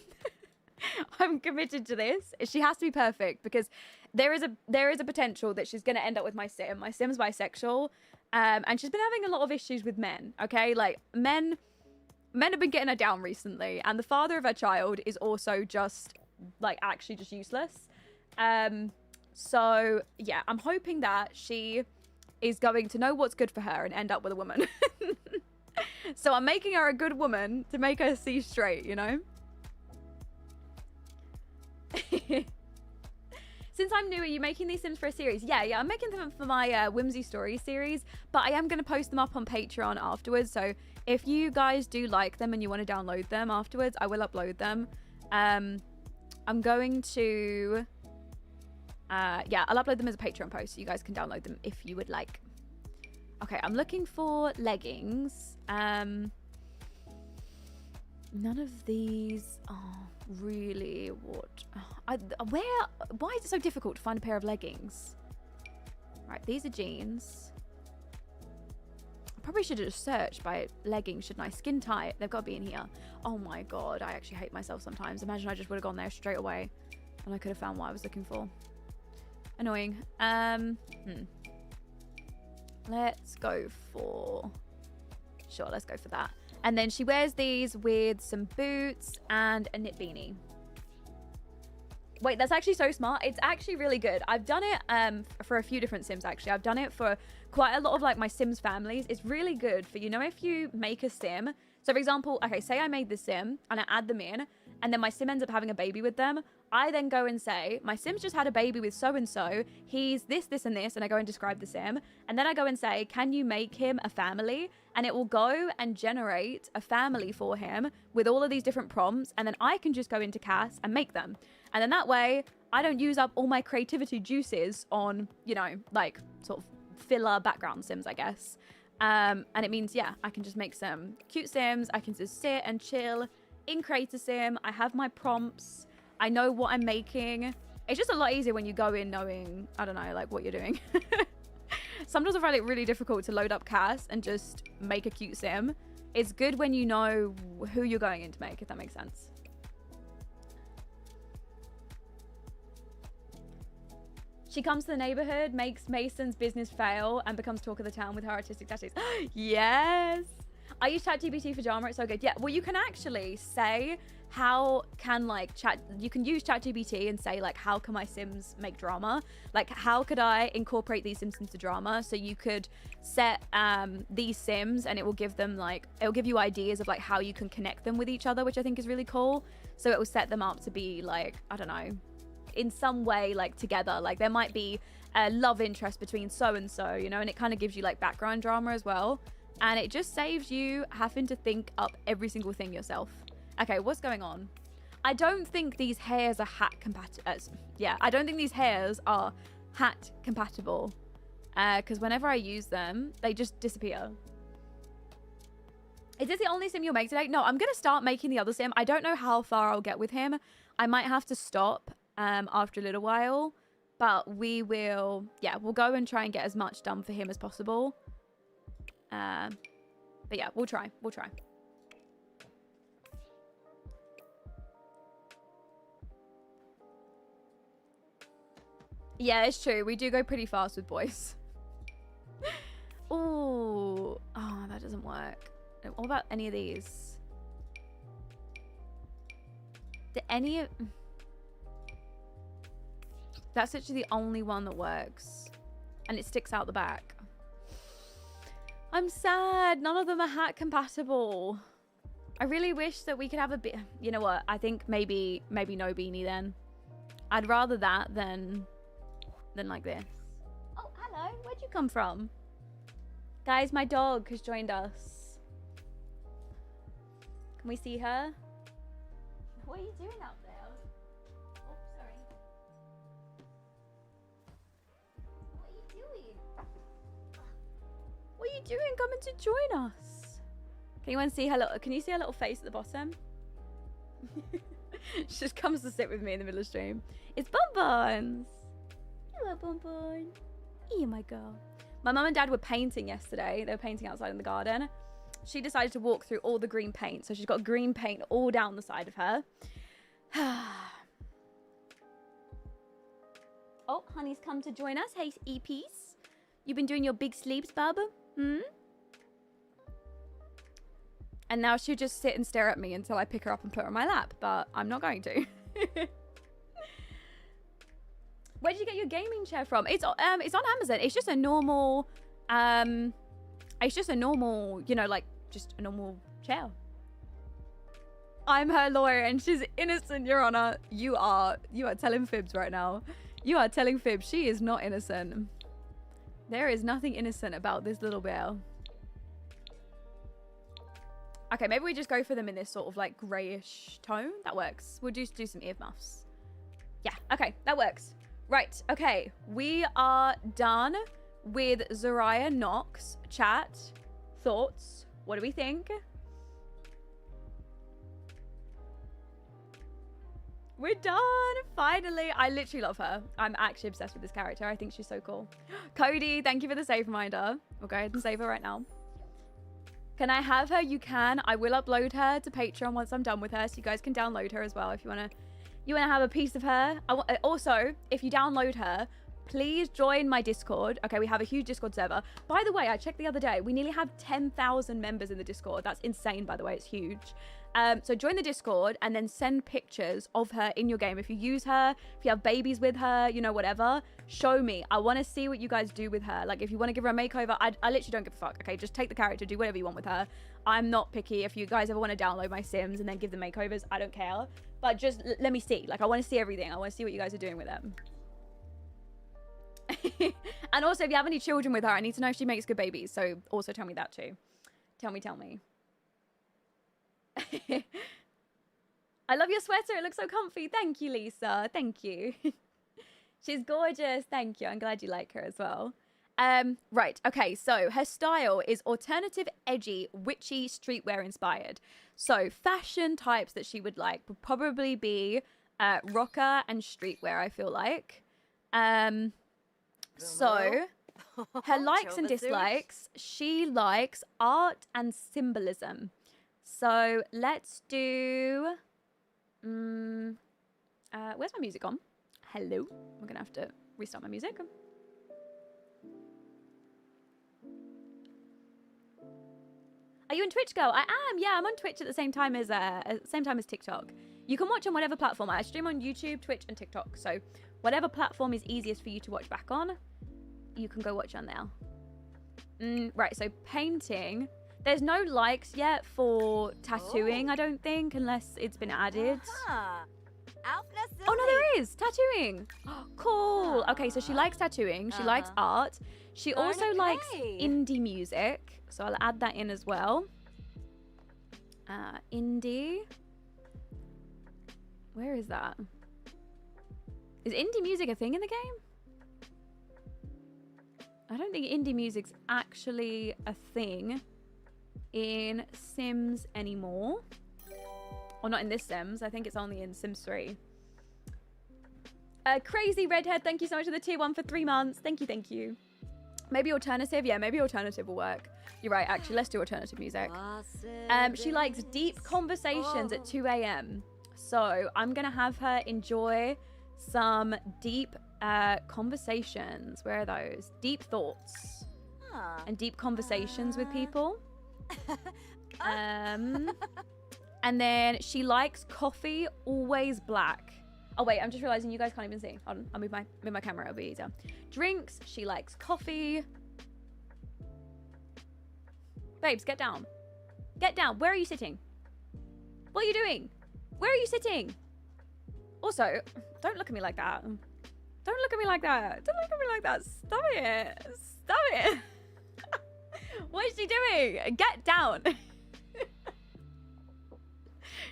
committed to this. She has to be perfect because there is a potential that she's going to end up with my sim. My sim's bisexual, and she's been having a lot of issues with men, okay? Like, men have been getting her down recently, and the father of her child is also just, like, actually just useless. So, yeah, I'm hoping that she is going to know what's good for her and end up with a woman. So I'm making her a good woman to make her see straight, you know? Since I'm new, are you making these sims for a series? Yeah, I'm making them for my Whimsy story series, but I am going to post them up on Patreon afterwards. So if you guys do like them and you want to download them afterwards, I will upload them. I'm going to... yeah, I'll upload them as a Patreon post so you guys can download them if you would like. Okay, I'm looking for leggings. None of these are really what... why is it so difficult to find a pair of leggings? Right, these are jeans. probably should have just searched by leggings, shouldn't I? Skin tight. They've got to be in here. Oh my god, I actually hate myself sometimes. Imagine I just would have gone there straight away and I could have found what I was looking for. Annoying. Let's go for... Sure, let's go for that. And then she wears these with some boots and a knit beanie. Wait, that's actually so smart. It's actually really good. I've done it for a few different Sims, actually. I've done it for quite a lot of like my Sims families. It's really good for, you know, if you make a Sim. So for example, okay, say I made the Sim and I add them in and then my Sim ends up having a baby with them. I then go and say, my Sim's just had a baby with so-and-so. He's this, this, and this. And I go and describe the Sim. And then I go and say, can you make him a family? And it will go and generate a family for him with all of these different prompts. And then I can just go into Cass and make them. And then that way, I don't use up all my creativity juices on, you know, like sort of filler background Sims, I guess. And it means, yeah, I can just make some cute Sims. I can just sit and chill in Creator Sim. I have my prompts. I know what I'm making. It's just a lot easier when you go in knowing, I don't know, like what you're doing. Sometimes I find it really difficult to load up Cass and just make a cute Sim. It's good when you know who you're going in to make, if that makes sense. She comes to the neighborhood, makes Mason's business fail, and becomes talk of the town with her artistic tattoos. Yes! I use ChatGPT for drama. It's so good. Yeah, well, you can actually say how can like you can use ChatGPT and say like, how can my Sims make drama? Like, how could I incorporate these Sims into drama? So you could set these Sims and it will give them like, it'll give you ideas of like how you can connect them with each other, which I think is really cool. So it will set them up to be like, I don't know, in some way like together. Like there might be a love interest between so-and-so, you know, and it kind of gives you like background drama as well. And it just saves you having to think up every single thing yourself. Okay, what's going on? I don't think these hairs are hat compatible. Yeah, I don't think these hairs are hat compatible. Because whenever I use them, they just disappear. Is this the only Sim you'll make today? No, I'm going to start making the other Sim. I don't know how far I'll get with him. I might have to stop after a little while. But we will, yeah, we'll go and try and get as much done for him as possible. But yeah, we'll try. We'll try. Yeah, it's true. We do go pretty fast with boys. Ooh. Oh, that doesn't work. What about any of these? Do any of... That's actually the only one that works. And it sticks out the back. I'm sad. None of them are hat compatible. I really wish that we could have a bit... You know what? I think maybe no beanie then. I'd rather that than like this. Oh, hello. Where'd you come from? Guys, my dog has joined us. Can we see her? What are you doing out there? Oh, sorry. What are you doing? What are you doing coming to join us? Can you see her little, can you see her little face at the bottom? She just comes to sit with me in the middle of stream. It's Bonbons. Hello, Bonbon. Yeah, my girl. My mum and dad were painting yesterday. They were painting outside in the garden. She decided to walk through all the green paint. So she's got green paint all down the side of her. Oh, honey's come to join us. Hey, E-Piece. You've been doing your big sleeps, bub? Hmm? And now she'll just sit and stare at me until I pick her up and put her on my lap. But I'm not going to. Where did you get your gaming chair from? It's on Amazon. It's just a normal, you know, like just a normal chair. I'm her lawyer and she's innocent, Your Honor. You are telling fibs right now. You are telling fibs. She is not innocent. There is nothing innocent about this little bear. Okay, maybe we just go for them in this sort of like grayish tone. That works. We'll just do some earmuffs. Yeah, okay, that works. Right, okay. We are done with Zariah Knox. Chat. Thoughts. What do we think? We're done. Finally. I literally love her. I'm actually obsessed with this character. I think she's so cool. Cody, thank you for the save reminder. We'll go ahead and save her right now. Can I have her? You can. I will upload her to Patreon once I'm done with her, so you guys can download her as well if you wanna have a piece of her. Also, if you download her, please join my Discord. Okay, we have a huge Discord server. By the way, I checked the other day. We nearly have 10,000 members in the Discord. That's insane, by the way. It's huge. So join the Discord and then send pictures of her in your game. If you use her, if you have babies with her, you know, whatever, show me. I want to see what you guys do with her. Like, if you want to give her a makeover, I literally don't give a fuck. Okay, just take the character, do whatever you want with her. I'm not picky. If you guys ever want to download my Sims and then give them makeovers, I don't care. But just let me see. Like, I want to see everything. I want to see what you guys are doing with them. And also, if you have any children with her, I need to know if she makes good babies. So also tell me that too. Tell me. I love your sweater. It looks so comfy. Thank you, Lisa. Thank you. She's gorgeous. Thank you. I'm glad you like her as well. Right. Okay. So her style is alternative, edgy, witchy, streetwear inspired. So fashion types that she would like would probably be rocker and streetwear, I feel like. So her likes and dislikes, she likes art and symbolism. So let's do, where's my music on? Hello. We're gonna have to restart my music. Are you in Twitch, girl? I am. Yeah, I'm on Twitch at the same time as TikTok. You can watch on whatever platform. I stream on YouTube, Twitch, and TikTok. So whatever platform is easiest for you to watch back on, you can go watch on there. Right. So painting. There's no likes yet for tattooing, I don't think, unless it's been added. Oh, no, there is. Tattooing. Cool. Okay, so she likes tattooing. She likes art. She also likes indie music. So I'll add that in as well. Indie. Where is that? Is indie music a thing in the game? I don't think indie music's actually a thing in Sims anymore. Or not in this Sims. I think it's only in Sims 3. Crazy Redhead, thank you so much for the tier 1 for 3 months. Thank you. Maybe alternative? Yeah, maybe alternative will work. You're right, actually. Let's do alternative music. She likes deep conversations at 2 a.m. So I'm going to have her enjoy some deep conversations. Where are those? Deep thoughts. And deep conversations with people. And then she likes coffee, always black. Oh wait, I'm just realizing you guys can't even see. Hold on, I'll move my camera, it'll be easier. Drinks, she likes coffee. Babes, get down. Get down. Where are you sitting? What are you doing? Where are you sitting? Also, don't look at me like that. Don't look at me like that. Don't look at me like that. Stop it. Stop it. What is she doing? Get down.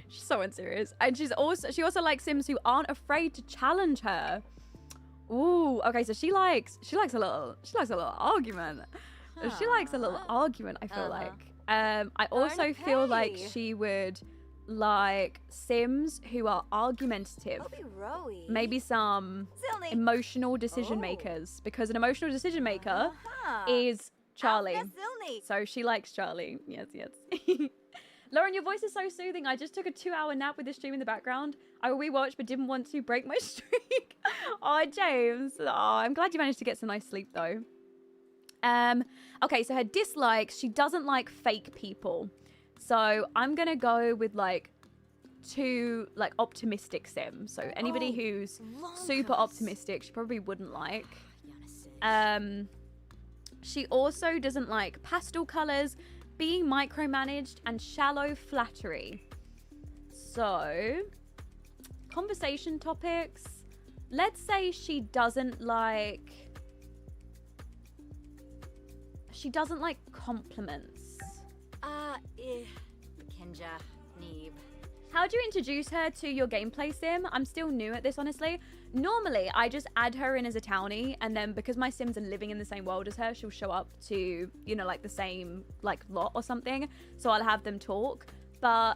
She's so unserious. And she also likes Sims who aren't afraid to challenge her. Ooh, okay, so she likes a little argument. She likes a little argument, I feel like. I also feel like she would like Sims who are argumentative. Maybe some emotional decision makers, because an emotional decision maker is Charlie. So she likes Charlie. Yes. Lauren, your voice is so soothing. I just took a 2-hour nap with the stream in the background. I rewatched but didn't want to break my streak. Oh, James. Oh, I'm glad you managed to get some nice sleep though. Okay, so her dislikes, she doesn't like fake people. So I'm gonna go with like 2 like optimistic Sims. So anybody who's super optimistic, she probably wouldn't like. She also doesn't like pastel colors, being micromanaged, and shallow flattery. So conversation topics, let's say she doesn't like compliments. How do you introduce her to your gameplay sim? I'm still new at this, honestly. Normally, I just add her in as a townie, and then because my Sims are living in the same world as her, she'll show up to, you know, like the same, like, lot or something. So I'll have them talk. But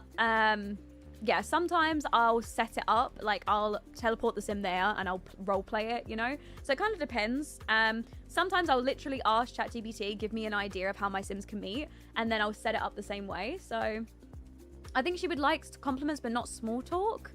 yeah, sometimes I'll set it up, like I'll teleport the sim there and I'll role play it, you know? So it kind of depends. Sometimes I'll literally ask ChatGPT, give me an idea of how my sims can meet, and then I'll set it up the same way. So I think she would like compliments, but not small talk.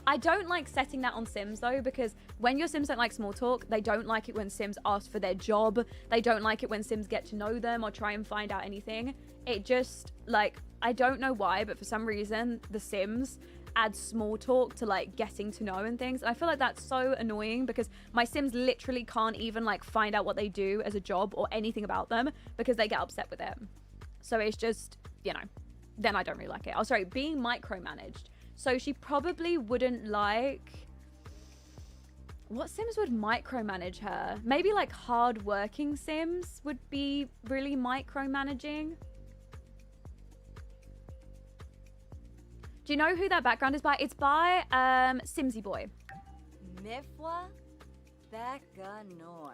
I don't like setting that on sims though, because when your sims don't like small talk, they don't like it when sims ask for their job. They don't like it when sims get to know them or try and find out anything. It just, like, I don't know why, but for some reason, the sims add small talk to like getting to know and things. And I feel like that's so annoying because my sims literally can't even like find out what they do as a job or anything about them because they get upset with it. So it's just, you know, then I don't really like it. Oh, sorry, being micromanaged. So she probably wouldn't like... What sims would micromanage her? Maybe like hard-working sims would be really micromanaging. Do you know who that background is by? It's by Simsy Boy.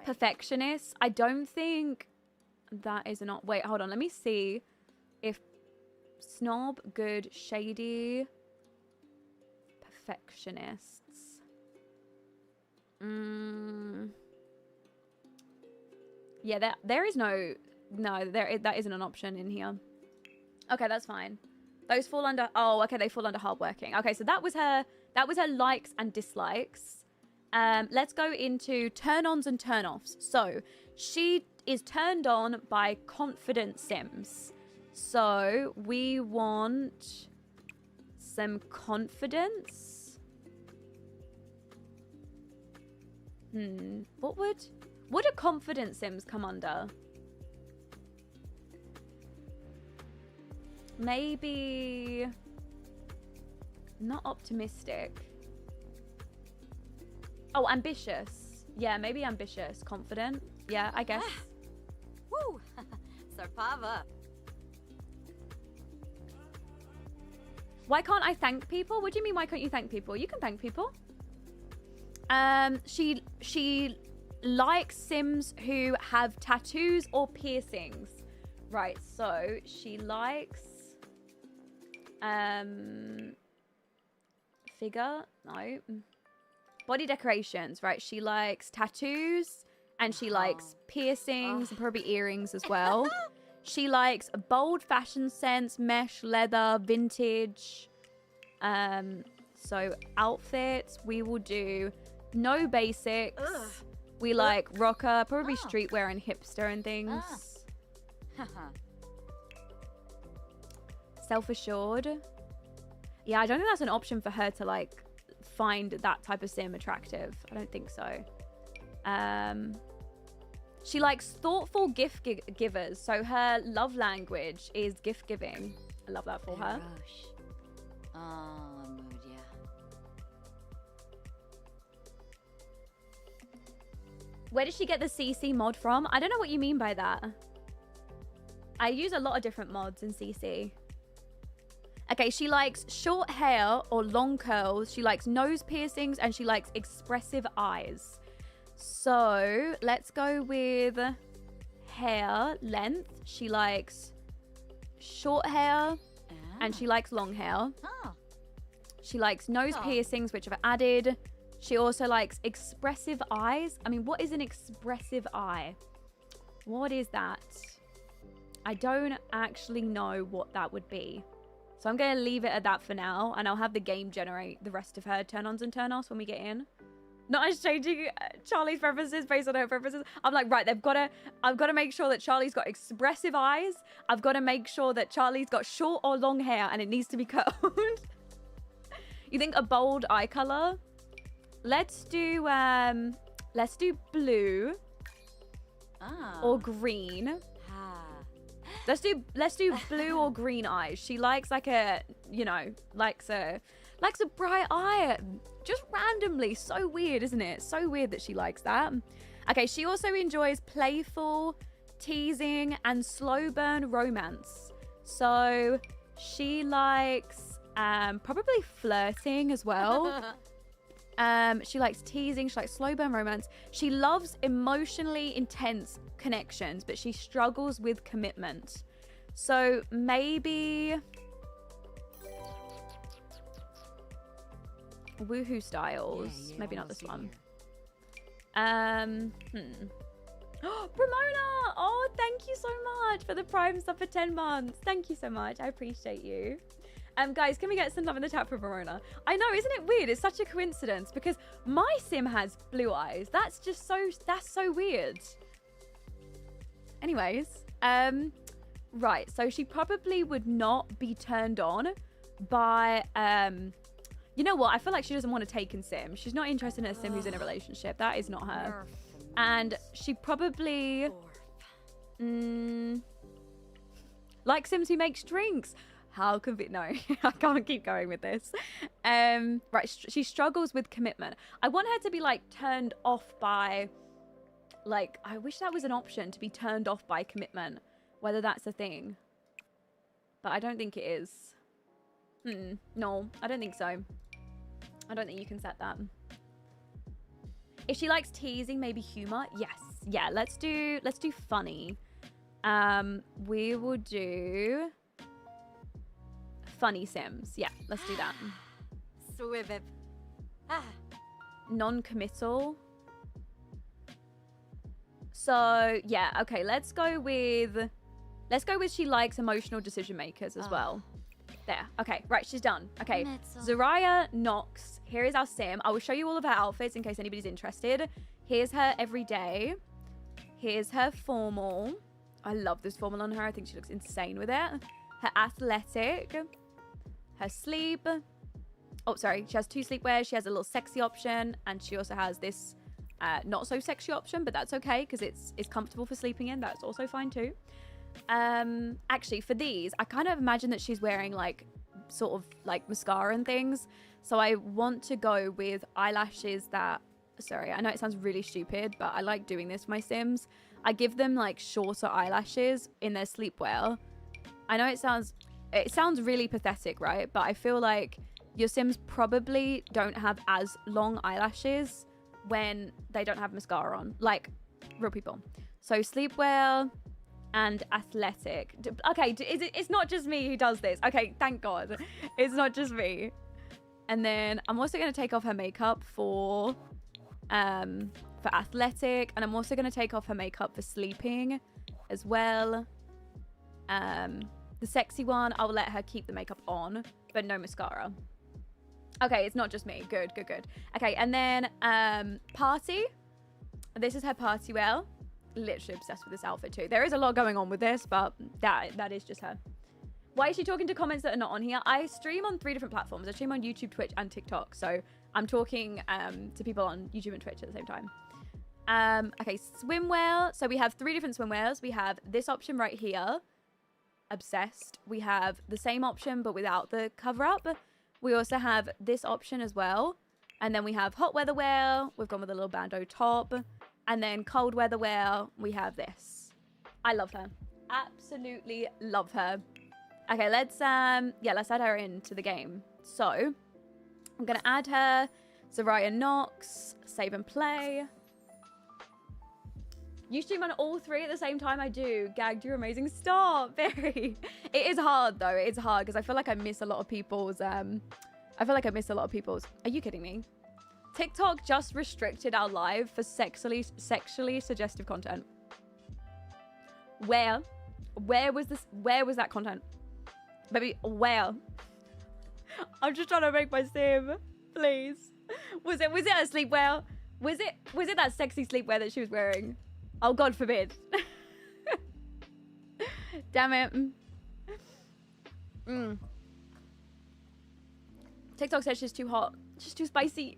Perfectionist. I don't think that is not... Wait, hold on. Let me see if snob, good, shady, perfectionists. Yeah, there is no... No, that isn't an option in here. Okay, that's fine. Those fall under... Oh, okay, they fall under hardworking. Okay, so that was her likes and dislikes. Let's go into turn-ons and turn-offs. So, she is turned on by confident sims. So, we want some confidence. What do confident sims come under? Maybe not optimistic. Oh, ambitious. Yeah, maybe ambitious. Confident. Yeah, I guess. Woo! Sarpava. Why can't I thank people? What do you mean, why can't you thank people? You can thank people. She likes sims who have tattoos or piercings. Right, so she likes figure, no. Body decorations, right? She likes tattoos and she likes piercings and probably earrings as well. She likes a bold fashion sense, mesh, leather, vintage. So outfits, we will do no basics. We like rocker, probably streetwear and hipster and things. Self-assured. Yeah, I don't think that's an option for her to like find that type of sim attractive. I don't think so. She likes thoughtful gift givers. So her love language is gift giving. I love that for her. Where did she get the CC mod from? I don't know what you mean by that. I use a lot of different mods in CC. Okay, she likes short hair or long curls. She likes nose piercings and she likes expressive eyes. So let's go with hair length. She likes short hair and she likes long hair. She likes nose piercings, which I've added. She also likes expressive eyes. I mean, what is an expressive eye? What is that? I don't actually know what that would be. So I'm going to leave it at that for now. And I'll have the game generate the rest of her turn-ons and turn-offs when we get in. Not as changing Charlie's preferences based on her preferences. I'm like, right, I've got to make sure that Charlie's got expressive eyes. I've got to make sure that Charlie's got short or long hair and it needs to be curled. You think a bold eye color? Let's do blue or green. Let's do blue or green eyes. She likes like a, you know, likes a bright eye. Just randomly. So weird, isn't it? So weird that she likes that. Okay, she also enjoys playful, teasing, and slow burn romance. So she likes probably flirting as well. She likes teasing, she likes slow burn romance. She loves emotionally intense connections, but she struggles with commitment. So maybe Woohoo styles. Yeah, Maybe not almost this a one. year. Ramona! Oh, thank you so much for the Prime sub for 10 months. Thank you so much. I appreciate you. Guys, can we get some love in the chat for Ramona? I know, isn't it weird? It's such a coincidence because my sim has blue eyes. That's so weird. Anyways, right. So she probably would not be turned on by, you know what? I feel like she doesn't want a taken sim. She's not interested in a sim who's in a relationship. That is not her. And she probably like sims who makes drinks. How convenient. No, I can't keep going with this. Right, she struggles with commitment. I want her to be like turned off by, like, I wish that was an option, to be turned off by commitment, whether that's a thing. But I don't think it is. No, I don't think so. I don't think you can set that. If she likes teasing, maybe humor. Yes. Yeah, let's do funny. We will do funny sims. Yeah, let's do that. Swibib. Ah. Non-committal. So, yeah, okay, let's go with she likes emotional decision makers as well. There. Okay, right, she's done. Okay. Zaraya Knox. Here is our sim. I will show you all of her outfits in case anybody's interested. Here's her everyday. Here's her formal. I love this formal on her. I think she looks insane with it. Her athletic. Her sleep. Oh, sorry. She has 2 sleepwear. She has a little sexy option. And she also has this not so sexy option, but that's okay because it's comfortable for sleeping in. That's also fine too. Actually, for these, I kind of imagine that she's wearing like sort of like mascara and things. So I want to go with eyelashes that, sorry, I know it sounds really stupid, but I like doing this for my sims. I give them like shorter eyelashes in their sleepwear. I know it sounds really pathetic, right? But I feel like your sims probably don't have as long eyelashes when they don't have mascara on, like real people. So sleepwear and athletic. Okay, it's not just me who does this. Okay, thank God. It's not just me. And then I'm also going to take off her makeup for athletic. And I'm also going to take off her makeup for sleeping as well. The sexy one, I'll let her keep the makeup on, but no mascara. Okay, it's not just me. Good. Okay, and then party. This is her party wear. Literally obsessed with this outfit too. There is a lot going on with this, but that is just her. Why is she talking to comments that are not on here? I stream on 3 different platforms. I stream on YouTube, Twitch, and TikTok. So I'm talking to people on YouTube and Twitch at the same time. Okay, swimwear. So we have 3 different swimwears. We have this option right here. Obsessed. We have the same option, but without the cover up. We also have this option as well. And then we have hot weather wear. We've gone with a little bandeau top. And then cold weather wear, we have this. I love her. Absolutely love her. Okay, let's add her into the game. So I'm gonna add her. Zaraya Knox, save and play. You stream on all 3 at the same time? I do. Gagged, you're amazing. Stop. Very. It is hard though. It's hard because I feel like I miss a lot of people's. Are you kidding me? TikTok just restricted our live for sexually suggestive content. Where was this? Where was that content? Baby, where? I'm just trying to make my sim, please. Was it a sleepwear? Was it that sexy sleepwear that she was wearing? Oh, God forbid. Damn it. TikTok says she's too hot. She's too spicy.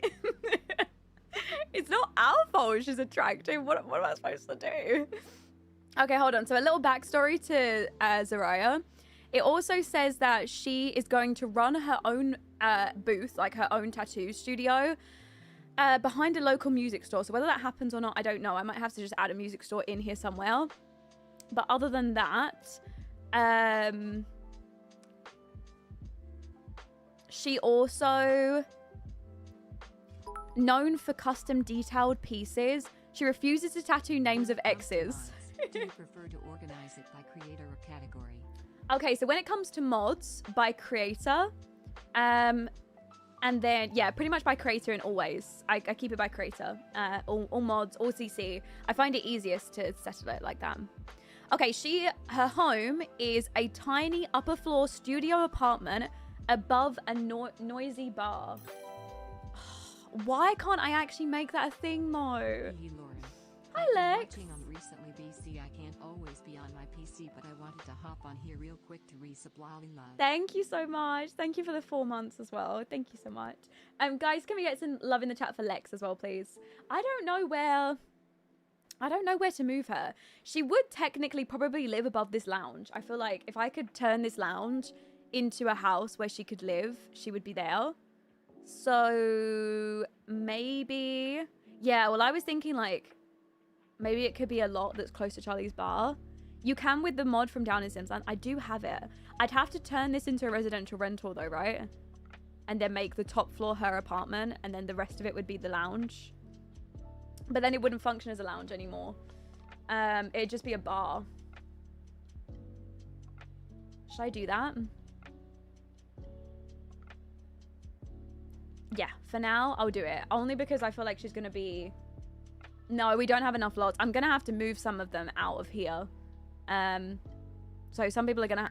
It's not our fault she's attractive. What am I supposed to do? Okay, hold on. So a little backstory to Zaraya. It also says that she is going to run her own booth, like her own tattoo studio, behind a local music store. So whether that happens or not, I don't know. I might have to just add a music store in here somewhere. But other than that, she also known for custom detailed pieces. She refuses to tattoo names of exes. Do you prefer to organize it by creator or category? Okay, so when it comes to mods by creator, and And then, yeah, pretty much by creator and always. I keep it by creator. All mods, all CC. I find it easiest to settle it like that. Okay, her home is a tiny upper floor studio apartment above a noisy bar. Why can't I actually make that a thing, though? Hey, Lauren. Hi, I've been Lex. watching on recently BC. I can't always be on my PC, but I wanted to hop on here real quick to MissLollypop. Thank you so much. Thank you for the 4 months as well. Thank you so much. Guys, can we get some love in the chat for Lex as well, please? I don't know where to move her. She would technically probably live above this lounge. I feel like if I could turn this lounge into a house where she could live, she would be there. So maybe, yeah, well, I was thinking like maybe it could be a lot that's close to Charlie's bar. You can with the mod from Down in Sims, and I do have it. I'd have to turn this into a residential rental though, right? And then make the top floor her apartment, and then the rest of it would be the lounge. But then it wouldn't function as a lounge anymore. It'd just be a bar. Should I do that? Yeah, for now, I'll do it. Only because I feel like she's going to be... No, we don't have enough lots. I'm going to have to move some of them out of here. So some people are going to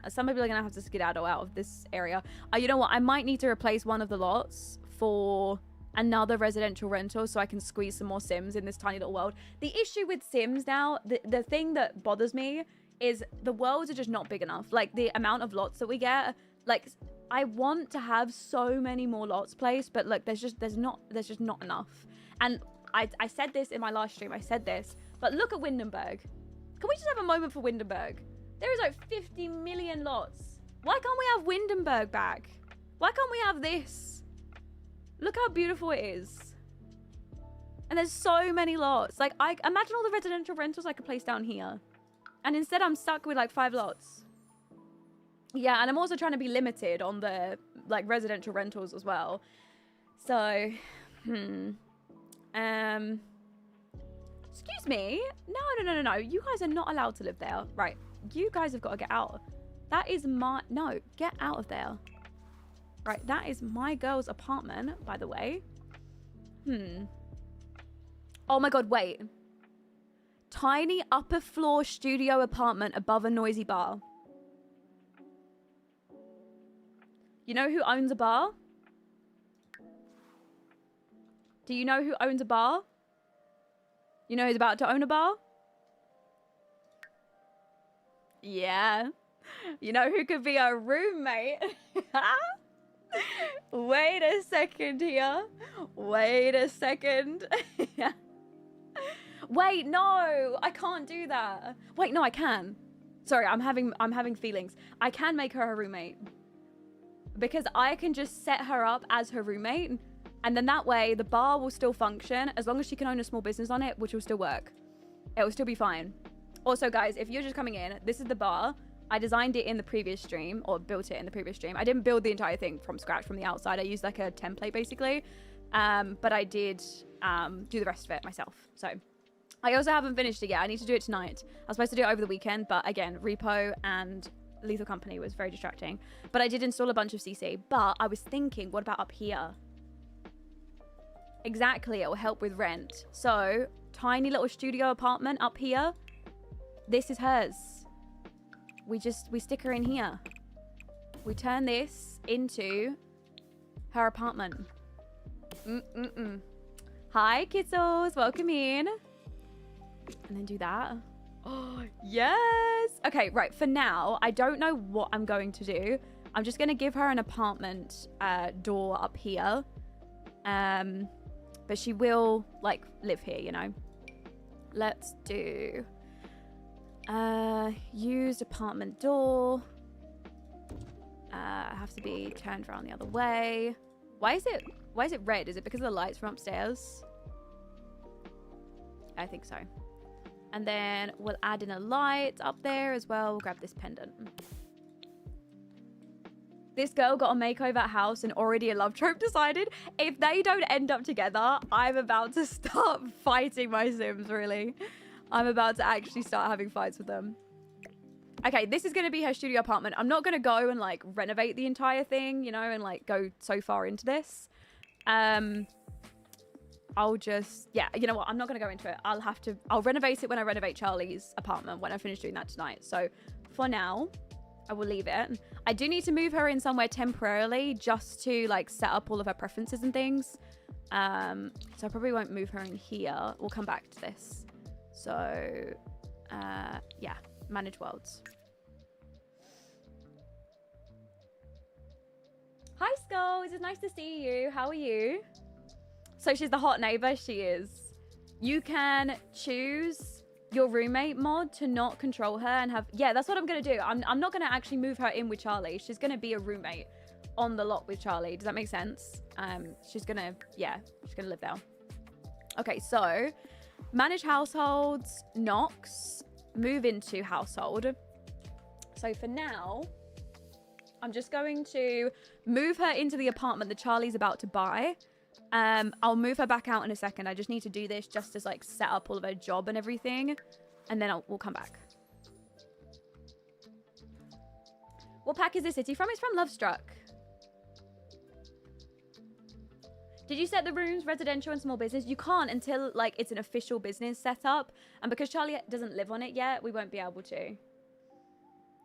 have to skedaddle out of this area. You know what? I might need to replace one of the lots for another residential rental so I can squeeze some more Sims in this tiny little world. The issue with Sims now, the thing that bothers me is the worlds are just not big enough. Like the amount of lots that we get, like I want to have so many more lots placed, but look, there's just not enough. And I said this in my last stream, I said this, but look at Windenburg. Can we just have a moment for Windenburg? There is like 50 million lots. Why can't we have Windenburg back? Why can't we have this? Look how beautiful it is. And there's so many lots. Like, I imagine all the residential rentals I could place down here. And instead I'm stuck with like 5 lots. Yeah, and I'm also trying to be limited on the like residential rentals as well. So, excuse me. No. You guys are not allowed to live there. Right. You guys have got to get out. That is my... No, get out of there. Right, that is my girl's apartment, by the way. Oh my god, wait. Tiny upper floor studio apartment above a noisy bar. You know who owns a bar? Do you know who owns a bar? You know who's about to own a bar? Yeah. You know who could be a roommate? Wait a second here. Wait a second. Wait, no, I can't do that. Wait, no, I can. Sorry, I'm having feelings. I can make her a roommate. Because I can just set her up as her roommate. And then that way, the bar will still function as long as she can own a small business on it, which will still work. It will still be fine. Also, guys, if you're just coming in, this is the bar. I designed it in the previous stream, or built it in the previous stream. I didn't build the entire thing from scratch from the outside. I used like a template, basically. But I did do the rest of it myself. So I also haven't finished it yet. I need to do it tonight. I was supposed to do it over the weekend, but again, Repo and Lethal Company was very distracting. But I did install a bunch of CC. But I was thinking, what about up here? Exactly, it will help with rent. So, tiny little studio apartment up here. This is hers. We stick her in here. We turn this into her apartment. Hi, kiddos. Welcome in. And then do that. Oh, yes. Okay, right. For now, I don't know what I'm going to do. I'm just going to give her an apartment door up here. But she will, like, live here, you know. Let's do... use apartment door. Have to be turned around the other way. Why is it red? Is it because of the lights from upstairs? I think so. And then we'll add in a light up there as well. We'll grab this pendant. This girl got a makeover house and already a love trope decided. If they don't end up together, I'm about to start fighting my Sims, really. I'm about to actually start having fights with them. Okay, this is going to be her studio apartment. I'm not going to go and, like, renovate the entire thing, you know, and, like, go so far into this. I'll just, yeah, you know what? I'm not going to go into it. I'll renovate it when I renovate Charlie's apartment when I finish doing that tonight. So for now, I will leave it. I do need to move her in somewhere temporarily just to like set up all of her preferences and things. So I probably won't move her in here. We'll come back to this. So, yeah, manage worlds. Hi, Skulls. It's nice to see you. How are you? So she's the hot neighbor. She is. You can choose your roommate mod to not control her and have... Yeah, that's what I'm going to do. I'm not going to actually move her in with Charlie. She's going to be a roommate on the lot with Charlie. Does that make sense? She's going to... Yeah, she's going to live there. Okay, so manage households, Knox, move into household. So for now, I'm just going to move her into the apartment that Charlie's about to buy. I'll move her back out in a second. I just need to do this just to like set up all of her job and everything. And then we'll come back. What pack is this city from? It's from Lovestruck. Did you set the rooms, residential and small business? You can't until like it's an official business set up. And because Charlie doesn't live on it yet, we won't be able to.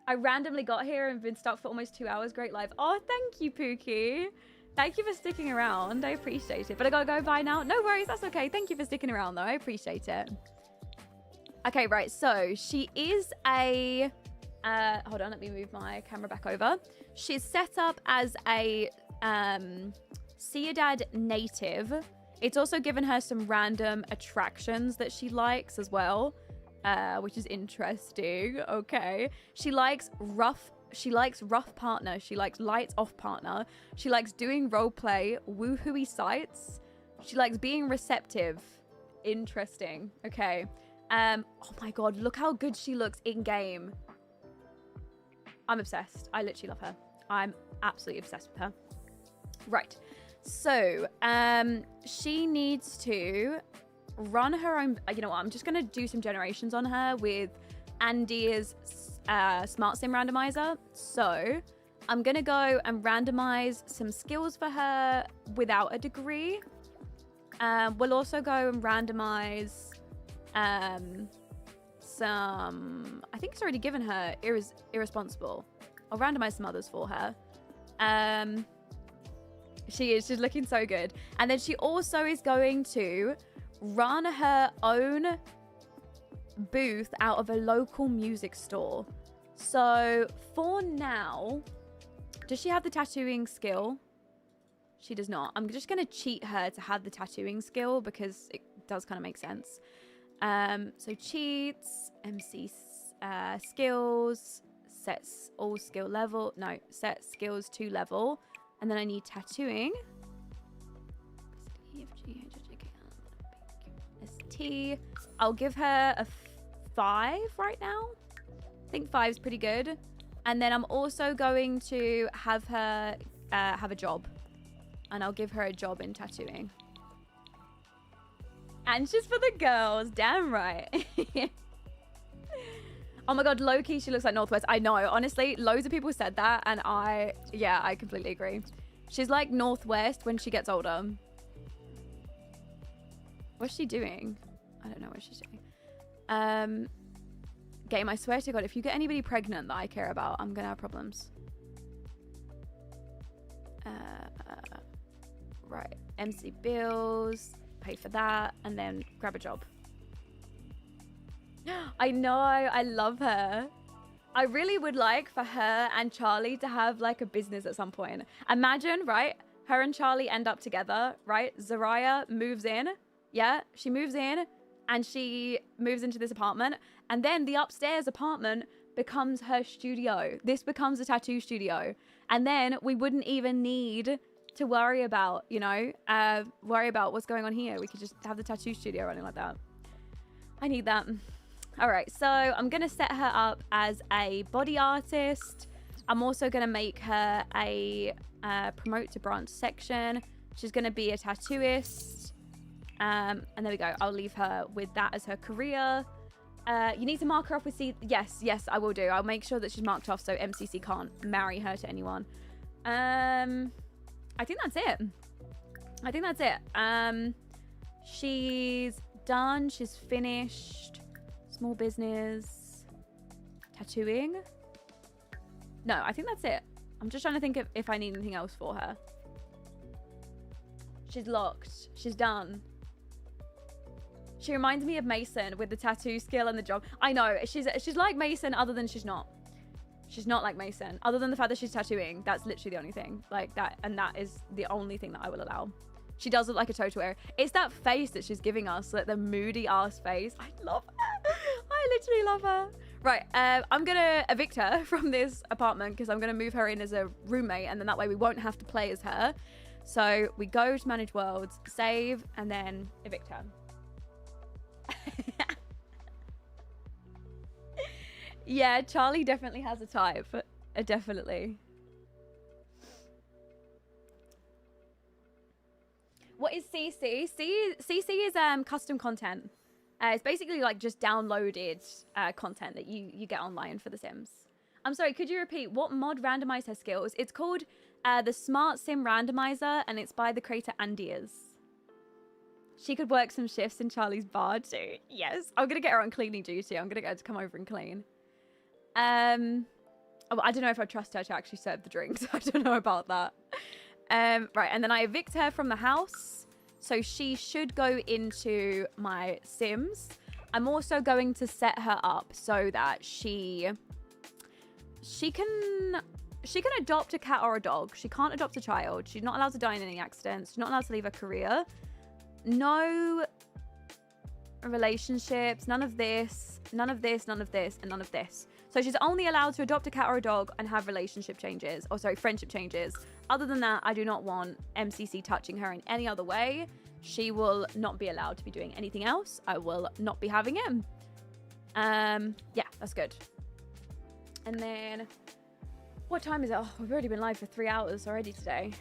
I randomly got here and been stuck for almost 2 hours. Great live. Oh, thank you, Pookie. Thank you for sticking around. I appreciate it. But I gotta go bye now. No worries. That's okay. Thank you for sticking around, though. I appreciate it. Okay, right. So she is a... hold on. Let me move my camera back over. She's set up as a Ciudad native. It's also given her some random attractions that she likes as well, which is interesting. Okay. She likes rough partner. She likes lights off partner. She likes doing roleplay, woohooey sights. She likes being receptive. Interesting. Okay. Oh my god, look how good she looks in game. I'm obsessed. I literally love her. I'm absolutely obsessed with her. Right. So, she needs to run her own... You know what? I'm just going to do some generations on her with Andy's Smart Sim randomizer. So I'm gonna go and randomize some skills for her without a degree. We'll also go and randomize some... I think it's already given her irresponsible. I'll randomize some others for her. She's looking so good. And then she also is going to run her own booth out of a local music store. So for now, does she have the tattooing skill? She does not. I'm just going to cheat her to have the tattooing skill because it does kind of make sense. So cheats, MC skills, sets all skill level. No, set skills to level. And then I need tattooing. ST. I'll give her a 5 right now. I think 5 is pretty good. And then I'm also going to have her have a job. And I'll give her a job in tattooing. Anxious for the girls. Damn right. Oh my god, low-key, she looks like Northwest. I know, honestly, loads of people said that. And I completely agree. She's like Northwest when she gets older. What's she doing? I don't know what she's doing. Game, I swear to God, if you get anybody pregnant that I care about, I'm gonna have problems. Right. MC bills, pay for that, and then grab a job. I know, I love her. I really would like for her and Charlie to have like a business at some point. Imagine, right? Her and Charlie end up together, right? Zariah moves in. Yeah, she moves in and she moves into this apartment. And then the upstairs apartment becomes her studio. This becomes a tattoo studio. And then we wouldn't even need to worry about, you know, worry about what's going on here. We could just have the tattoo studio running like that. I need that. All right, so I'm going to set her up as a body artist. I'm also going to make her a promote to branch section. She's going to be a tattooist. And there we go. I'll leave her with that as her career. You need to mark her off with C. Yes, I will do. I'll make sure that she's marked off so MCC can't marry her to anyone. I think that's it. I think that's it. She's done. She's finished. Small business. Tattooing. No, I think that's it. I'm just trying to think of if I need anything else for her. She's locked. She's done. She reminds me of Mason with the tattoo skill and the job. I know. She's like Mason other than she's not. She's not like Mason. Other than the fact that she's tattooing. That's literally the only thing. Like that. And that is the only thing that I will allow. She does look like a total error. It's that face that she's giving us. Like the moody ass face. I love her. I literally love her. Right. I'm going to evict her from this apartment because I'm going to move her in as a roommate. And then that way we won't have to play as her. So we go to manage worlds, save, and then evict her. Yeah, Charlie definitely has a type. Definitely. What is CC? CC is custom content. It's basically like just downloaded content that you get online for The Sims. I'm sorry, could you repeat what mod randomized her skills? It's called the Smart Sim Randomizer, and it's by the creator Andias. She could work some shifts in Charlie's bar too. Yes, I'm gonna get her on cleaning duty. I'm gonna get her to come over and clean. Oh, I don't know if I trust her to actually serve the drinks. I don't know about that. Right, and then I evict her from the house. So she should go into my Sims. I'm also going to set her up so that she can adopt a cat or a dog. She can't adopt a child. She's not allowed to die in any accidents. She's not allowed to leave her career. No relationships, none of this, none of this, none of this, and none of this. So she's only allowed to adopt a cat or a dog and have relationship changes, or sorry, friendship changes. Other than that, I do not want MCC touching her in any other way. She will not be allowed to be doing anything else. I will not be having him. Yeah, that's good. And then, what time is it? Oh, we've already been live for 3 hours already today.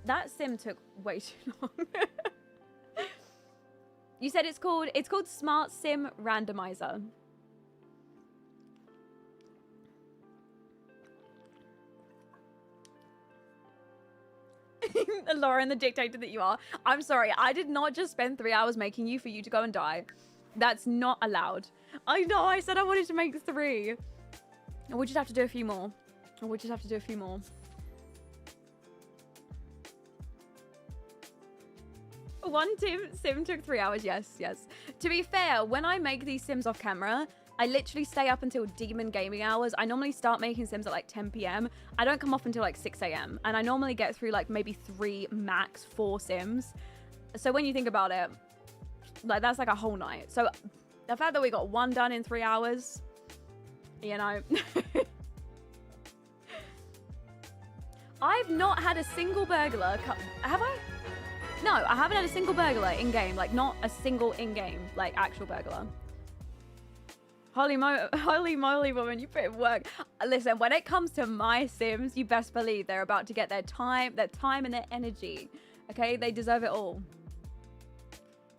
That sim took way too long. You said it's called Smart Sim Randomizer. Lauren, the dictator that you are. I'm sorry, I did not just spend 3 hours making you for you to go and die. That's not allowed. I know, I said I wanted to make 3. We'll just have to do a few more. We'll just have to do a few more. One sim took 3 hours. Yes. To be fair, when I make these sims off camera, I literally stay up until demon gaming hours. I normally start making sims at like 10 p.m. I don't come off until like 6 a.m. And I normally get through like maybe 3, max 4 sims. So when you think about it, like that's like a whole night. So the fact that we got 1 done in 3 hours, you know. I've not had a single burglar. Have I? No, I haven't had a single burglar in-game. Like, not a single in-game, like, actual burglar. Holy moly, woman, you put in work. Listen, when it comes to my Sims, you best believe they're about to get their time and their energy. Okay? They deserve it all.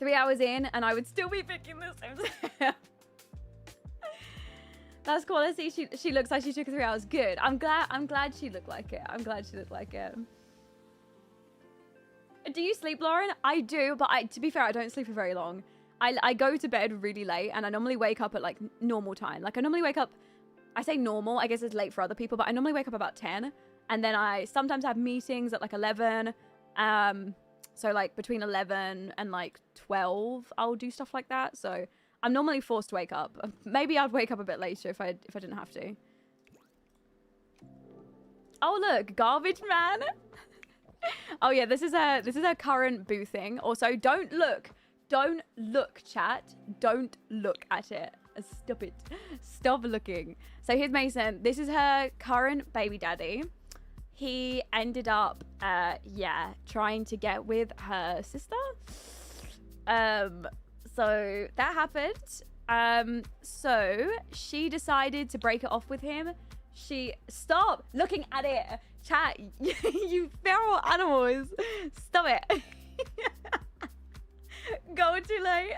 3 hours in, and I would still be picking the Sims. That's quality. She looks like she took 3 hours. Good. I'm glad she looked like it. I'm glad she looked like it. Do you sleep, Lauren? I do, but to be fair, I don't sleep for very long. I go to bed really late, and I normally wake up at like normal time. Like I normally wake up, I say normal, I guess it's late for other people, but I normally wake up about 10, and then I sometimes have meetings at like 11. So like between 11 and like 12, I'll do stuff like that. So I'm normally forced to wake up. Maybe I'd wake up a bit later if I didn't have to. Oh look, garbage man. Oh yeah, this is a current boo thing. Also, don't look, chat. Don't look at it. Stop it. Stop looking. So here's Mason. This is her current baby daddy. He ended up, yeah, trying to get with her sister. So that happened. So she decided to break it off with him. Stop looking at it. Chat, you feral animals. Stop it. Go too late.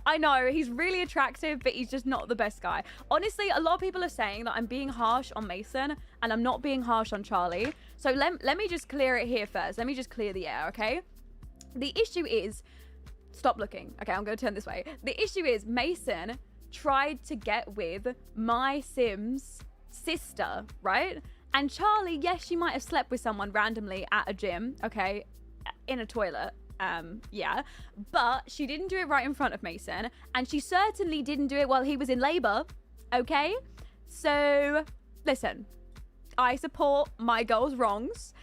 I know, he's really attractive, but he's just not the best guy. Honestly, a lot of people are saying that I'm being harsh on Mason, and I'm not being harsh on Charlie. So let me just clear it here first. Let me just clear the air, okay? The issue is... Stop looking. Okay, I'm going to turn this way. The issue is Mason tried to get with my Sim's sister, right? And Charlie, yes, she might have slept with someone randomly at a gym, okay? In a toilet. Yeah, but she didn't do it right in front of Mason, and she certainly didn't do it while he was in labor, okay? So listen, I support my girl's wrongs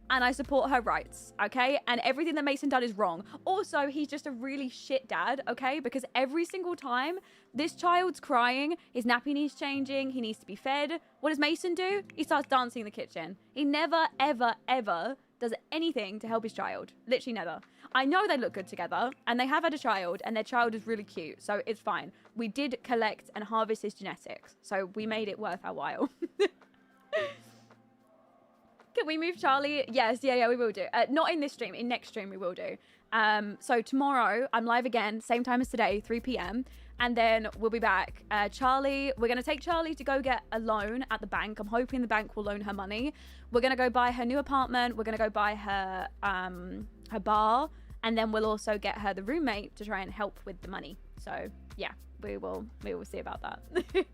and I support her rights, okay? And everything that Mason done is wrong. Also, he's just a really shit dad, okay? Because every single time this child's crying, his nappy needs changing, he needs to be fed, what does Mason do? He starts dancing in the kitchen. He never, ever, ever does anything to help his child. Literally never. I know they look good together, and they have had a child, and their child is really cute, so it's fine. We did collect and harvest his genetics, so we made it worth our while. Can we move Charlie? Yes, yeah, we will do. Not in this stream. In next stream, we will do. So tomorrow, I'm live again, same time as today, 3 p.m. And then we'll be back. Charlie, we're going to take Charlie to go get a loan at the bank. I'm hoping the bank will loan her money. We're going to go buy her new apartment. We're going to go buy her her bar. And then we'll also get her the roommate to try and help with the money. So, yeah, we will see about that.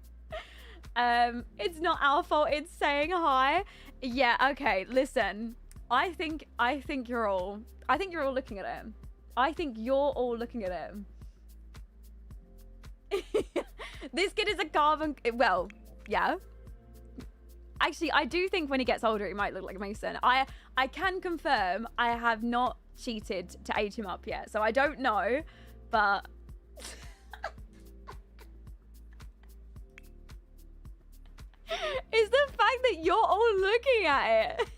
It's not our fault, it's saying hi. Yeah, okay, listen. I think you're all looking at him. I think you're all looking at him. This kid is a carbon, well, yeah. Actually, I do think when he gets older, he might look like Mason. I can confirm I have not cheated to age him up yet, so I don't know, but it's the fact that you're all looking at it.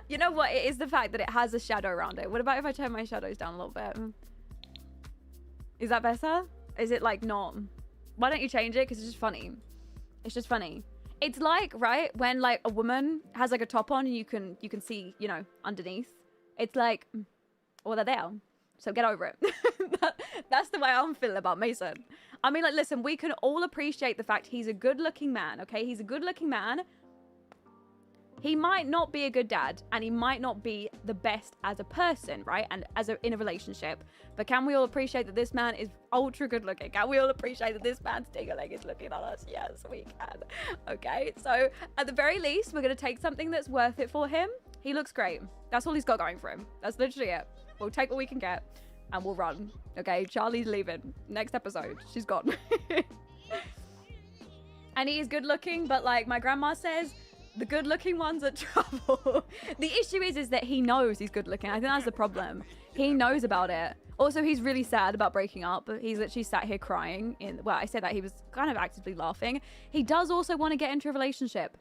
You know what? It is the fact that it has a shadow around it. What about if I turn my shadows down a little bit? Is that better? Is it like not? Why don't you change it? Because it's just funny. It's just funny. It's like, right, when like a woman has like a top on and you can see, you know, underneath. It's like, well, they're there. So get over it. That's the way I'm feeling about Mason. I mean, like, listen, we can all appreciate the fact he's a good-looking man, okay? He's a good-looking man. He might not be a good dad, and he might not be the best as a person, right? And in a relationship. But can we all appreciate that this man is ultra good-looking? Can we all appreciate that this man's leg is looking at us? Yes, we can. Okay, so at the very least, we're going to take something that's worth it for him. He looks great. That's all he's got going for him. That's literally it. We'll take what we can get. And we'll run. Okay, Charlie's leaving. Next episode, she's gone. And he is good looking, but like my grandma says, the good looking ones are trouble. The issue is that he knows he's good looking. I think that's the problem. He knows about it. Also, he's really sad about breaking up. He's literally sat here crying. Well, I said that he was kind of actively laughing. He does also want to get into a relationship.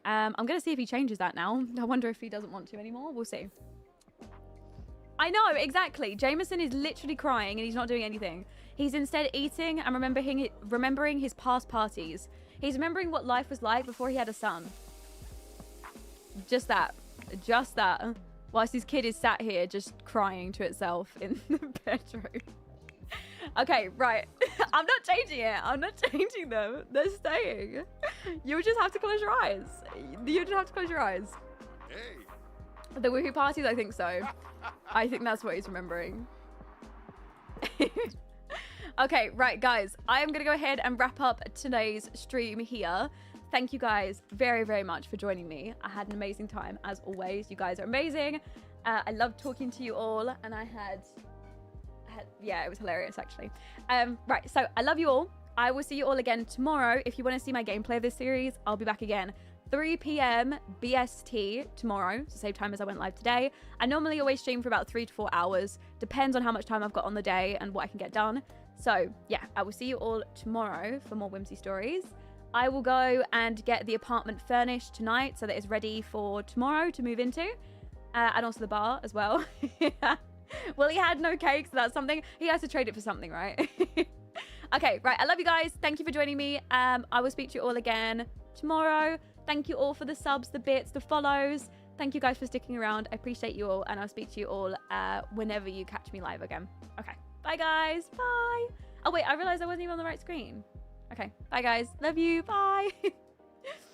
I'm going to see if he changes that now. I wonder if he doesn't want to anymore. We'll see. I know, exactly. Jameson is literally crying and he's not doing anything. He's instead eating and remembering his past parties. He's remembering what life was like before he had a son. Just that. Just that. Whilst his kid is sat here just crying to itself in the bedroom. Okay, right. I'm not changing it. I'm not changing them. They're staying. You just have to close your eyes. You just have to close your eyes. Hey. The woohoo parties, I think so. I think that's what he's remembering. Okay, right, guys. I am going to go ahead and wrap up today's stream here. Thank you guys very, very much for joining me. I had an amazing time, as always. You guys are amazing. I loved talking to you all, and I had yeah, it was hilarious, actually. Right, so I love you all. I will see you all again tomorrow. If you want to see my gameplay of this series, I'll be back again 3 p.m. BST tomorrow, so same time as I went live today. I normally always stream for about 3 to 4 hours. Depends on how much time I've got on the day and what I can get done. So yeah, I will see you all tomorrow for more Whimsy stories. I will go and get the apartment furnished tonight so that it's ready for tomorrow to move into. And also the bar as well. Well, he had no cake, so that's something. He has to trade it for something, right? Okay, right. I love you guys. Thank you for joining me. I will speak to you all again tomorrow. Thank you all for the subs, the bits, the follows. Thank you guys for sticking around. I appreciate you all, and I'll speak to you all whenever you catch me live again. Okay. Bye, guys. Bye. Oh, wait, I realized I wasn't even on the right screen. Okay. Bye, guys. Love you. Bye.